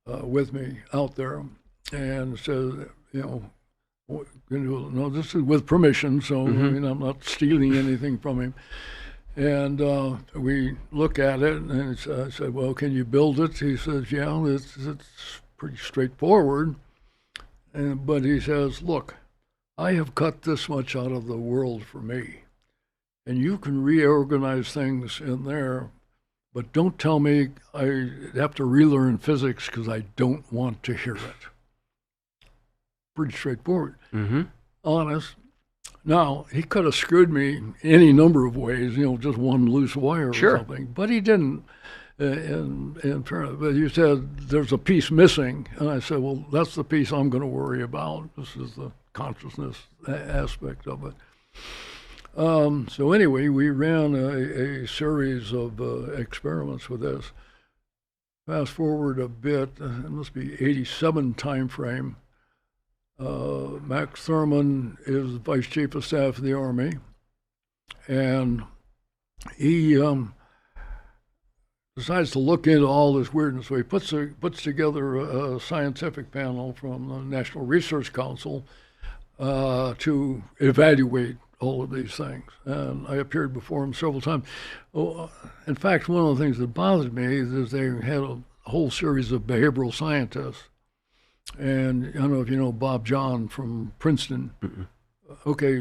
with me out there, and said, no, this is with permission, so I'm not stealing anything from him. And we look at it, and I said, well, can you build it? He says, yeah, it's pretty straightforward. But he says, look, I have cut this much out of the world for me, and you can reorganize things in there, but don't tell me I have to relearn physics, because I don't want to hear it. Pretty straightforward. Honest. Now, he could have screwed me any number of ways, just one loose wire or something, but he didn't. In fairness, but you said there's a piece missing, and I said, well, that's the piece I'm going to worry about. This is the consciousness aspect of it. So anyway, we ran a series of experiments with this. Fast forward a bit, it must be 87 time frame. Max Thurman is Vice Chief of Staff of the Army, and he decides to look into all this weirdness. So he puts together a scientific panel from the National Research Council to evaluate all of these things. And I appeared before him several times. In fact, one of the things that bothered me is they had a whole series of behavioral scientists. And I don't know if you know Bob John from Princeton. Okay,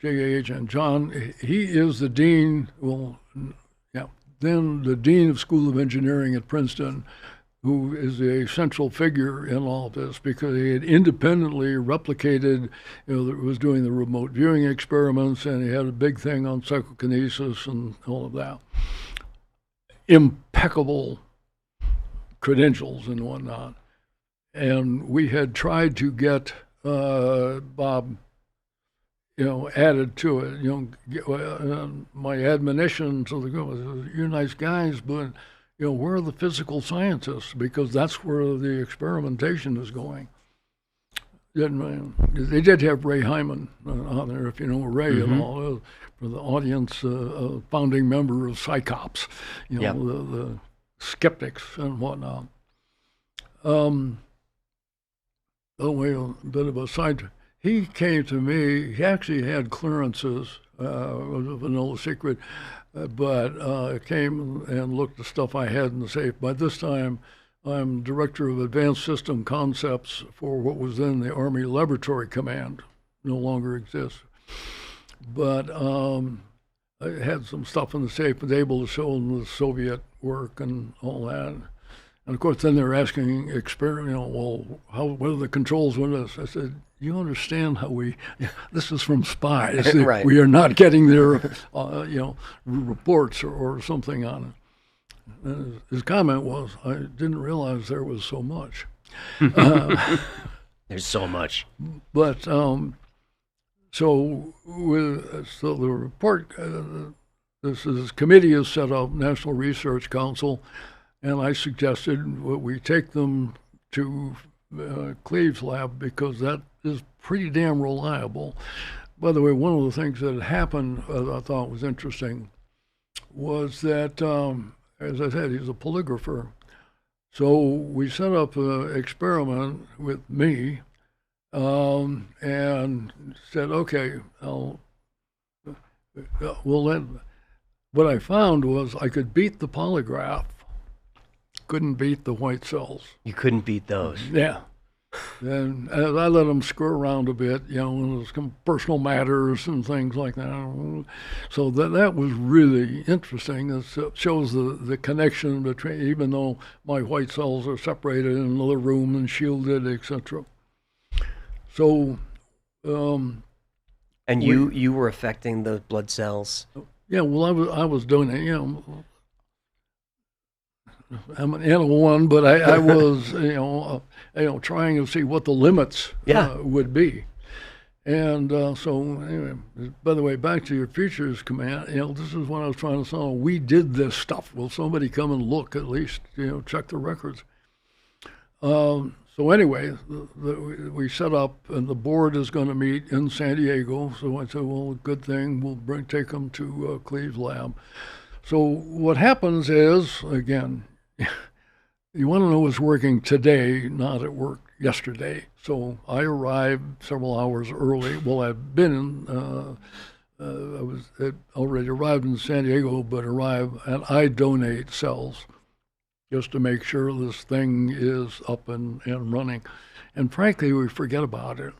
J.A.H. and John, he is the dean, then the dean of School of Engineering at Princeton, who is a central figure in all of this, because he had independently replicated, was doing the remote viewing experiments, and he had a big thing on psychokinesis and all of that. Impeccable credentials and whatnot. And we had tried to get Bob, added to it. My admonition to the group: you're nice guys, but where are the physical scientists? Because that's where the experimentation is going. They did have Ray Hyman on there, if you know Ray at all, for the audience, founding member of Psychops, the skeptics and whatnot. A bit of a side. He came to me. He actually had clearances. It was a vanilla secret, but came and looked at the stuff I had in the safe. By this time, I'm director of Advanced System Concepts for what was then the Army Laboratory Command. No longer exists. But I had some stuff in the safe, was able to show them the Soviet work and all that. And of course, then they're asking what are the controls with us? I said, you understand how this is from spies. Right. We are not getting their, reports or something on it. And his comment was, I didn't realize there was so much. There's so much. But, so the report, this committee is set up, National Research Council, and I suggested we take them to Cleve's lab because that is pretty damn reliable. By the way, one of the things that had happened I thought was interesting was that, as I said, he's a polygrapher. So we set up an experiment with me and said, okay, we'll let. What I found was I could beat the polygraph, couldn't beat the white cells. You couldn't beat those. Yeah. And I let them screw around a bit, when there's some personal matters and things like that. So that was really interesting. It shows the connection between, even though my white cells are separated in another room and shielded, etc. So, and you were affecting the blood cells. Yeah, well, I was doing it. I'm an animal one, but I was, trying to see what the limits would be. And so, anyway, by the way, back to your futures command, this is what I was trying to say. We did this stuff. Will somebody come and look at least, check the records? So anyway, we set up, and the board is going to meet in San Diego. So I said, well, good thing, we'll take them to Cleve's lab. So what happens is, again, you want to know what's working today, not at work yesterday. So I arrived several hours early. Well, I've been I already arrived in San Diego, but and I donate cells just to make sure this thing is up and running. And frankly, we forget about it.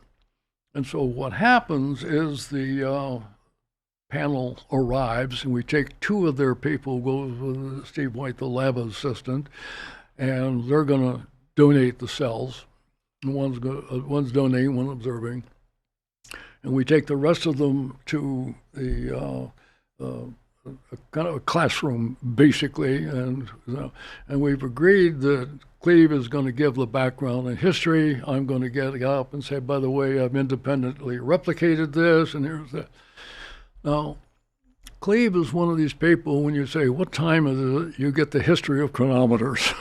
And so what happens is the panel arrives, and we take two of their people, goes with Steve White, the lab assistant, and they're going to donate the cells. One's donating, one observing. And we take the rest of them to the kind of a classroom, basically, and we've agreed that Cleve is going to give the background and history. I'm going to get up and say, by the way, I've independently replicated this, and here's that. Now, Cleve is one of these people, when you say, what time is it, you get the history of chronometers.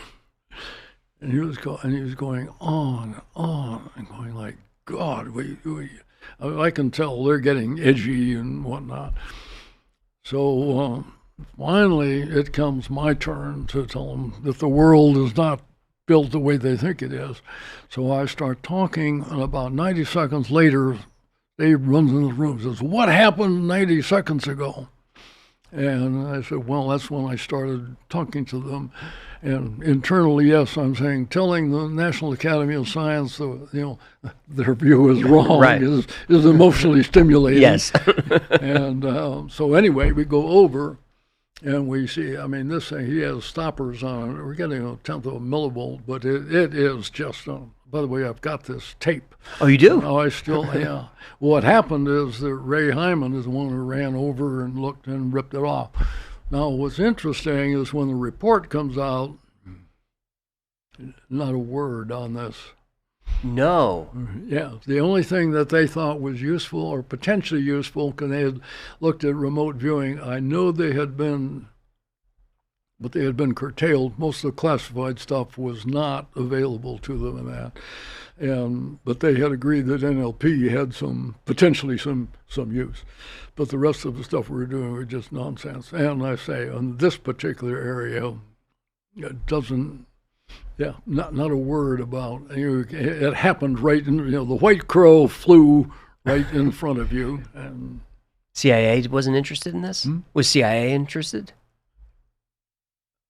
And he was going on and on, and going like, God, I can tell they're getting edgy and whatnot. So finally, it comes my turn to tell them that the world is not built the way they think it is. So I start talking, and about 90 seconds later, Dave runs in the room and says, what happened 90 seconds ago? And I said, well, that's when I started talking to them. And internally, yes, I'm saying, telling the National Academy of Science, their view is wrong, right, is emotionally stimulating. Yes. And so anyway, we go over, and we see, this thing, he has stoppers on it. We're getting a tenth of a millivolt, but it is just, by the way, I've got this tape. Oh, you do? Oh, I still, yeah. What happened is that Ray Hyman is the one who ran over and looked and ripped it off. Now, what's interesting is when the report comes out, not a word on this. No. Yeah, the only thing that they thought was useful or potentially useful, because they had looked at remote viewing, I know they had been, but they had been curtailed. Most of the classified stuff was not available to them in that. But they had agreed that NLP had potentially some use. But the rest of the stuff we were doing was just nonsense. And I say, on this particular area, it doesn't, not a word about, it happened right in, the white crow flew right in front of you. And CIA wasn't interested in this? Was CIA interested?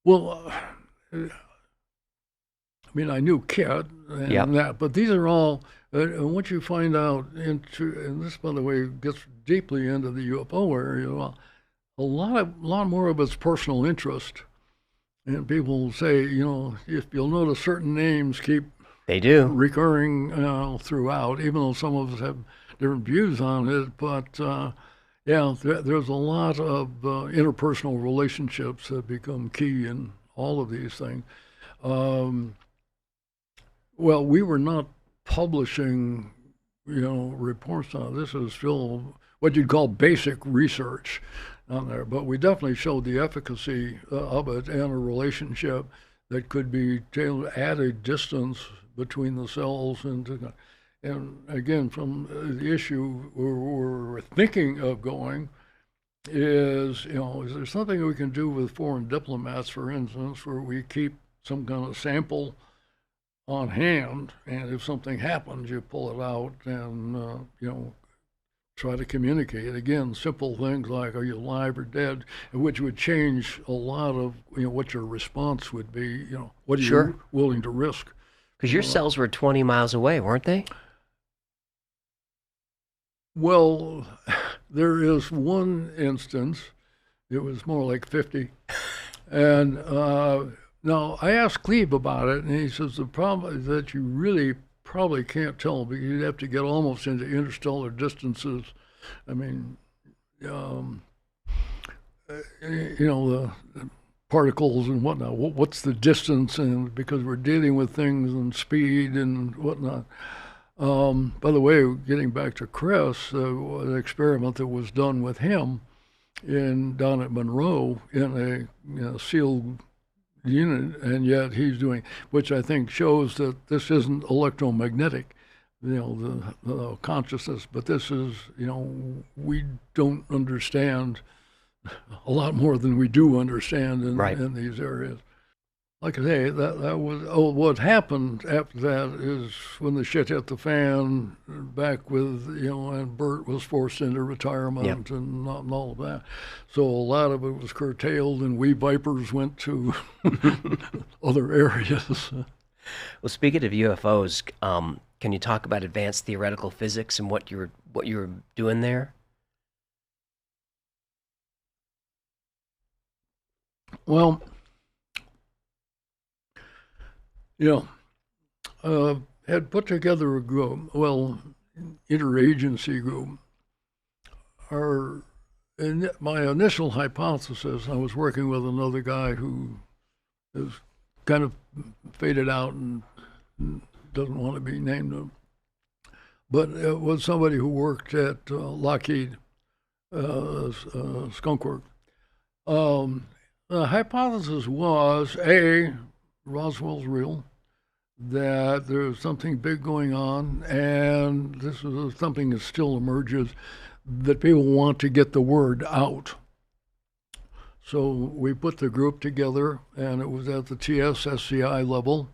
Well, I knew Kit and that, but these are all, once you find out, and this, by the way, gets deeply into the UFO area, a lot more of it's personal interest. And people say, if you'll notice certain names keep recurring throughout, even though some of us have different views on it. But there's a lot of interpersonal relationships that become key in all of these things. Well, we were not publishing, reports on it. This is still what you'd call basic research on there, but we definitely showed the efficacy of it and a relationship that could be at a distance between the cells. And again, from the issue where we're thinking of going is, is there something we can do with foreign diplomats, for instance, where we keep some kind of sample on hand, and if something happens, you pull it out and, try to communicate. Again, simple things like, are you alive or dead, which would change a lot of, what your response would be, what are Sure. you willing to risk? Because your cells were 20 miles away, weren't they? Well, there is one instance, it was more like 50, and now I asked Cleve about it, and he says the problem is that you really probably can't tell because you'd have to get almost into interstellar distances. I mean, the particles and whatnot. What's the distance? And because we're dealing with things and speed and whatnot. By the way, getting back to Chris, an experiment that was done with him down at Monroe in a sealed unit, and yet he's doing, which I think shows that this isn't electromagnetic, the consciousness, but this is, we don't understand a lot more than we do understand in these areas. Like I say, that was, what happened after that is when the shit hit the fan, back with, and Bert was forced into retirement and all of that. So a lot of it was curtailed, and we Vipers went to other areas. Well, speaking of UFOs, can you talk about advanced theoretical physics and what you were doing there? Well, had put together a group, interagency group. My initial hypothesis, I was working with another guy who is kind of faded out and doesn't want to be named, but it was somebody who worked at Lockheed Skunk Works. The hypothesis was, Roswell's real, that there's something big going on, and this is something that still emerges, that people want to get the word out. So we put the group together, and it was at the TS-SCI level.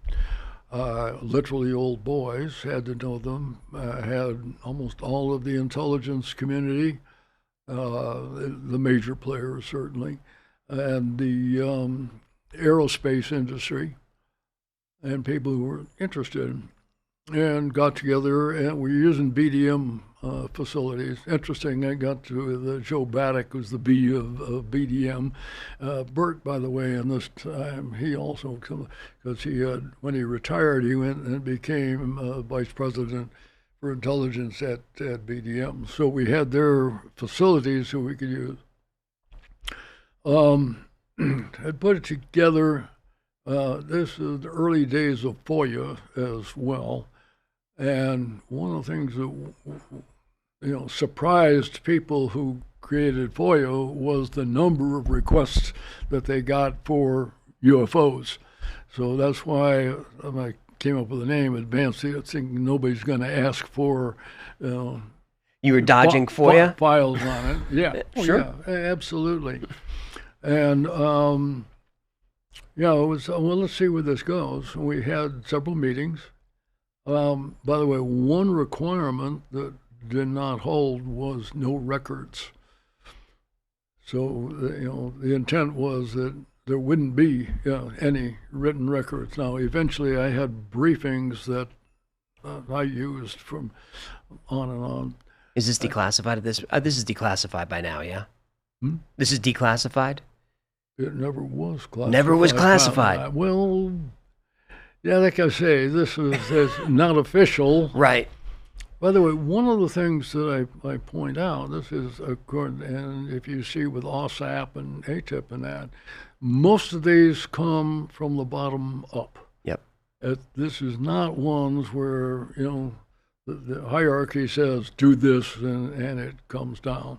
Literally old boys, had to know them, had almost all of the intelligence community, the major players certainly, and the aerospace industry, and people who were interested, and got together, and we're using BDM facilities. Interesting, I got to Joe Baddock, who's the B of BDM. Bert, by the way, in this time, he also, because when he retired, he went and became vice president for intelligence at BDM. So we had their facilities so we could use. Had put it together. This is the early days of FOIA as well, and one of the things that surprised people who created FOIA was the number of requests that they got for UFOs. So that's why I came up with the name Advanced. I think nobody's going to ask for. You were dodging FOIA files on it. Yeah, sure, yeah, absolutely, and. It was, let's see where this goes. We had several meetings. By the way, one requirement that did not hold was no records. So, the intent was that there wouldn't be any written records. Now, eventually I had briefings that I used from on and on. Is this declassified? This is declassified by now, yeah? This is declassified? It never was classified. Never was classified. Well, yeah, like I say, this is not official. Right. By the way, one of the things that I point out, this is according, and if you see with OSAP and ATIP and that, most of these come from the bottom up. Yep. This is not ones where, the hierarchy says do this and it comes down.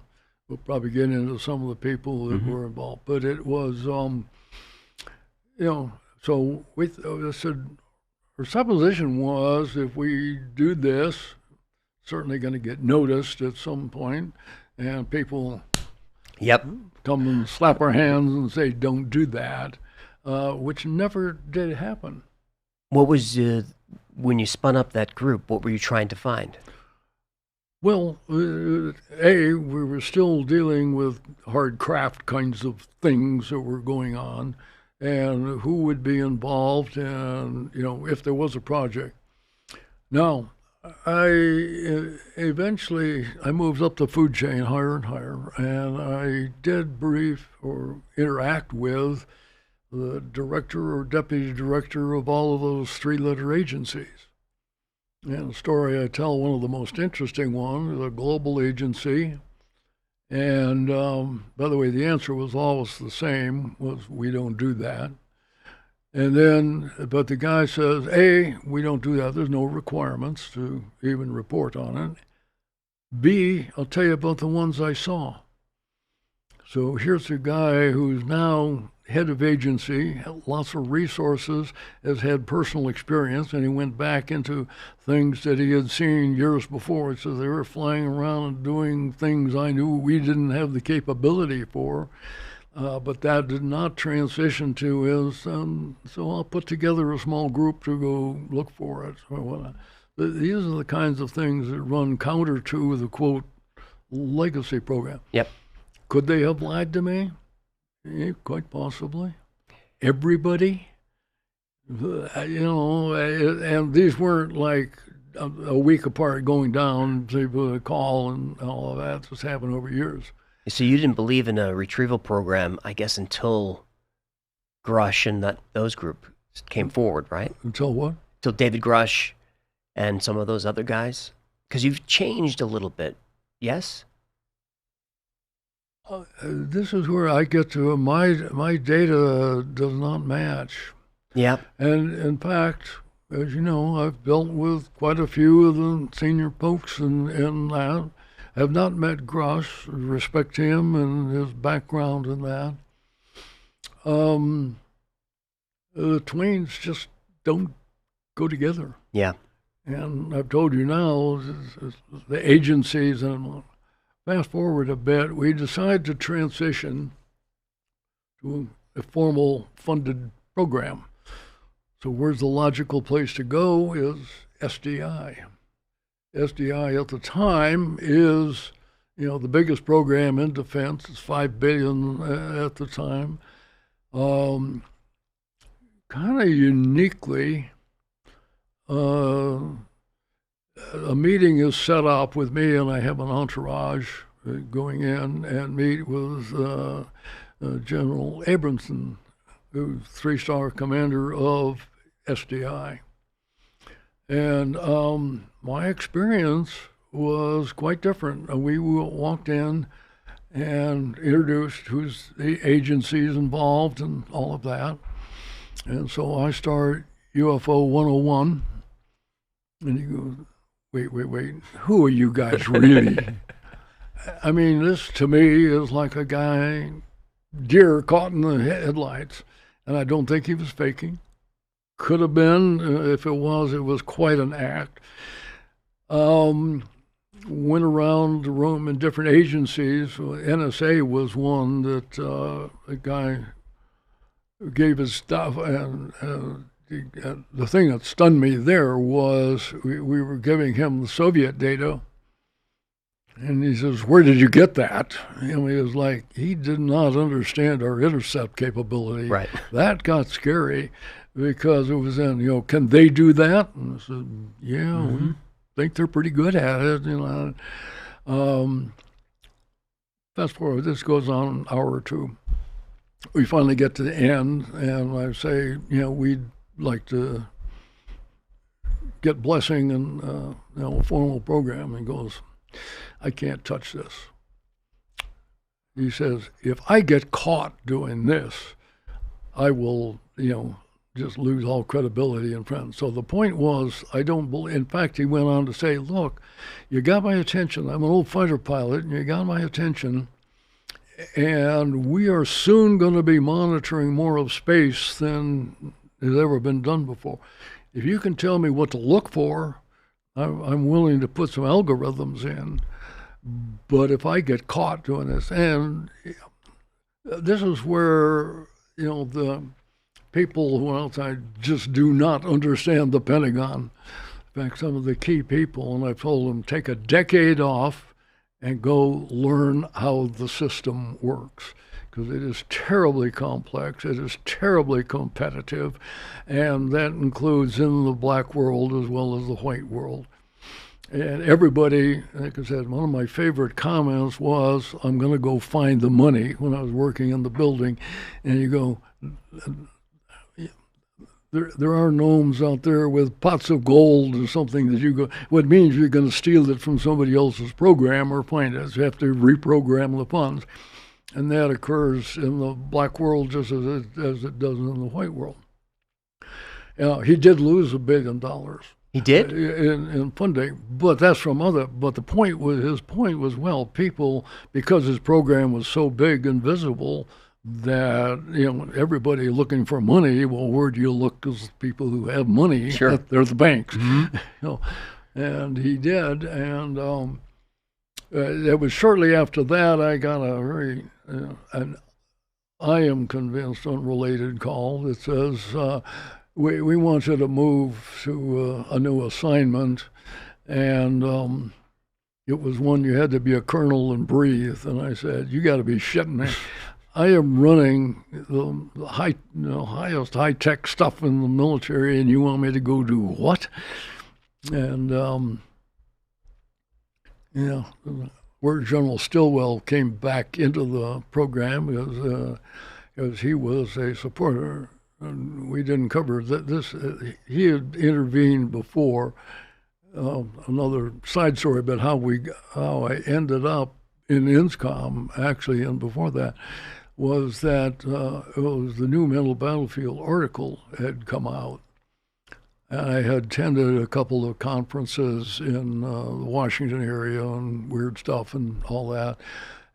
We'll probably get into some of the people that were involved, but it was, So we said, our supposition was if we do this, certainly going to get noticed at some point, and people Yep. come and slap our hands and say, don't do that, which never did happen. What was, when you spun up that group, what were you trying to find? Well, we were still dealing with hard craft kinds of things that were going on, and who would be involved, and if there was a project. Now, I eventually moved up the food chain higher and higher, and I did brief or interact with the director or deputy director of all of those three-letter agencies. And the story I tell, one of the most interesting ones, a global agency. And by the way, the answer was always the same, was we don't do that. And then, but the guy says, A, we don't do that. There's no requirements to even report on it. B, I'll tell you about the ones I saw. So here's a guy who's now head of agency, lots of resources, has had personal experience, and he went back into things that he had seen years before. He says they were flying around and doing things I knew we didn't have the capability for, but that did not transition to his, so I'll put together a small group to go look for it. So, these are the kinds of things that run counter to the, quote, legacy program. Yep. Could they have lied to me? Yeah, quite possibly. Everybody, and these weren't like a week apart going down, people would call and all of that. This happened over years. So you didn't believe in a retrieval program, I guess, until Grush and those group came forward, right? Until what? Until David Grush and some of those other guys? Because you've changed a little bit, yes? This is where I get to my data does not match. Yeah. And in fact, as you know, I've dealt with quite a few of the senior folks in that. Have not met Grush, respect him and his background in that. The twains just don't go together. Yeah. And I've told you now, the agencies, and fast forward a bit, we decide to transition to a formal funded program. So where's the logical place to go is SDI. SDI at the time is, the biggest program in defense. It's $5 billion at the time. Kind of uniquely, a meeting is set up with me, and I have an entourage going in and meet with General Abramson, who's 3-star commander of SDI. And my experience was quite different. We walked in and introduced who's the agencies involved and all of that. And so I start UFO 101, and you go, wait, who are you guys really? I mean, this to me is like a deer caught in the headlights, and I don't think he was faking. Could have been. If it was quite an act. Went around the room in different agencies. NSA was one that a guy gave his stuff, and the thing that stunned me there was we were giving him the Soviet data, and he says, "Where did you get that?" And he was like, he did not understand our intercept capability. Right. That got scary because it was in, can they do that? And I said, yeah, we think they're pretty good at it. Fast forward, this goes on an hour or two. We finally get to the end, and I say, we'd like to get blessing and a formal program. And he goes, I can't touch this. He says, if I get caught doing this, I will, just lose all credibility and friends. So the point was, I don't believe, in fact, he went on to say, look, you got my attention. I'm an old fighter pilot, and you got my attention. And we are soon going to be monitoring more of space than has ever been done before. If you can tell me what to look for, I'm willing to put some algorithms in. But if I get caught doing this, and this is where, the people who outside just do not understand the Pentagon. In fact, some of the key people, and I've told them, take a decade off and go learn how the system works, because it is terribly complex, it is terribly competitive, and that includes in the black world as well as the white world. And everybody, like I said, one of my favorite comments was, I'm going to go find the money, when I was working in the building. And you go, there are gnomes out there with pots of gold or something that you go, what means you're going to steal it from somebody else's program or find it. You have to reprogram the funds. And that occurs in the black world just as it does in the white world. He did lose $1 billion. He did? In funding, but that's from other. But his point was, well, people, because his program was so big and visible, that everybody looking for money. Well, where do you look? Because people who have money, sure, they're the banks. Mm-hmm. And he did, and it was shortly after that I got a very, and I am convinced, unrelated call that says. We want you to move to a new assignment, and it was one you had to be a colonel and breathe. And I said, "You got to be shitting me! I am running the highest high-tech stuff in the military, and you want me to go do what?" And where General Stilwell came back into the program because he was a supporter. And we didn't cover this. He had intervened before. Another side story about how I ended up in INSCOM, actually, and before that, was that it was the new mental battlefield article had come out. And I had attended a couple of conferences in the Washington area on weird stuff and all that.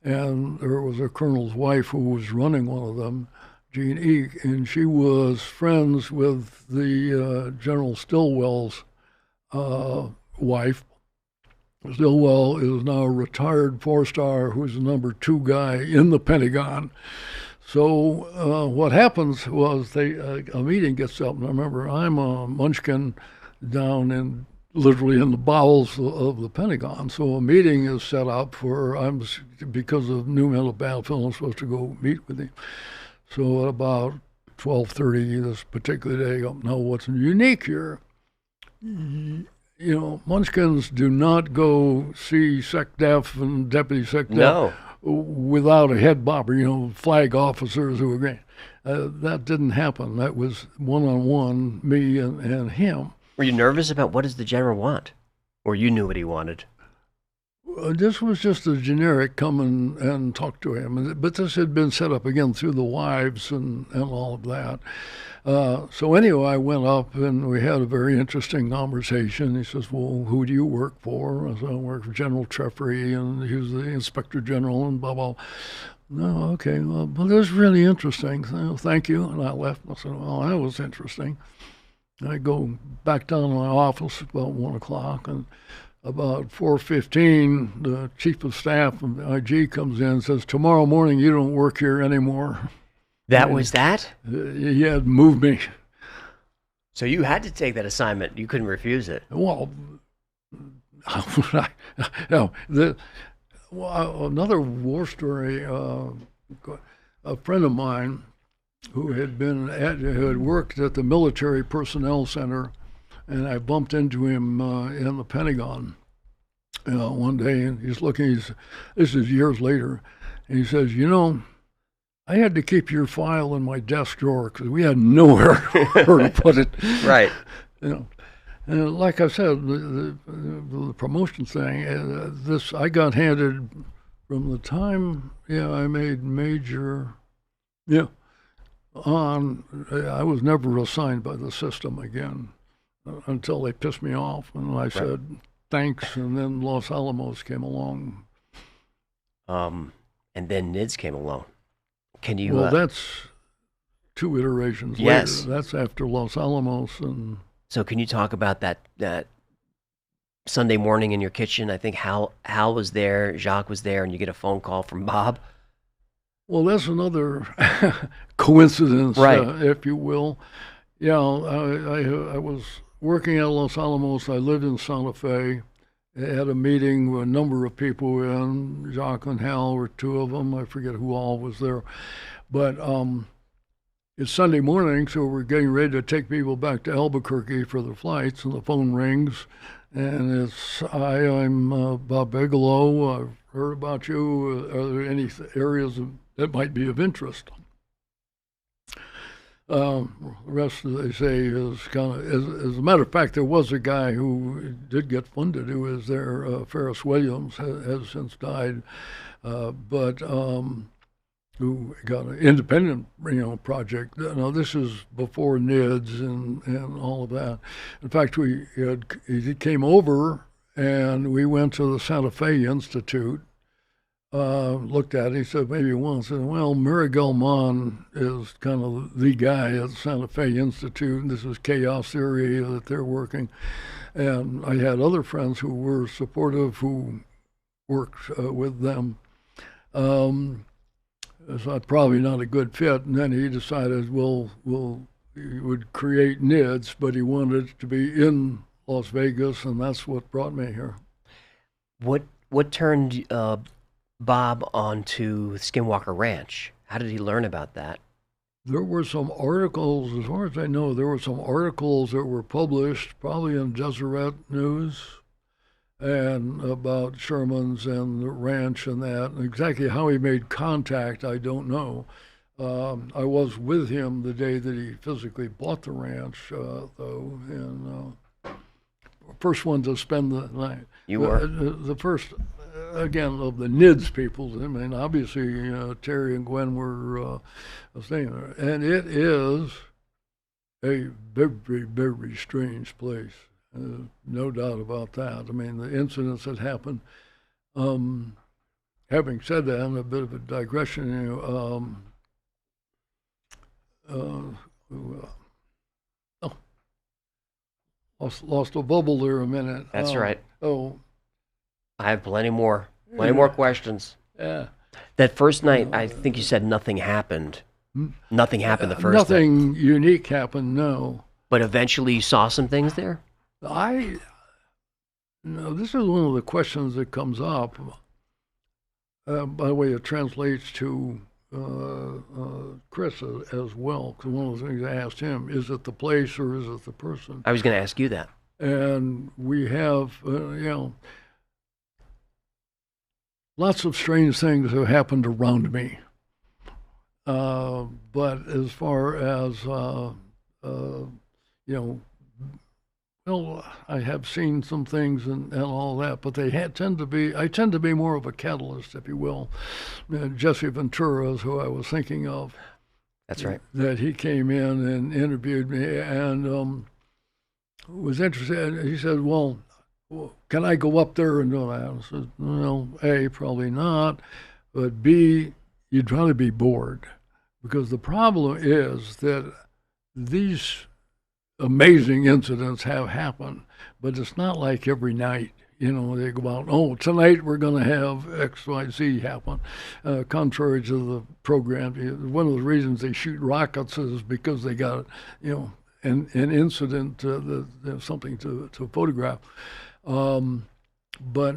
And there was a colonel's wife who was running one of them, Jean Eek, and she was friends with the General Stilwell's wife. Stilwell is now a retired four-star who's the number 2 guy in the Pentagon. So what happens was a meeting gets up, and I remember I'm a munchkin down literally in the bowels of the Pentagon. So a meeting is set up because of new mental battlefield, I'm supposed to go meet with him. So at about 12:30 this particular day, I go, now what's unique here? Munchkins do not go see SecDef and Deputy SecDef without a head bobber, flag officers who were great. That didn't happen. That was one-on-one, me and him. Were you nervous about what does the general want? Or you knew what he wanted? This was just a generic come and talk to him. But this had been set up again through the wives and all of that. So anyway, I went up and we had a very interesting conversation. He says, well, who do you work for? I said, I work for General Treffery, and he was the Inspector General and blah, blah. No, okay, well, this is really interesting. So, thank you. And I left. I said, well, that was interesting. I go back down to my office about 1 o'clock, and about 4:15, the chief of staff of the IG comes in and says, tomorrow morning you don't work here anymore. That was that? He had moved me. So you had to take that assignment. You couldn't refuse it. Well, another war story, a friend of mine who had worked at the Military Personnel Center, and I bumped into him in the Pentagon one day, and he's looking. This is years later, and he says, I had to keep your file in my desk drawer because we had nowhere to put it. Right. And like I said, the promotion thing, I got handed from the time I made major, on. I was never assigned by the system again until they pissed me off, and I said thanks, and then Los Alamos came along. And then NIDS came along. Can you? Well, that's 2 iterations Yes. later. That's after Los Alamos. And So can you talk about that Sunday morning in your kitchen? I think Hal was there, Jacques was there, and you get a phone call from Bob. well, that's another coincidence, Right. if you will. Yeah, I was working at Los Alamos. I lived in Santa Fe. I had a meeting with a number of people in. Jacques and Hal were 2 of them. I forget who all was there. But it's Sunday morning, so we're getting ready to take people back to Albuquerque for the flights, and the phone rings. And it's, I'm Bob Bigelow. I've heard about you. Are there any areas that might be of interest? The rest, they say, is kind of, as a matter of fact, there was a guy who did get funded who was there, Ferris Williams, has since died, but who got an independent, project. Now, this is before NIDS and all of that. In fact, he came over and we went to the Santa Fe Institute. Looked at it, he said maybe once, and well, Murray Gelman is kind of the guy at the Santa Fe Institute, and this is chaos theory that they're working. And I had other friends who were supportive who worked with them. So probably not a good fit, and then he decided, he would create NIDS, but he wanted it to be in Las Vegas, and that's what brought me here. What turned Bob onto Skinwalker Ranch? How did he learn about that? There were some articles, as far as I know, there were some articles that were published, probably in Deseret News, and about Sherman's and the ranch and that. And exactly how he made contact, I don't know. I was with him the day that he physically bought the ranch, though, and first one to spend the night. You were? The first, again, of the NIDS people. I mean, obviously, Terry and Gwen were staying there. And it is a very, very strange place. No doubt about that. I mean, the incidents that happened. Having said that, and a bit of a digression, lost a bubble there a minute. That's right. Oh, I have plenty more questions. yeah. That first night, I think you said nothing happened. Nothing happened the first night. Nothing unique happened, no. But eventually you saw some things there? No, this is one of the questions that comes up. By the way, it translates to Chris as well, because one of the things I asked him, is it the place or is it the person? I was going to ask you that. And we have, lots of strange things have happened around me. But as far as, I have seen some things and all that, but I tend to be more of a catalyst, if you will. Jesse Ventura is who I was thinking of. That's right. That he came in and interviewed me and was interested. He said, well, can I go up there and do that? I said, well, A, probably not, but B, you'd probably be bored. Because the problem is that these amazing incidents have happened, but it's not like every night. They go out, tonight we're going to have X, Y, Z happen. Contrary to the program, one of the reasons they shoot rockets is because they got, an incident, something to photograph. But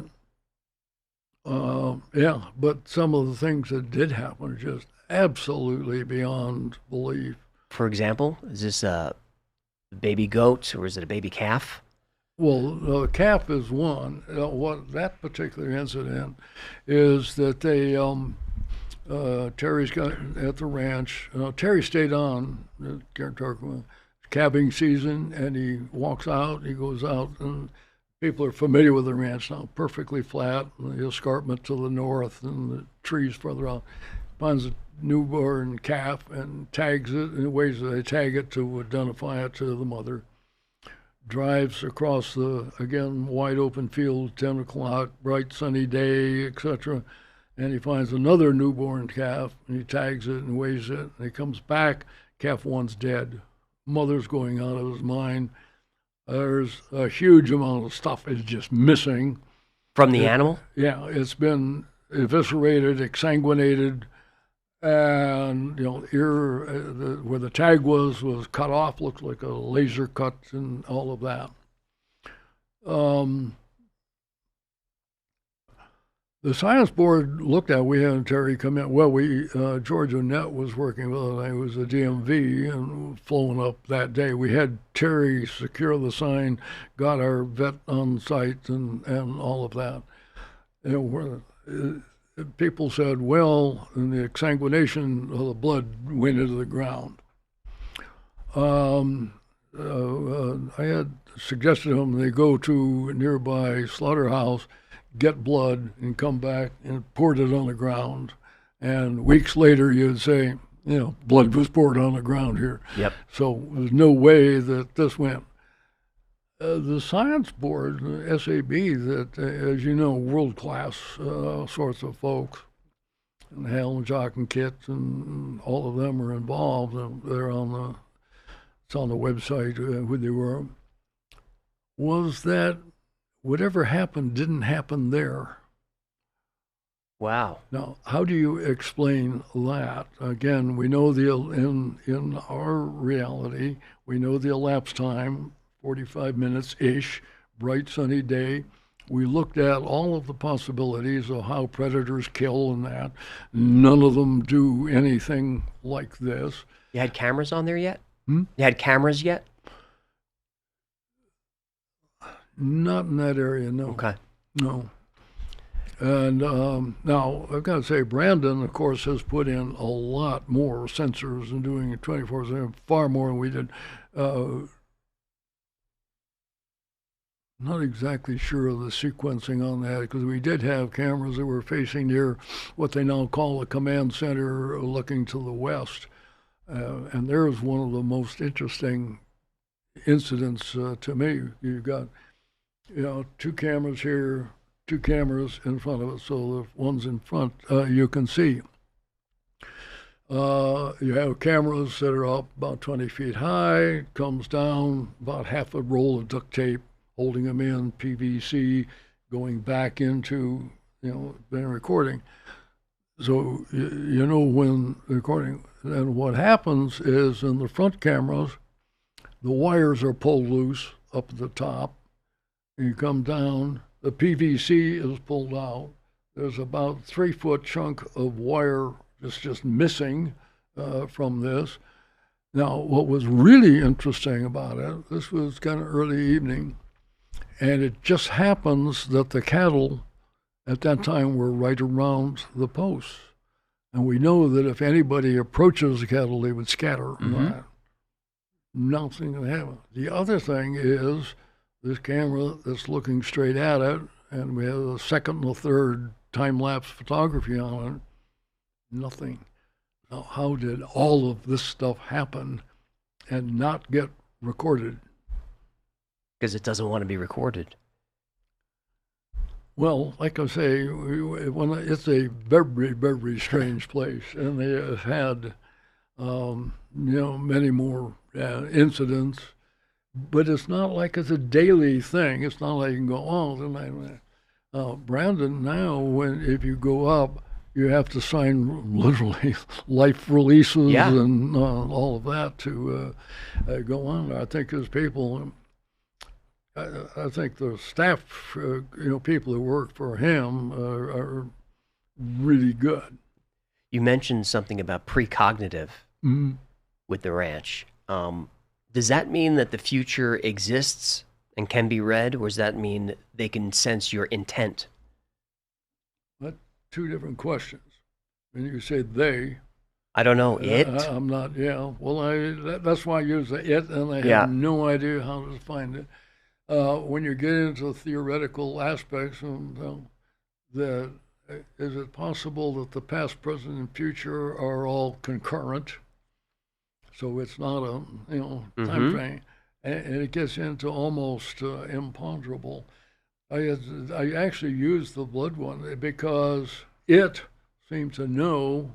some of the things that did happen are just absolutely beyond belief. For example, is this a baby goat or is it a baby calf? Well, the calf is one. What that particular incident is that they, Terry's got at the ranch. Terry stayed on calving season, and he walks out. He goes out, and people are familiar with the ranch now. Perfectly flat, the escarpment to the north, and the trees further out. Finds a newborn calf and tags it in ways that they tag it to identify it to the mother. Drives across the, again, wide open field, 10 o'clock, bright sunny day, etc. And he finds another newborn calf, and he tags it and weighs it. And he comes back, calf one's dead. Mother's going out of his mind. There's a huge amount of stuff is just missing. From the animal? Yeah, it's been eviscerated, exsanguinated, and ear where the tag was cut off, looked like a laser cut, and all of that. The science board looked at. We had Terry come in. Well, George Annette was working with it. I was a DMV and flown up that day. We had Terry secure the sign, got our vet on site, and all of that. People said, well, and the exsanguination of the blood went into the ground. I had suggested to them they go to a nearby slaughterhouse, get blood, and come back and poured it on the ground. And weeks later, you'd say, blood was poured on the ground here. Yep. So there's no way that this went. The science board, SAB, that, as you know, world-class sorts of folks, and Hal and Jock and Kit and all of them are involved. They're it's on the website who they were, was that whatever happened didn't happen there. Wow. Now, how do you explain that? Again, we know in our reality, we know the elapsed time, 45 minutes-ish, bright sunny day. We looked at all of the possibilities of how predators kill and that. None of them do anything like this. You had cameras on there yet? You had cameras yet? Not in that area, no. Okay. No. And now, I've got to say, Brandon, of course, has put in a lot more sensors and doing it 24/7, far more than we did. Not exactly sure of the sequencing on that, because we did have cameras that were facing near what they now call a command center looking to the west. And there's one of the most interesting incidents to me. You've got, two cameras here, two cameras in front of it, so the ones in front you can see. You have cameras that are up about 20 feet high, comes down about half a roll of duct tape, holding them in, PVC, going back into, the recording. So when recording, and what happens is in the front cameras, the wires are pulled loose up at the top. And you come down, the PVC is pulled out. There's about 3-foot chunk of wire that's just missing from this. Now, what was really interesting about it, this was kind of early evening, and it just happens that the cattle at that time were right around the posts. And we know that if anybody approaches the cattle, they would scatter. Mm-hmm. Nothing would happen. The other thing is this camera that's looking straight at it, and we have a second and a third time-lapse photography on it. Nothing. Now, how did all of this stuff happen and not get recorded? Because it doesn't want to be recorded. Well, like I say, it's a very, very strange place, and they have had, many more incidents. But it's not like it's a daily thing. It's not like you can go, tonight. Brandon, now, if you go up, you have to sign literally life releases and all of that to go on. I think there's people. I think the staff, people who work for him are really good. You mentioned something about precognitive with the ranch. Does that mean that the future exists and can be read, or does that mean they can sense your intent? That's two different questions. When you say they, I don't know. I'm not. Yeah. Well, that's why I use the it, and I have no idea how to find it. When you get into theoretical aspects, that is it possible that the past, present, and future are all concurrent? So it's not a time frame, and it gets into almost imponderable. I actually used the blood one because it seemed to know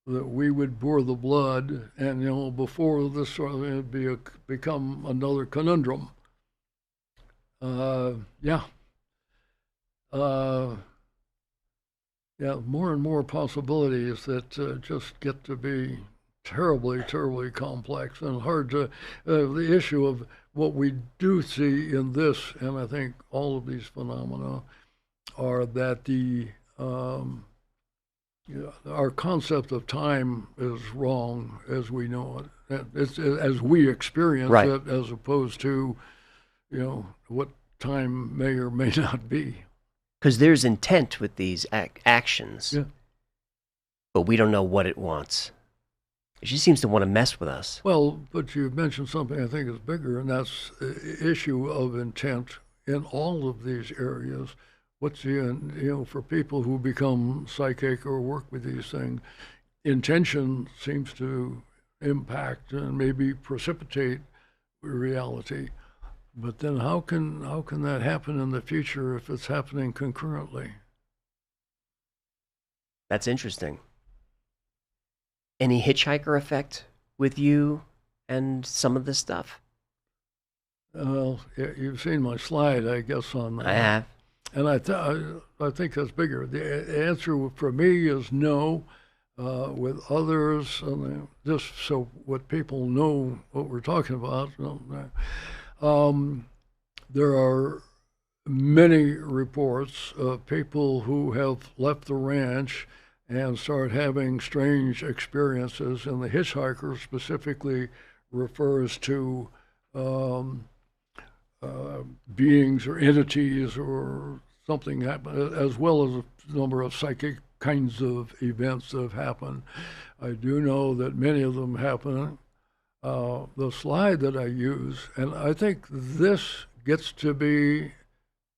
that we would bore the blood, and before this sort of it'd become another conundrum. Yeah. Yeah, more and more possibilities that just get to be terribly, terribly complex and hard to. The issue of what we do see in this, and I think all of these phenomena, are that our concept of time is wrong as we know it. It's as we experience Right. it, as opposed to, what time may or may not be. Because there's intent with these actions, Yeah. but we don't know what it wants. It just seems to want to mess with us. Well, but you mentioned something I think is bigger, and that's the issue of intent in all of these areas. What's for people who become psychic or work with these things, intention seems to impact and maybe precipitate reality. But then how can that happen in the future if it's happening concurrently? That's interesting. Any hitchhiker effect with you and some of this stuff? Well, you've seen my slide, I guess, on that. I have. And I think that's bigger. The answer for me is no. With others, and just so what people know what we're talking about. There are many reports of people who have left the ranch and start having strange experiences, and the hitchhiker specifically refers to beings or entities or something happen, as well as a number of psychic kinds of events that have happened. I do know that many of them happen. The slide that I use, and I think this gets to be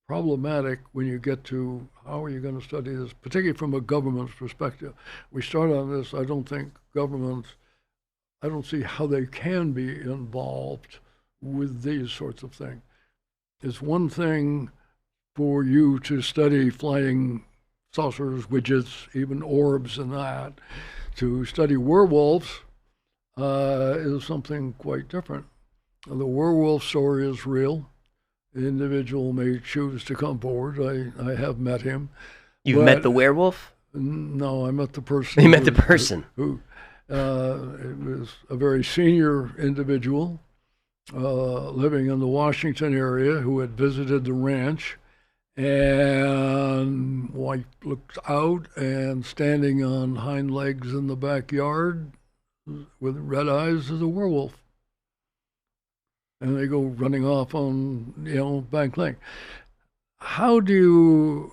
problematic when you get to how are you going to study this, particularly from a government's perspective. We start on this, I don't see how they can be involved with these sorts of things. It's one thing for you to study flying saucers, widgets, even orbs and that. To study werewolves is something quite different. The werewolf story is real. The individual may choose to come forward. I have met him. You've met the werewolf? No, I met the person. You met the person. Who it was a very senior individual living in the Washington area who had visited the ranch, and wife looks out and standing on hind legs in the backyard with red eyes is a werewolf. And they go running off on, Bank Lane. How do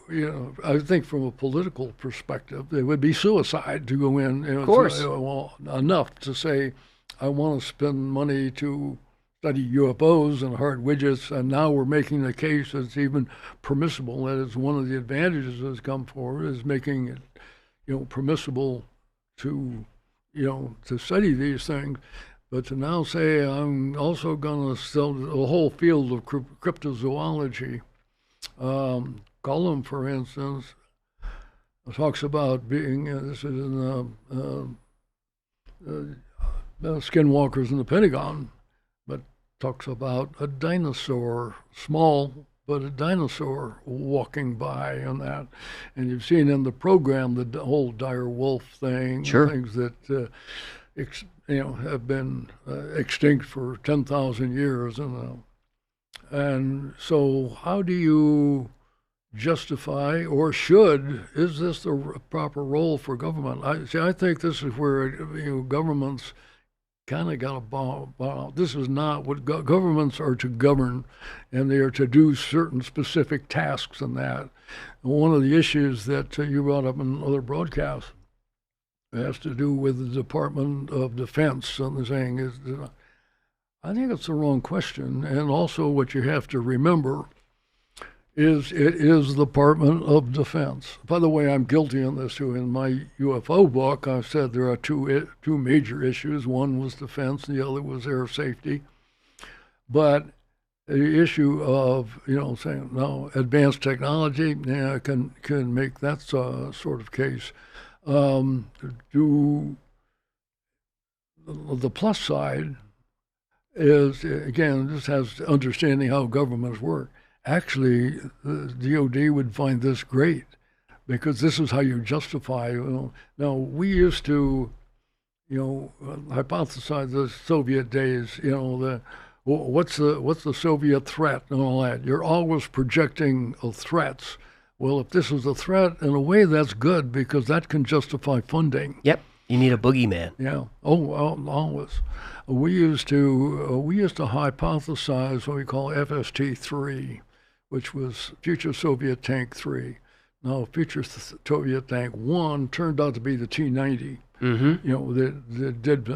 I think from a political perspective, it would be suicide to go in. Of course. Enough to say, I want to spend money to study UFOs and hard widgets, and now we're making the case that it's even permissible. That is one of the advantages that's come forward, is making it, permissible to, to study these things. But to now say I'm also going to study the whole field of cryptozoology. Gollum, for instance, talks about being, this is in Skinwalkers in the Pentagon, but talks about a dinosaur, small, but a dinosaur walking by and that. And you've seen in the program the whole dire wolf thing, Sure. Things that have been extinct for 10,000 years, and so how do you justify, or is this the proper role for government? I think this is where governments kind of got to bow. This is not what governments are to govern, and they are to do certain specific tasks and that. And one of the issues that you brought up in other broadcasts has to do with the Department of Defense, and the saying is, I think it's the wrong question. And also what you have to remember is it is the Department of Defense. By the way, I'm guilty on this too. In my UFO book, I said there are two major issues. One was defense, and the other was air safety. But the issue of, saying, no, advanced technology, can make that sort of case. Do the plus side is, again, this has understanding how governments work. Actually, the DOD would find this great because this is how you justify. Now, we used to, hypothesize the Soviet days. What's the Soviet threat and all that. You're always projecting threats. Well, if this is a threat, in a way, that's good because that can justify funding. Yep. You need a boogeyman. Yeah. Oh, always. We used to hypothesize what we call FST-3, which was Future Soviet Tank 3. Now, Future Soviet Tank 1 turned out to be the T-90. Mm-hmm. That did.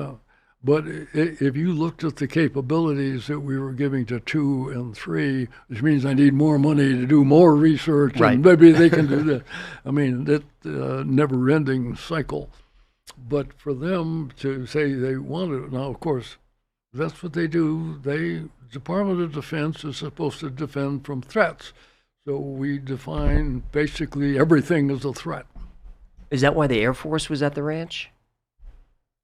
But if you looked at the capabilities that we were giving to 2 and 3, which means I need more money to do more research, right. And maybe they can do that. I mean, that never-ending cycle. But for them to say they want it, now, of course, that's what they do. Department of Defense is supposed to defend from threats. So we define basically everything as a threat. Is that why the Air Force was at the ranch?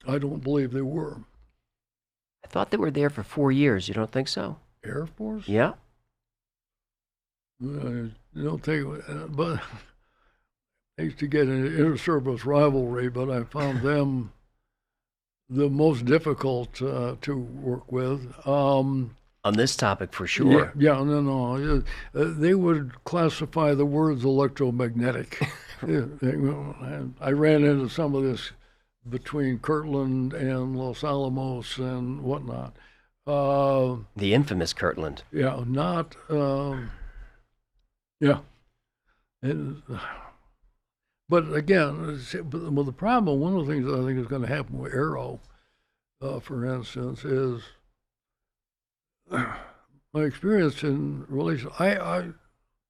I don't believe they were. I thought they were there for 4 years. You don't think so? Air Force? Yeah. Don't take, but I used to get an inter-service rivalry, but I found them the most difficult to work with. On this topic, for sure. Yeah, no. They would classify the words electromagnetic. I ran into some of this between Kirtland and Los Alamos and whatnot. The infamous Kirtland. Yeah, not. Yeah. But again, the problem, one of the things that I think is going to happen with Aero, for instance, is my experience in relation. I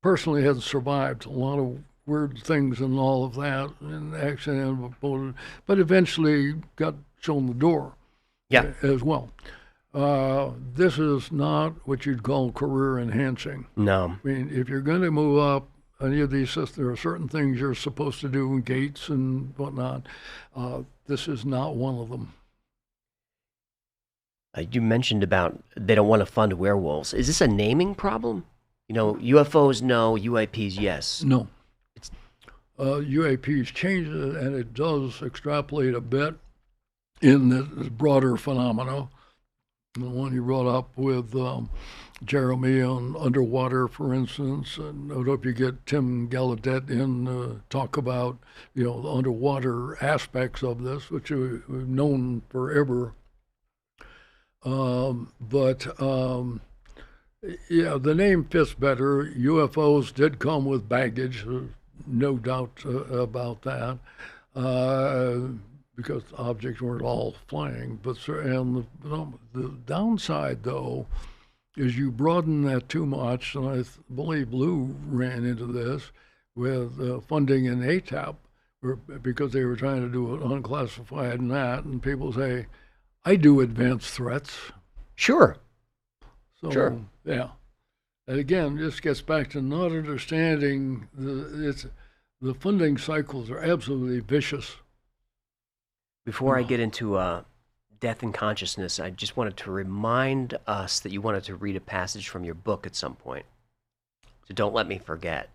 personally had survived a lot of weird things and all of that, and accident, but eventually got shown the door. Yeah. As well. This is not what you'd call career enhancing. No. I mean, if you're going to move up any of these systems, there are certain things you're supposed to do in gates and whatnot. This is not one of them. You mentioned about they don't want to fund werewolves. Is this a naming problem? UFOs, no. UAPs, yes. No. UAPs change it, and it does extrapolate a bit in the broader phenomena. The one you brought up with Jeremy on underwater, for instance, and I hope you get Tim Gallaudet in to talk about, the underwater aspects of this, which we've known forever. Yeah, the name fits better. UFOs did come with baggage, no doubt about that. Because objects weren't all flying. And the downside, though, is you broaden that too much, and I believe Lou ran into this with funding in ATAP, because they were trying to do it unclassified and that, and people say, I do advanced threats. Sure. So, sure. Yeah. And again, this gets back to not understanding the funding cycles are absolutely vicious. Before I get into death and consciousness, I just wanted to remind us that you wanted to read a passage from your book at some point. So don't let me forget.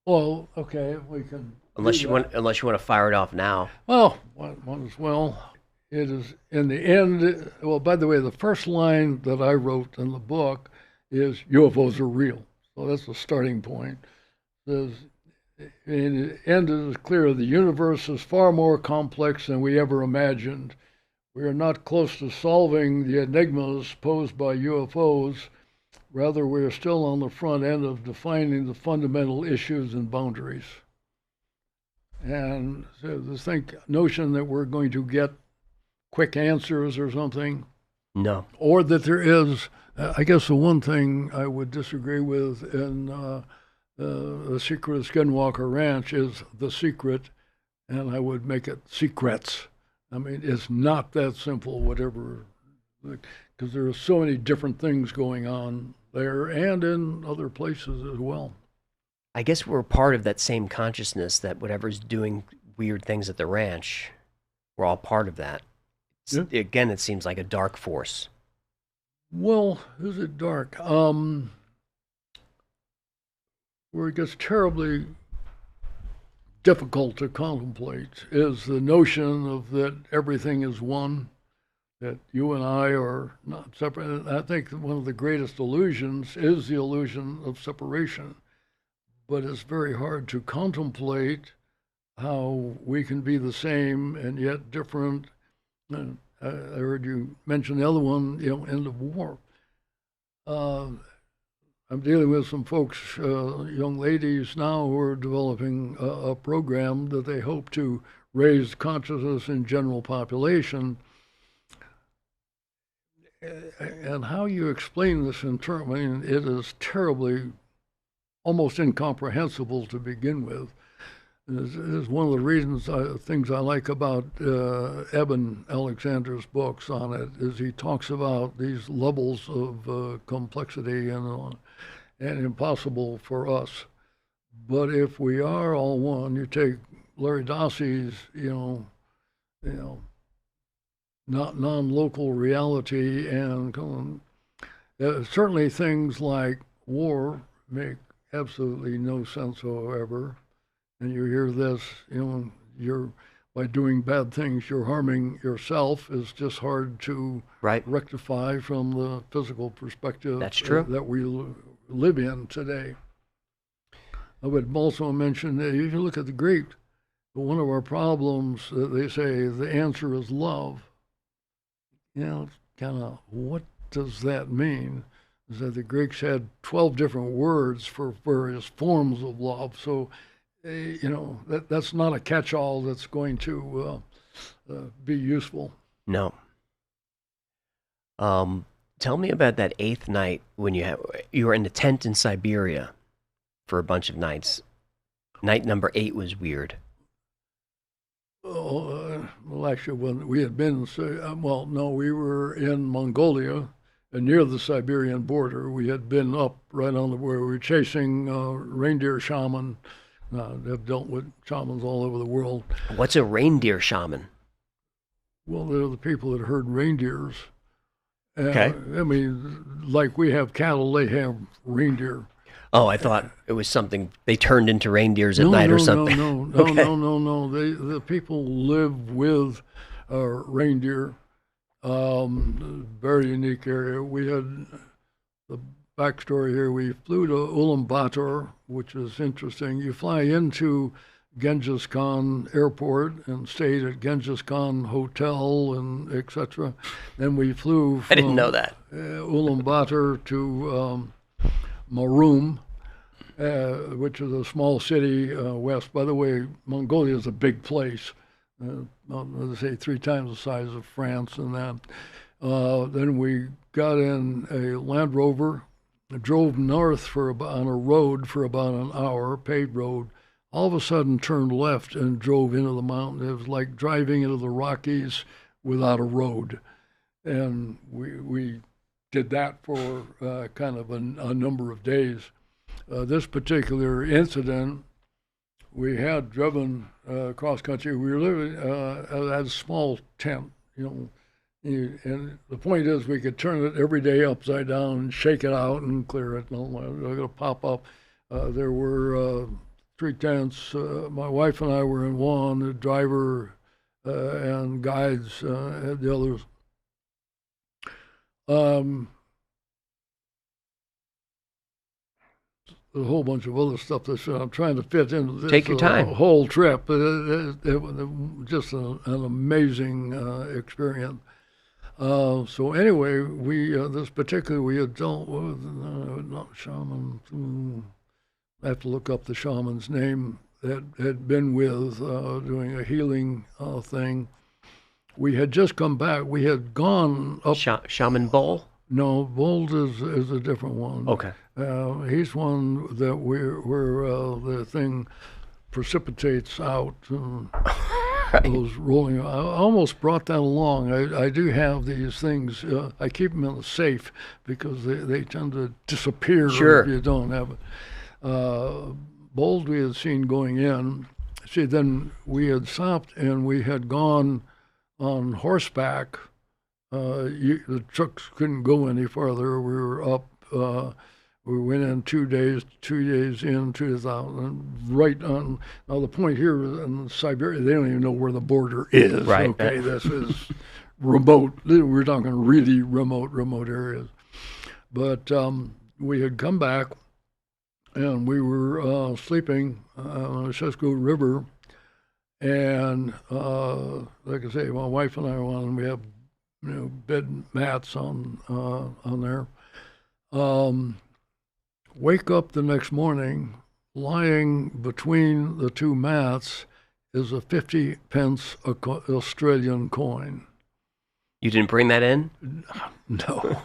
Well, okay, we can. Unless you want to fire it off now. Well, one as well. It is in the end. Well, by the way, the first line that I wrote in the book is UFOs are real. So that's the starting point. It says, in the end, it is clear the universe is far more complex than we ever imagined. We are not close to solving the enigmas posed by UFOs. Rather, we are still on the front end of defining the fundamental issues and boundaries. And so this notion that we're going to get quick answers or something. No. Or that there is, I guess the one thing I would disagree with in the secret of Skinwalker Ranch is the secret, and I would make it secrets. I mean, it's not that simple, whatever, because there are so many different things going on there and in other places as well. I guess we're part of that same consciousness that whatever's doing weird things at the ranch were all part of that. Yeah. Again, it seems like a dark force. Well, is it dark? Where it gets terribly difficult to contemplate is the notion of that everything is one, that you and I are not separate. I think that one of the greatest illusions is the illusion of separation, but it's very hard to contemplate how we can be the same and yet different. And I heard you mention the other one, end of war. I'm dealing with some folks, young ladies now, who are developing a program that they hope to raise consciousness in general population. And how you explain this in terms, I mean, it is terribly, almost incomprehensible to begin with. It is one of the reasons, things I like about Eben Alexander's books on it, is he talks about these levels of complexity and impossible for us. But if we are all one, you take Larry Dossey's, not non-local reality, and certainly things like war make absolutely no sense whatsoever. And you hear this, you're by doing bad things, you're harming yourself, is just hard to rectify from the physical perspective. That's true. That we live in today. I would also mention that if you look at the Greek, one of our problems, they say the answer is love. It's kind of, what does that mean? Is that the Greeks had 12 different words for various forms of love. So, that's not a catch-all that's going to be useful. No. Tell me about that 8th night when you were in a tent in Siberia for a bunch of nights. Night number 8 was weird. Well, actually, when we had been, we were in Mongolia, near the Siberian border. We had been up right on the border. We were chasing reindeer shaman. I've dealt with shamans all over the world. What's a reindeer shaman? Well, they're the people that herd reindeers. Okay. I mean, like we have cattle, they have reindeer. Oh, I thought it was something they turned into reindeers at night or something. No. The people live with reindeer. Very unique area. We had the backstory here. We flew to Ulaanbaatar, which is interesting. You fly into Genghis Khan Airport and stayed at Genghis Khan Hotel and etc. Then we flew from I didn't know that. Ulaanbaatar to Marum, which is a small city west. By the way, Mongolia is a big place. Let's say 3 times the size of France and that. Then we got in a Land Rover, drove north on a road for about an hour, paved road. All of a sudden turned left and drove into the mountain. It was like driving into the Rockies without a road. And we did that for kind of a number of days. This particular incident, we had driven cross country. We were living at a small tent, and the point is we could turn it every day upside down and shake it out and clear it. They're going to pop up. There were 3 tents. My wife and I were in one, the driver and guides at the others. A whole bunch of other stuff that I'm trying to fit into this. Take your time. Whole trip. It was just an amazing experience. So anyway, we had dealt with not shaman. I have to look up the shaman's name that had been with doing a healing thing. We had just come back. We had gone up. Shaman Bowl? No, Bold is a different one. Okay. He's one that where the thing precipitates out and goes rolling. I almost brought that along. I do have these things. I keep them in the safe because they tend to disappear Sure. if you don't have it. Bold we had seen going in, see, then we had stopped and we had gone on horseback. The trucks couldn't go any farther. We were up. We went in 2 days, 2 days in, 2000, right on. Now, the point here is in Siberia, they don't even know where the border is. Right. Okay, this is remote. We're talking really remote areas. But we had come back, and we were sleeping on the Shesco River. And like I say, my wife and I were on. We have bed mats on there. Wake up the next morning, lying between the two mats is a 50 pence Australian coin. You didn't bring that in? No.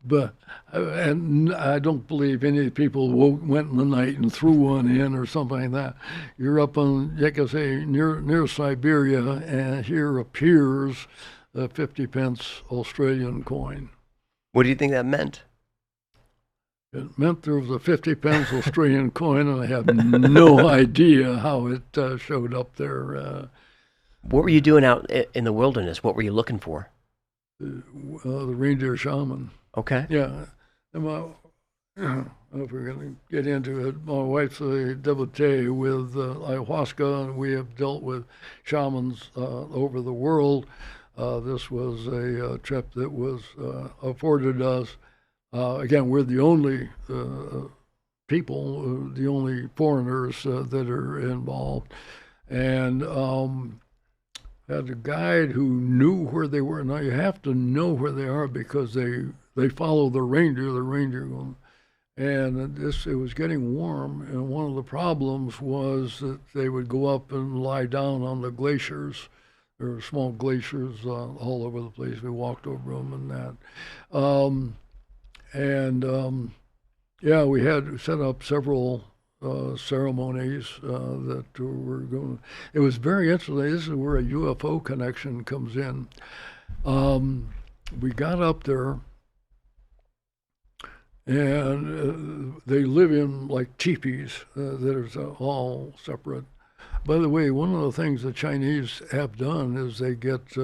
But, and I don't believe any people went in the night and threw one in or something like that. You're up on, like I say, near Siberia, and here appears a 50 pence Australian coin. What do you think that meant? It meant there was a 50 pence Australian coin, and I have no idea how it showed up there. What were you doing out in the wilderness? What were you looking for? The reindeer shaman. Okay. Yeah. And if we're going to get into it, my wife's a devotee with ayahuasca, and we have dealt with shamans over the world. This was a trip that was afforded us. Again, we're the only people, the only foreigners that are involved. And had a guide who knew where they were. Now, you have to know where they are because they follow the reindeer going. And it was getting warm, and one of the problems was that they would go up and lie down on the glaciers. There were small glaciers all over the place. We walked over them and that. Yeah, we had set up several ceremonies that were going. It was very interesting. This is where a UFO connection comes in. We got up there, and they live in like teepees that are all separate. By the way, one of the things the Chinese have done is they get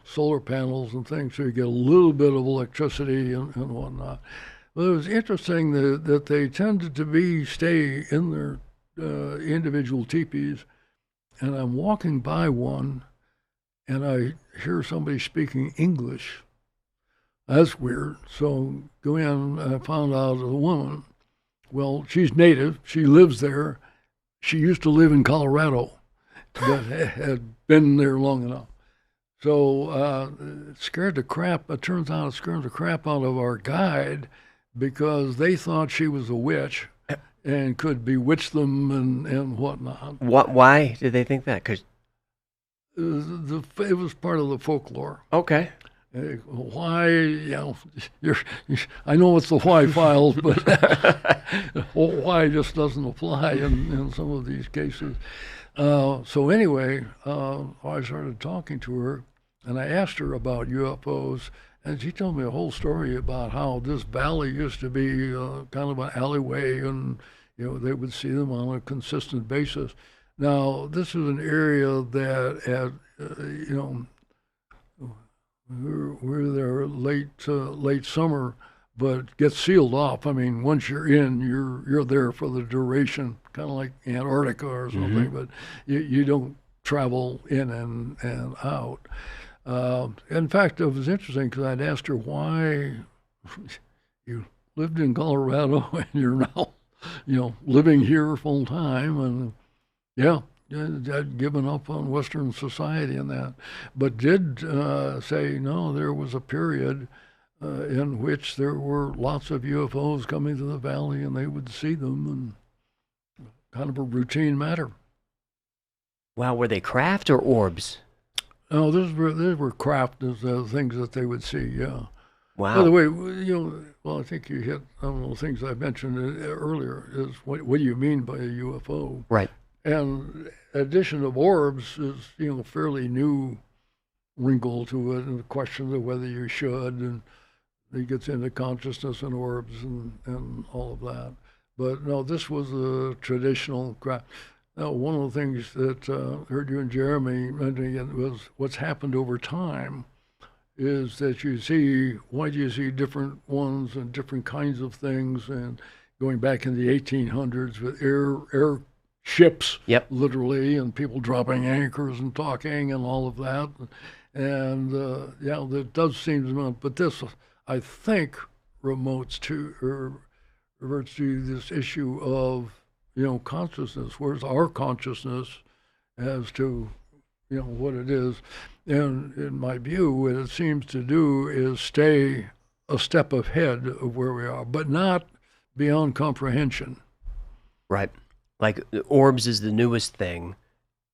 solar panels and things, so you get a little bit of electricity and whatnot. But it was interesting that they tended to stay in their individual teepees, and I'm walking by one, and I hear somebody speaking English. That's weird. So go in, I found out a woman. Well, she's native. She lives there. She used to live in Colorado, but had been there long enough. So it scared the crap. It turns out it scared the crap out of our guide because they thought she was a witch and could bewitch them and whatnot. Why did they think that? Because it was part of the folklore. Okay. Why, I know it's the why files, but why just doesn't apply in some of these cases. So anyway, I started talking to her, and I asked her about UFOs, and she told me a whole story about how this valley used to be kind of an alleyway, and they would see them on a consistent basis. Now, this is an area that we're there late summer, but gets sealed off. I mean, once you're in, you're there for the duration, kind of like Antarctica or something. But you don't travel in and out. In fact, it was interesting because I'd asked her why you lived in Colorado and you're now, living here full time, and I'd given up on Western society and that, but did say, no, there was a period in which there were lots of UFOs coming to the valley, and they would see them, and kind of a routine matter. Wow, were they craft or orbs? No, these were craft as things that they would see, yeah. Wow. By the way, I think you hit on the things I mentioned earlier, is what do you mean by a UFO? Right. And addition of orbs is, fairly new wrinkle to it, and the question of whether you should, and it gets into consciousness and orbs and all of that. But no, this was a traditional craft. Now, one of the things that heard you and Jeremy mentioning was what's happened over time is that why do you see different ones and different kinds of things, and going back in the 1800s with air ships, Yep. literally, and people dropping anchors and talking and all of that. And yeah, that does seem to, but this, I think, reverts to this issue of, consciousness. Where's our consciousness as to, what it is? And in my view, what it seems to do is stay a step ahead of where we are, but not beyond comprehension. Right. Like orbs is the newest thing,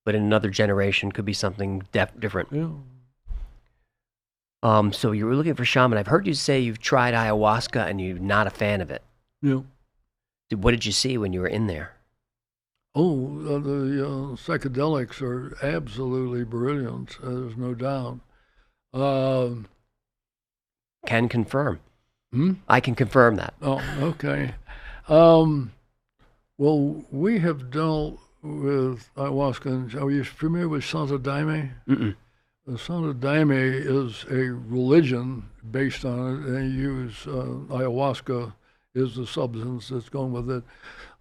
but in another generation could be something different. Yeah. So you were looking for shaman. I've heard you say you've tried ayahuasca and you're not a fan of it. Yeah. What did you see when you were in there? Oh, the psychedelics are absolutely brilliant. There's no doubt. Can confirm. I can confirm that. Oh, okay. Well, we have dealt with ayahuasca. Are you familiar with Santo Daime? Mm-mm. The Santo Daime is a religion based on it. They use ayahuasca is the substance that's going with it.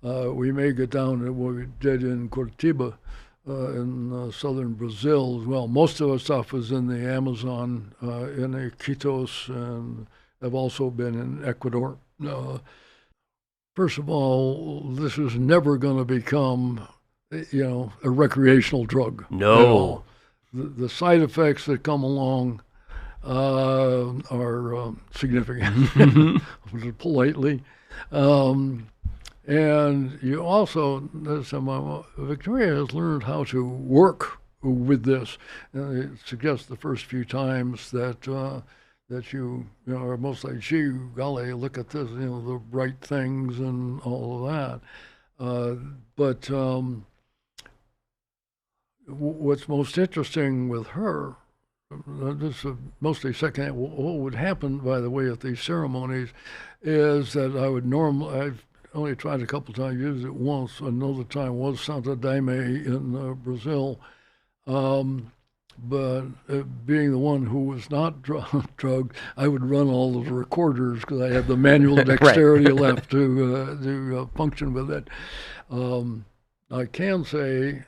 We may get down to what we did in Curitiba in southern Brazil as well. Most of our stuff was in the Amazon, in Iquitos, and I've also been in Ecuador. First of all, this is never going to become, a recreational drug. No. The side effects that come along are significant, politely. And you also, Victoria has learned how to work with this. It suggests the first few times that you are most like, gee, golly, look at this, the bright things and all of that. But what's most interesting with her, this is mostly second, what would happen, by the way, at these ceremonies, is that I've only tried a couple times, used it once. Another time was Santo Daime in Brazil. But being the one who was not drugged, I would run all of the recorders because I had the manual dexterity left to function with it. I can say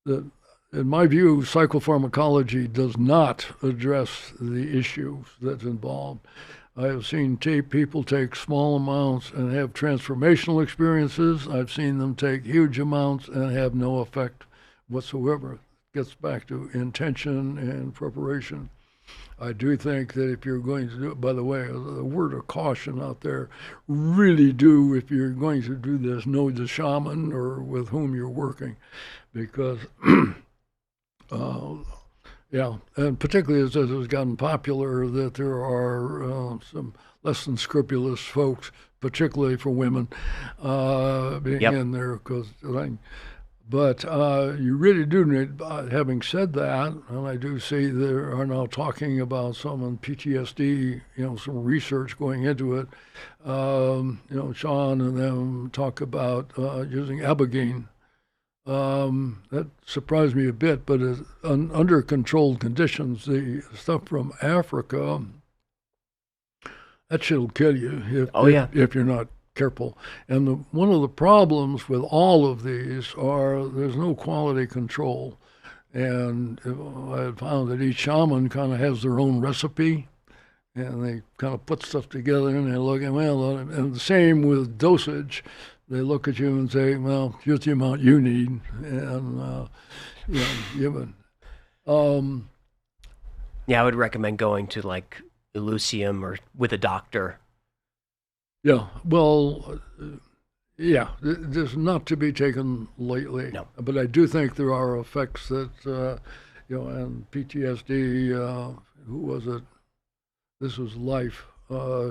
that, in my view, psychopharmacology does not address the issues that's involved. I have seen people take small amounts and have transformational experiences. I've seen them take huge amounts and have no effect whatsoever. It gets back to intention and preparation. I do think that if you're going to do it, by the way, a word of caution out there, really do, if you're going to do this, know the shaman or with whom you're working, because yeah, and particularly as it has gotten popular, that there are some less than scrupulous folks, particularly for women, being in there. But you really do need, having said that, and I do see there are now talking about some on PTSD, some research going into it. Sean and them talk about using ibogaine. That surprised me a bit, but under controlled conditions, the stuff from Africa, that shit'll kill you if you're not careful. And one of the problems with all of these are there's no quality control. And I found that each shaman kind of has their own recipe, and they kind of put stuff together and they look at, and the same with dosage. They look at you and say, well, here's the amount you need, and, give it. Yeah, I would recommend going to like Elysium or with a doctor. Yeah, well, this is not to be taken lightly. No. But I do think there are effects that, and PTSD, who was it? This was Life.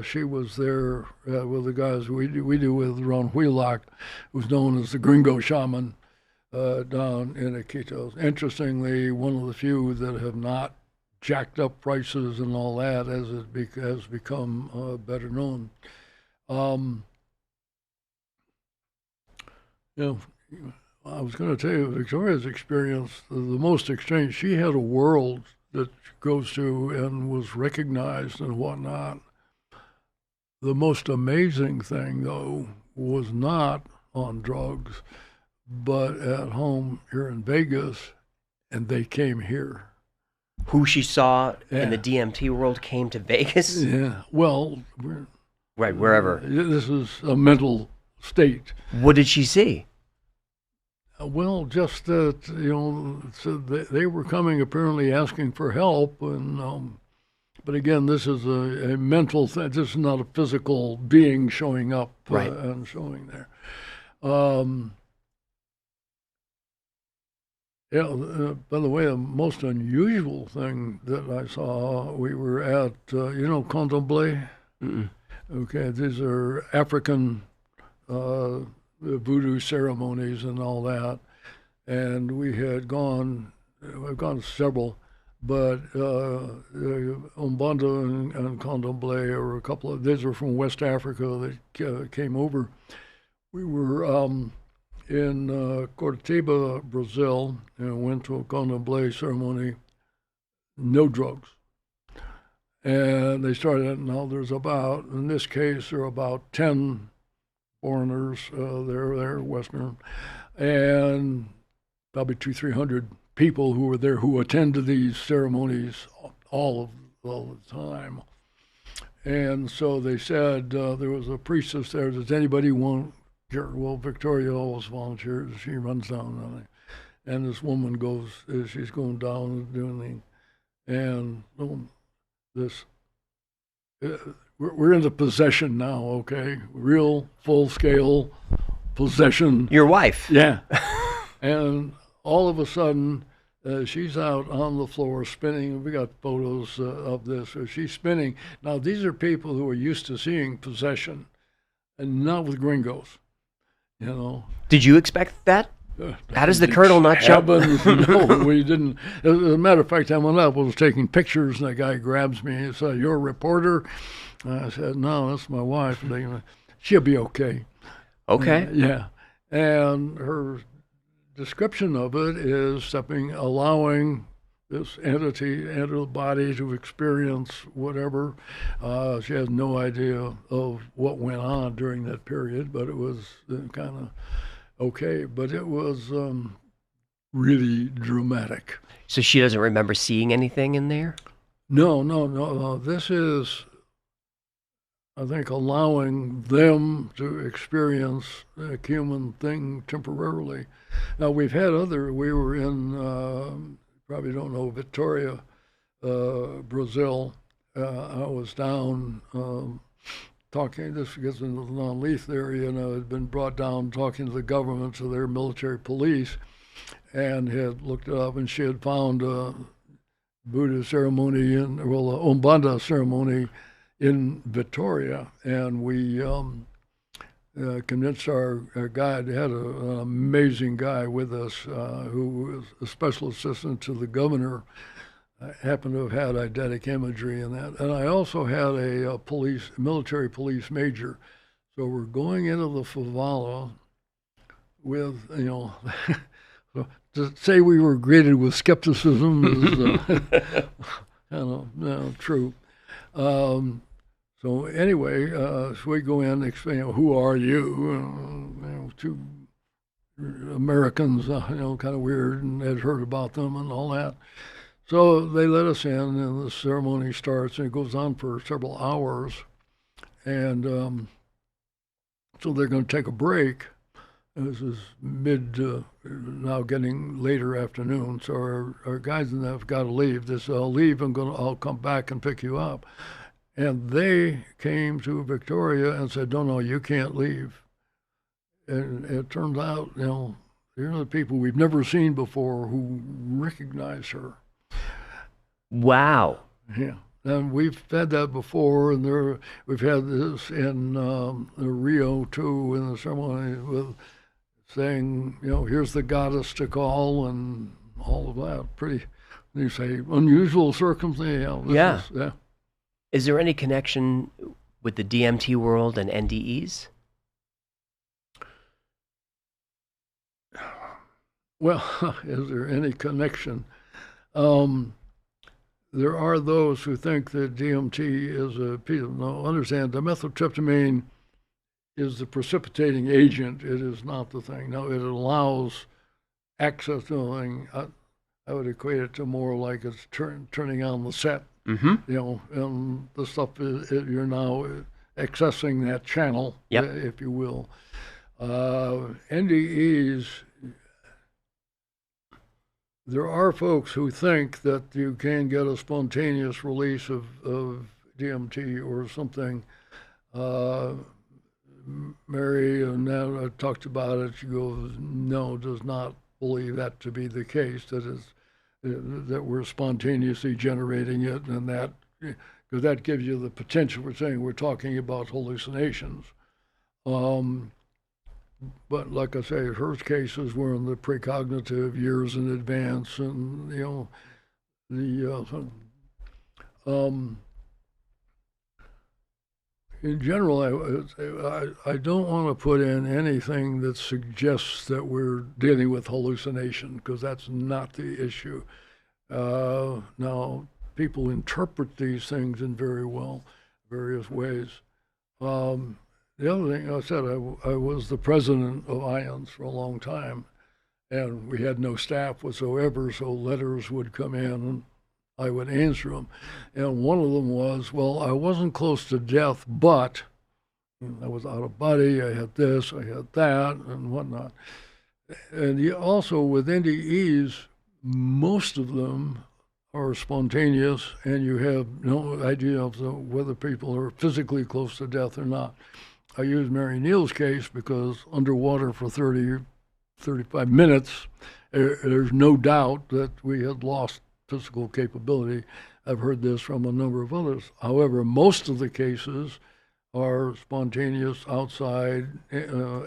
She was there with the guys we do with Ron Wheelock, who's known as the Gringo Shaman down in Iquitos. Interestingly, one of the few that have not jacked up prices and all that as it has become better known. You know, I was going to tell you Victoria's experience, the most extreme. She had a world that she goes to and was recognized and whatnot. The most amazing thing, though, was not on drugs, but at home here in Vegas, and they came here. Who she saw in the Yeah. DMT world came to Vegas? Yeah, well, Right, wherever. this is a mental state. What did she see? Well, just that, so they were coming apparently asking for help, and but again, this is a mental thing. This is not a physical being showing up Right. and showing there. Um, yeah. By the way, the most unusual thing that I saw, we were at, Contemplé. Mm-mm. Okay, these are African voodoo ceremonies and all that, and we had gone. We've gone to several, but Umbanda and Contemplé, or a couple of these are from West Africa that came over. We were in Curitiba, Brazil, and went to a Contemplé ceremony. No drugs. And they started, now there's about, in this case, there are about 10 foreigners, they're Western, and probably 300 people who were there who attend to these ceremonies all the time. And so they said, there was a priestess there, does anybody want, well, Victoria always volunteers, she runs down, and this woman goes, she's going down and doing the, and this, we're into possession now, okay? Real full-scale possession. Your wife. Yeah. And all of a sudden, she's out on the floor spinning. We got photos of this. She's spinning. Now, these are people who are used to seeing possession, and not with gringos, Did you expect that? How does the colonel not jump? No, we didn't. As a matter of fact, I went up, was taking pictures, and the guy grabs me and said, "You're a reporter?" I said, "No, that's my wife. She'll be okay." Okay. Yeah. And her description of it is allowing this entity enter the body to experience whatever. She has no idea of what went on during that period, but it was kind of okay. But it was really dramatic. So she doesn't remember seeing anything in there? No. This is, I think, allowing them to experience a human thing temporarily. Now, we've had we were in, probably don't know, Victoria, Brazil. I was down talking, this gets into the non-lethal area, and I had been brought down talking to the government, to their military police, and had looked it up, and she had found a Buddha ceremony, a Umbanda ceremony in Victoria, and we convinced our guide, had an amazing guy with us who was a special assistant to the governor. I happened to have had eidetic imagery in that. And I also had a military police major. So we're going into the favela with, to say we were greeted with skepticism is true. So anyway, so we go in, explain, who are you? Two Americans, kind of weird, and had heard about them and all that. So they let us in, and the ceremony starts, and it goes on for several hours. And so they're going to take a break. And this is now getting later afternoon. So our guys in that have got to leave. They said, I'll leave, I'll come back and pick you up. And they came to Victoria and said, no, you can't leave. And it turns out, they're the people we've never seen before who recognize her. Wow. Yeah. And we've had that before, and we've had this in Rio, too, in the ceremony with saying, here's the goddess to call and all of that. You say, unusual circumstance. Yeah. Is there any connection with the DMT world and NDEs? Well, is there any connection? Um, there are those who think that DMT is a piece of, no, understand, dimethyltryptamine is the precipitating agent. It is not the thing. No, it allows access to the thing. I would equate it to more like it's turning on the set, and the stuff you're now accessing that channel, if you will. NDEs, there are folks who think that you can get a spontaneous release of DMT or something. Mary now talked about it. She goes, no, does not believe that to be the case. That we're spontaneously generating it, and that because that gives you the potential for saying we're talking about hallucinations. But like I say, her cases were in the precognitive years in advance, and in general, I don't want to put in anything that suggests that we're dealing with hallucination, because that's not the issue. Now, people interpret these things in various ways. The other thing I said, I was the president of IONS for a long time, and we had no staff whatsoever, so letters would come in and I would answer them. And one of them was, well, I wasn't close to death, but I was out of body, I had this, I had that, and whatnot. And also with NDEs, most of them are spontaneous, and you have no idea of whether people are physically close to death or not. I use Mary Neal's case because underwater for 35 minutes, there's no doubt that we had lost physical capability. I've heard this from a number of others. However, most of the cases are spontaneous outside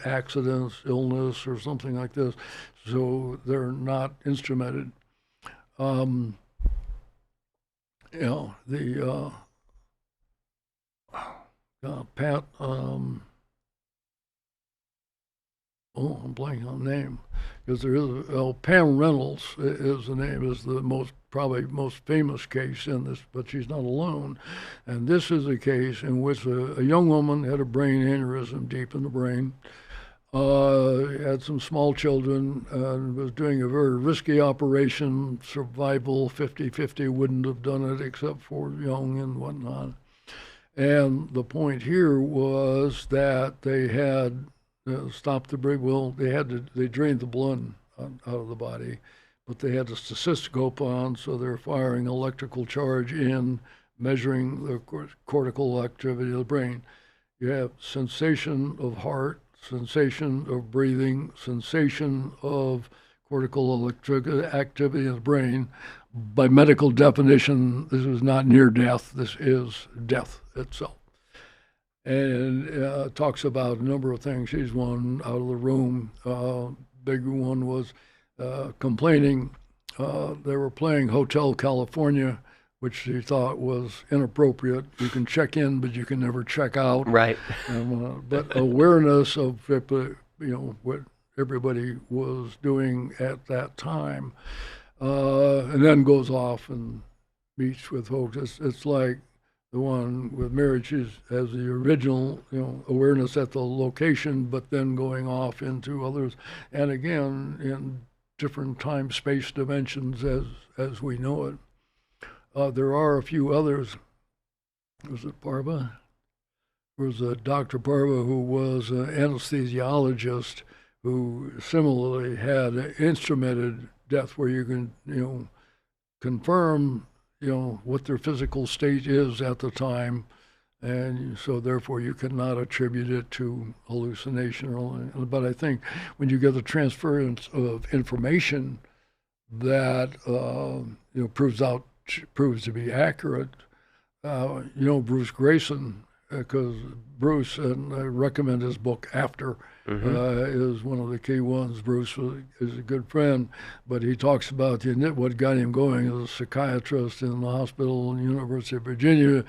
accidents, illness, or something like this, so they're not instrumented. Pat, I'm blanking on the name, because there is Pam Reynolds is the name, is the probably most famous case in this, but she's not alone. And this is a case in which a young woman had a brain aneurysm deep in the brain, had some small children, and was doing a very risky operation, survival 50-50, wouldn't have done it except for young and whatnot. And the point here was that they had stopped the brain. Well, they drained the blood out of the body, but they had a cystoscope on, so they're firing electrical charge in, measuring the cortical activity of the brain. You have sensation of heart, sensation of breathing, sensation of cortical electric activity in the brain. By medical definition, this is not near death, this is death itself. And talks about a number of things. She's one out of the room. Big one was complaining. They were playing Hotel California, which she thought was inappropriate. You can check in, but you can never check out. Right. But awareness of what everybody was doing at that time. And then goes off and meets with folks. It's like the one with Mary. She has the original, awareness at the location, but then going off into others, and again in different time-space dimensions as we know it. There are a few others. Was it Parva? There was a Dr. Parva who was an anesthesiologist who similarly had instrumented death, where you can, confirm, what their physical state is at the time, and so therefore you cannot attribute it to hallucination. But I think when you get the transference of information that proves to be accurate, Bruce Grayson because Bruce, and I recommend his book After, is one of the key ones. Bruce is a good friend, but he talks about what got him going as a psychiatrist in the hospital in the University of Virginia,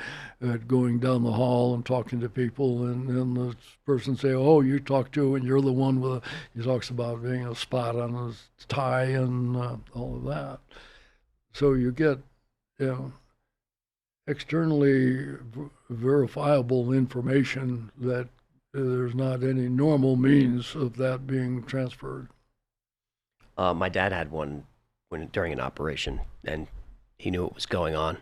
going down the hall and talking to people, and the person say, "Oh, you talk to, and you're the one with." He talks about being a spot on his tie and all of that. So you get, externally verifiable information that there's not any normal means of that being transferred. My dad had one during an operation, and he knew what was going on.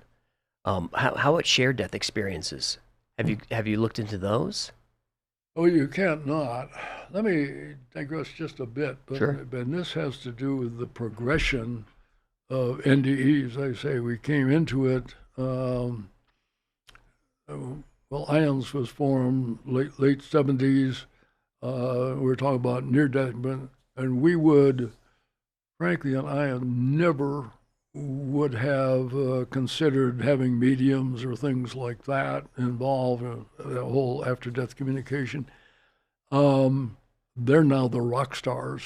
How about shared death experiences? Have you looked into those? Oh, you can't not. Let me digress just a bit, but, Sure. but this has to do with the progression of NDEs. I say we came into it. Well, IONS was formed late 70s. We're talking about near death, and we would, frankly, and ION never would have considered having mediums or things like that involved in the whole after-death communication. They're now the rock stars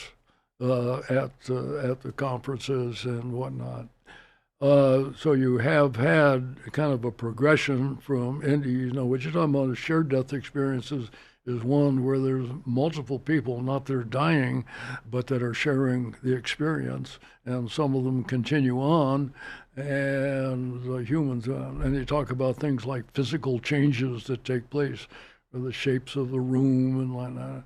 at the conferences and whatnot. So you have had kind of a progression from NDEs. Now, what you're talking about is shared death experiences is one where there's multiple people, not that are dying, but that are sharing the experience, and some of them continue on, and humans, and they talk about things like physical changes that take place, or the shapes of the room and whatnot.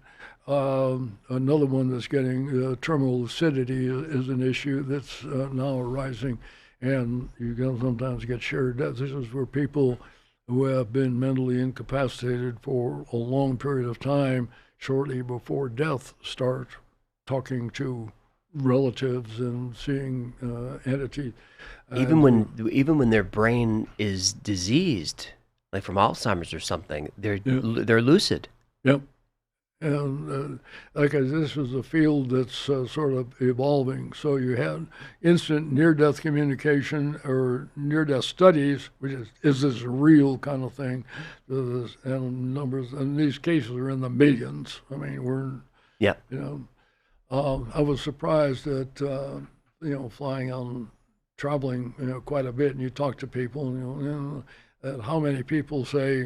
Another one that's getting terminal lucidity is an issue that's now arising, and you can sometimes get shared death. This is where people who have been mentally incapacitated for a long period of time, shortly before death, start talking to relatives and seeing entities. Even when their brain is diseased, like from Alzheimer's or something, they're lucid. Yep. And this is a field that's sort of evolving. So you had instant near-death communication or near-death studies, which is this a real kind of thing? And numbers, and these cases are in the millions. I mean, I was surprised that flying on, traveling, quite a bit, and you talk to people, and how many people say,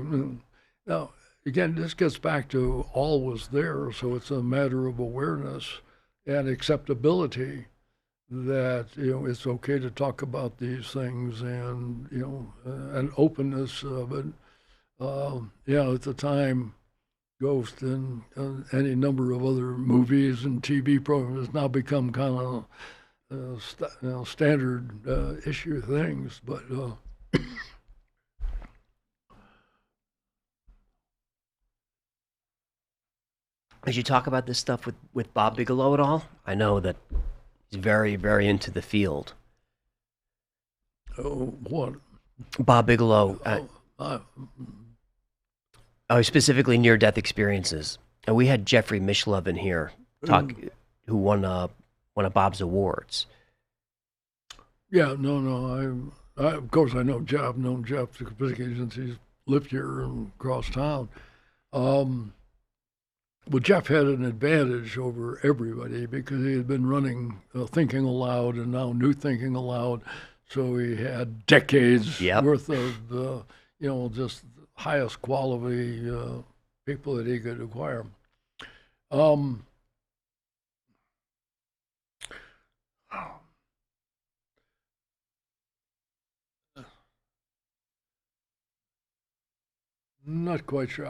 now. Again, this gets back to all was there, so it's a matter of awareness and acceptability that it's okay to talk about these things, and an openness of it. At the time, Ghost and any number of other movies and TV programs has now become kind of standard issue things, but. Did you talk about this stuff with Bob Bigelow at all? I know that he's very, very into the field. Oh, what? Bob Bigelow. Specifically near-death experiences. And we had Jeffrey Mishlove in here who won one of Bob's awards. Yeah, no. Of course I know Jeff. I've known Jeff since he's lived here and across town. But Jeff had an advantage over everybody because he had been running Thinking Aloud and now New Thinking Aloud. So he had decades worth of, just highest quality people that he could acquire. Not quite sure.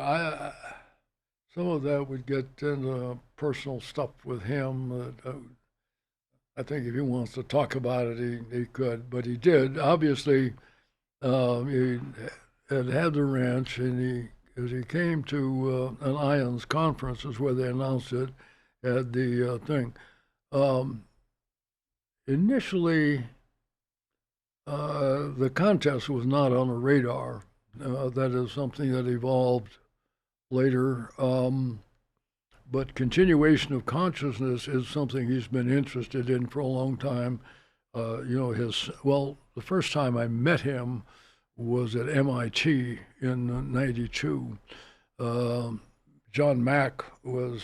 Some of that would get into personal stuff with him. I think if he wants to talk about it, he could, but he did. Obviously, he had the ranch, and as he came to an IONS conference, is where they announced it, had the thing. Initially, the contest was not on the radar. That is something that evolved later, but continuation of consciousness is something he's been interested in for a long time. The first time I met him was at MIT in '92. John Mack was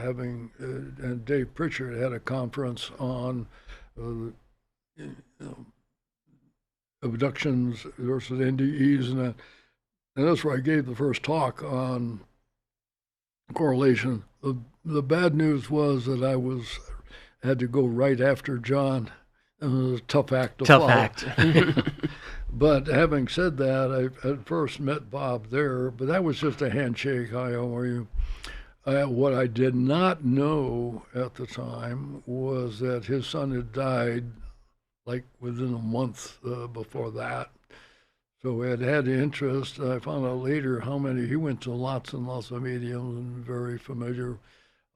having, and Dave Pritchard had a conference on abductions versus NDEs, and that's where I gave the first talk on correlation. The bad news was that I had to go right after John. It was a tough act to follow. Tough act. But having said that, I had first met Bob there, but that was just a handshake. Hi, how are you? What I did not know at the time was that his son had died like within a month before that. So I had interest. I found out later how many, he went to lots and lots of mediums and very familiar.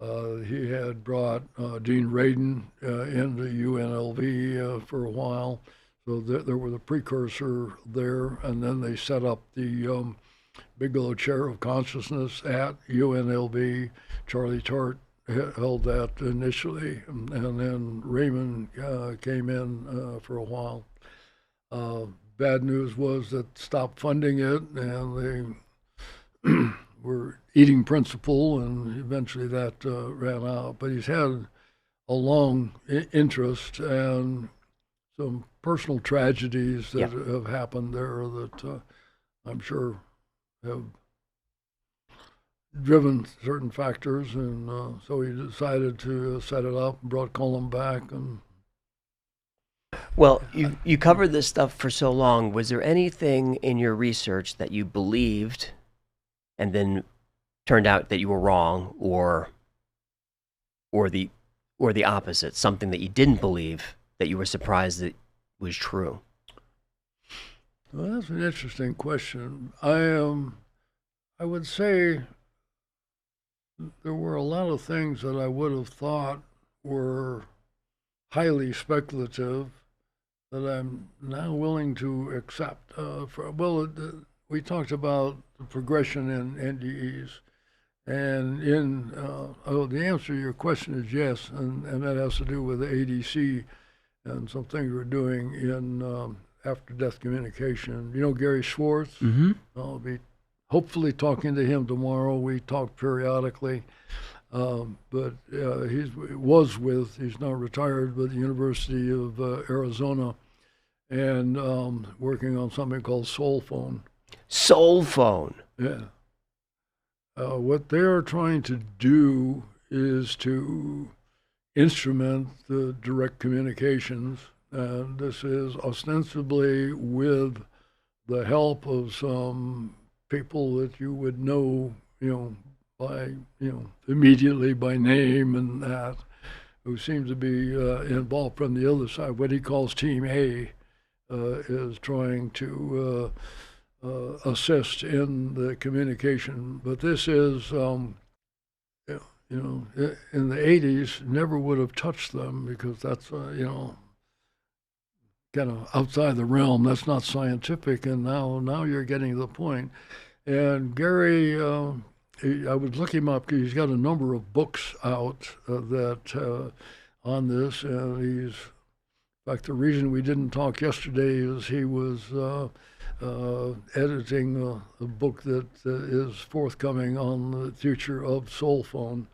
He had brought Dean Radin into UNLV for a while. So there was a precursor there, and then they set up the Bigelow Chair of Consciousness at UNLV. Charlie Tart held that initially, and then Raymond came in for a while. Bad news was that stopped funding it, and they were eating principle, and eventually that ran out. But he's had a long interest and some personal tragedies that have happened there that I'm sure have driven certain factors, and so he decided to set it up and brought Colin back. And Well, you covered this stuff for so long. Was there anything in your research that you believed and then turned out that you were wrong, or the opposite, something that you didn't believe that you were surprised that was true? Well, that's an interesting question. I would say there were a lot of things that I would have thought were highly speculative that I'm now willing to accept. We talked about the progression in NDEs, and the answer to your question is yes, and that has to do with the ADC and some things we're doing in after-death communication. You know Gary Schwartz? Mm-hmm. I'll be hopefully talking to him tomorrow. We talk periodically. But he's now retired, but the University of Arizona, and working on something called Soul Phone. Soul Phone. Yeah. What they're trying to do is to instrument the direct communications, and this is ostensibly with the help of some people that you would know, by, immediately by name and that, who seem to be involved from the other side. What he calls Team A is trying to assist in the communication. But this is, in the 80s, never would have touched them because that's, kind of outside the realm. That's not scientific. And now you're getting to the point. And Gary, I would look him up because he's got a number of books out that on this, and in fact, the reason we didn't talk yesterday is he was editing a book that is forthcoming on the future of Soul Phone.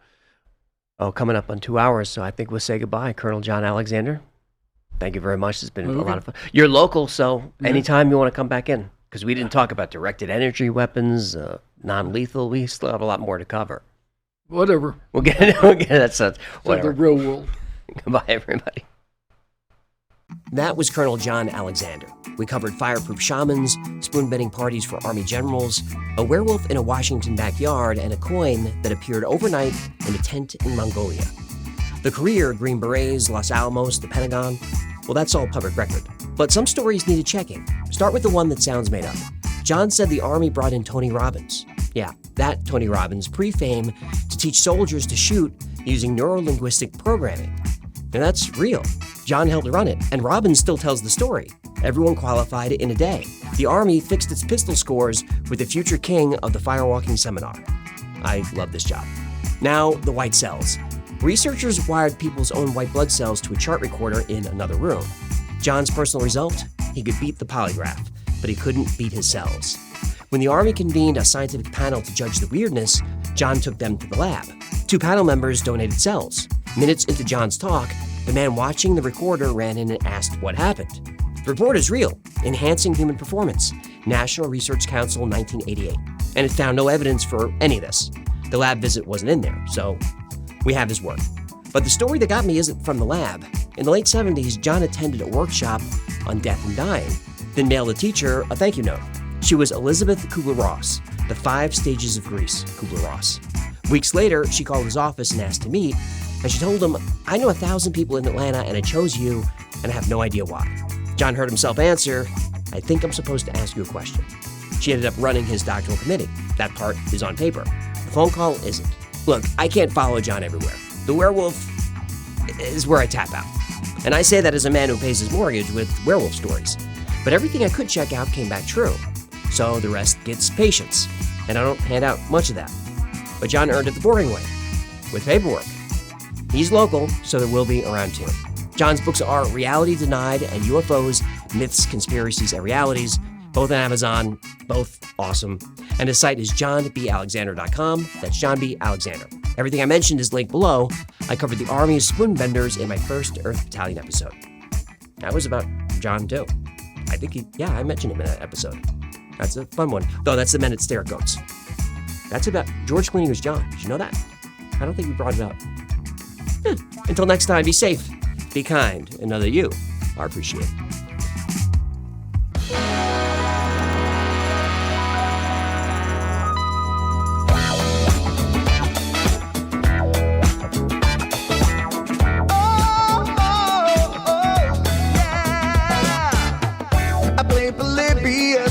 Oh, coming up on 2 hours, so I think we'll say goodbye. Colonel John Alexander, thank you very much. It's been a lot of fun. You're local, so anytime you want to come back in, because we didn't talk about directed energy weapons, non-lethal. We still have a lot more to cover. Whatever. We'll get that sense. Like the real world. Goodbye, everybody. That was Colonel John Alexander. We covered fireproof shamans, spoon-bending parties for Army generals, a werewolf in a Washington backyard, and a coin that appeared overnight in a tent in Mongolia. The career, Green Berets, Los Alamos, the Pentagon, well, that's all public record. But some stories needed checking. Start with the one that sounds made up. John said the Army brought in Tony Robbins. Yeah, that Tony Robbins, pre-fame, to teach soldiers to shoot using neuro-linguistic programming. And that's real. John helped run it, and Robbins still tells the story. Everyone qualified in a day. The Army fixed its pistol scores with the future king of the firewalking seminar. I love this job. Now, the white cells. Researchers wired people's own white blood cells to a chart recorder in another room. John's personal result? He could beat the polygraph. but he couldn't beat his cells. When the Army convened a scientific panel to judge the weirdness, John took them to the lab. 2 panel members donated cells. Minutes into John's talk, the man watching the recorder ran in and asked what happened. The report is real, Enhancing Human Performance, National Research Council, 1988. And it found no evidence for any of this. The lab visit wasn't in there, so we have his word. But the story that got me isn't from the lab. In the late 70s, John attended a workshop on death and dying, then mailed a teacher a thank you note. She was Elizabeth Kubler-Ross, the 5 stages of grief, Kubler-Ross. Weeks later, she called his office and asked to meet, and she told him, I know 1,000 people in Atlanta and I chose you, and I have no idea why. John heard himself answer, I think I'm supposed to ask you a question. She ended up running his doctoral committee. That part is on paper. The phone call isn't. Look, I can't follow John everywhere. The werewolf is where I tap out. And I say that as a man who pays his mortgage with werewolf stories. But everything I could check out came back true. So the rest gets patience. And I don't hand out much of that. But John earned it the boring way, with paperwork. He's local, so there will be around 2. John's books are Reality Denied and UFOs, Myths, Conspiracies, and Realities, both on Amazon, both awesome. And his site is johnbalexander.com. That's John B. Alexander. Everything I mentioned is linked below. I covered the Army of Spoonbenders in my first Earth Battalion episode. That was about John, too. I think I mentioned him in that episode. That's a fun one. Though that's the men at Stare Goats. That's about George Clooney was John. Did you know that? I don't think we brought it up. Until next time, be safe, be kind, and know that you are appreciated.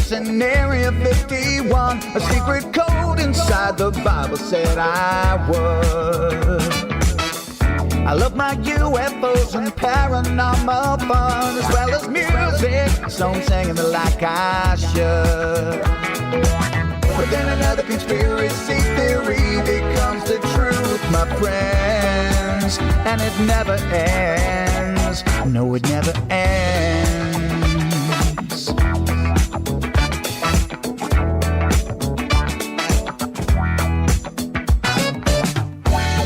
In Area 51, a secret code inside the Bible said I would. I love my UFOs and paranormal fun, as well as music, so I'm singing it like I should. But then another conspiracy theory becomes the truth, my friends, and it never ends. No, it never ends.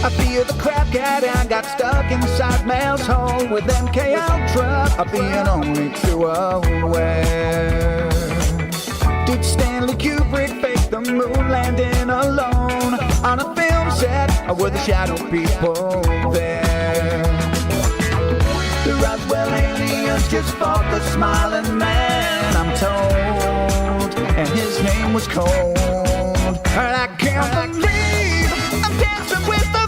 I feel the crap cat and got stuck inside Mel's hole with MK Ultra, being only too aware. Did Stanley Kubrick fake the moon landing alone on a film set, or were the shadow people there? The Roswell aliens just fought the smiling man, I'm told, and his name was Cold. And I can't believe I'm dancing with the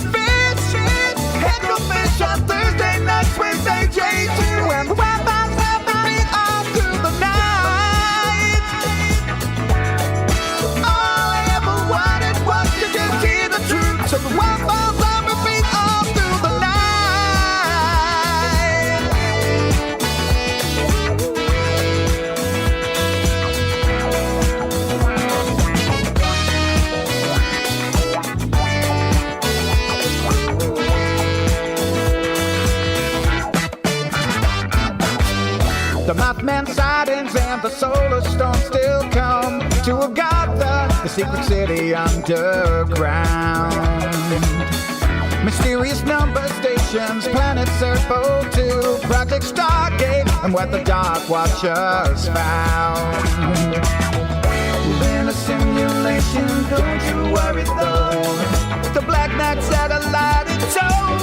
on Thursday nights with AJ2 and the Wi-Fi's happening all through the night. All I ever wanted was to just hear the truth, so the Wi-Fi's on repeat all through the night. The Mothman sightings and the solar storm still come to Agatha, the secret city underground. Mysterious number stations, planet Serpo 2, Project Stargate, and what the Dark Watchers found. In a simulation, don't you worry though. The Black Knight satellite, it shows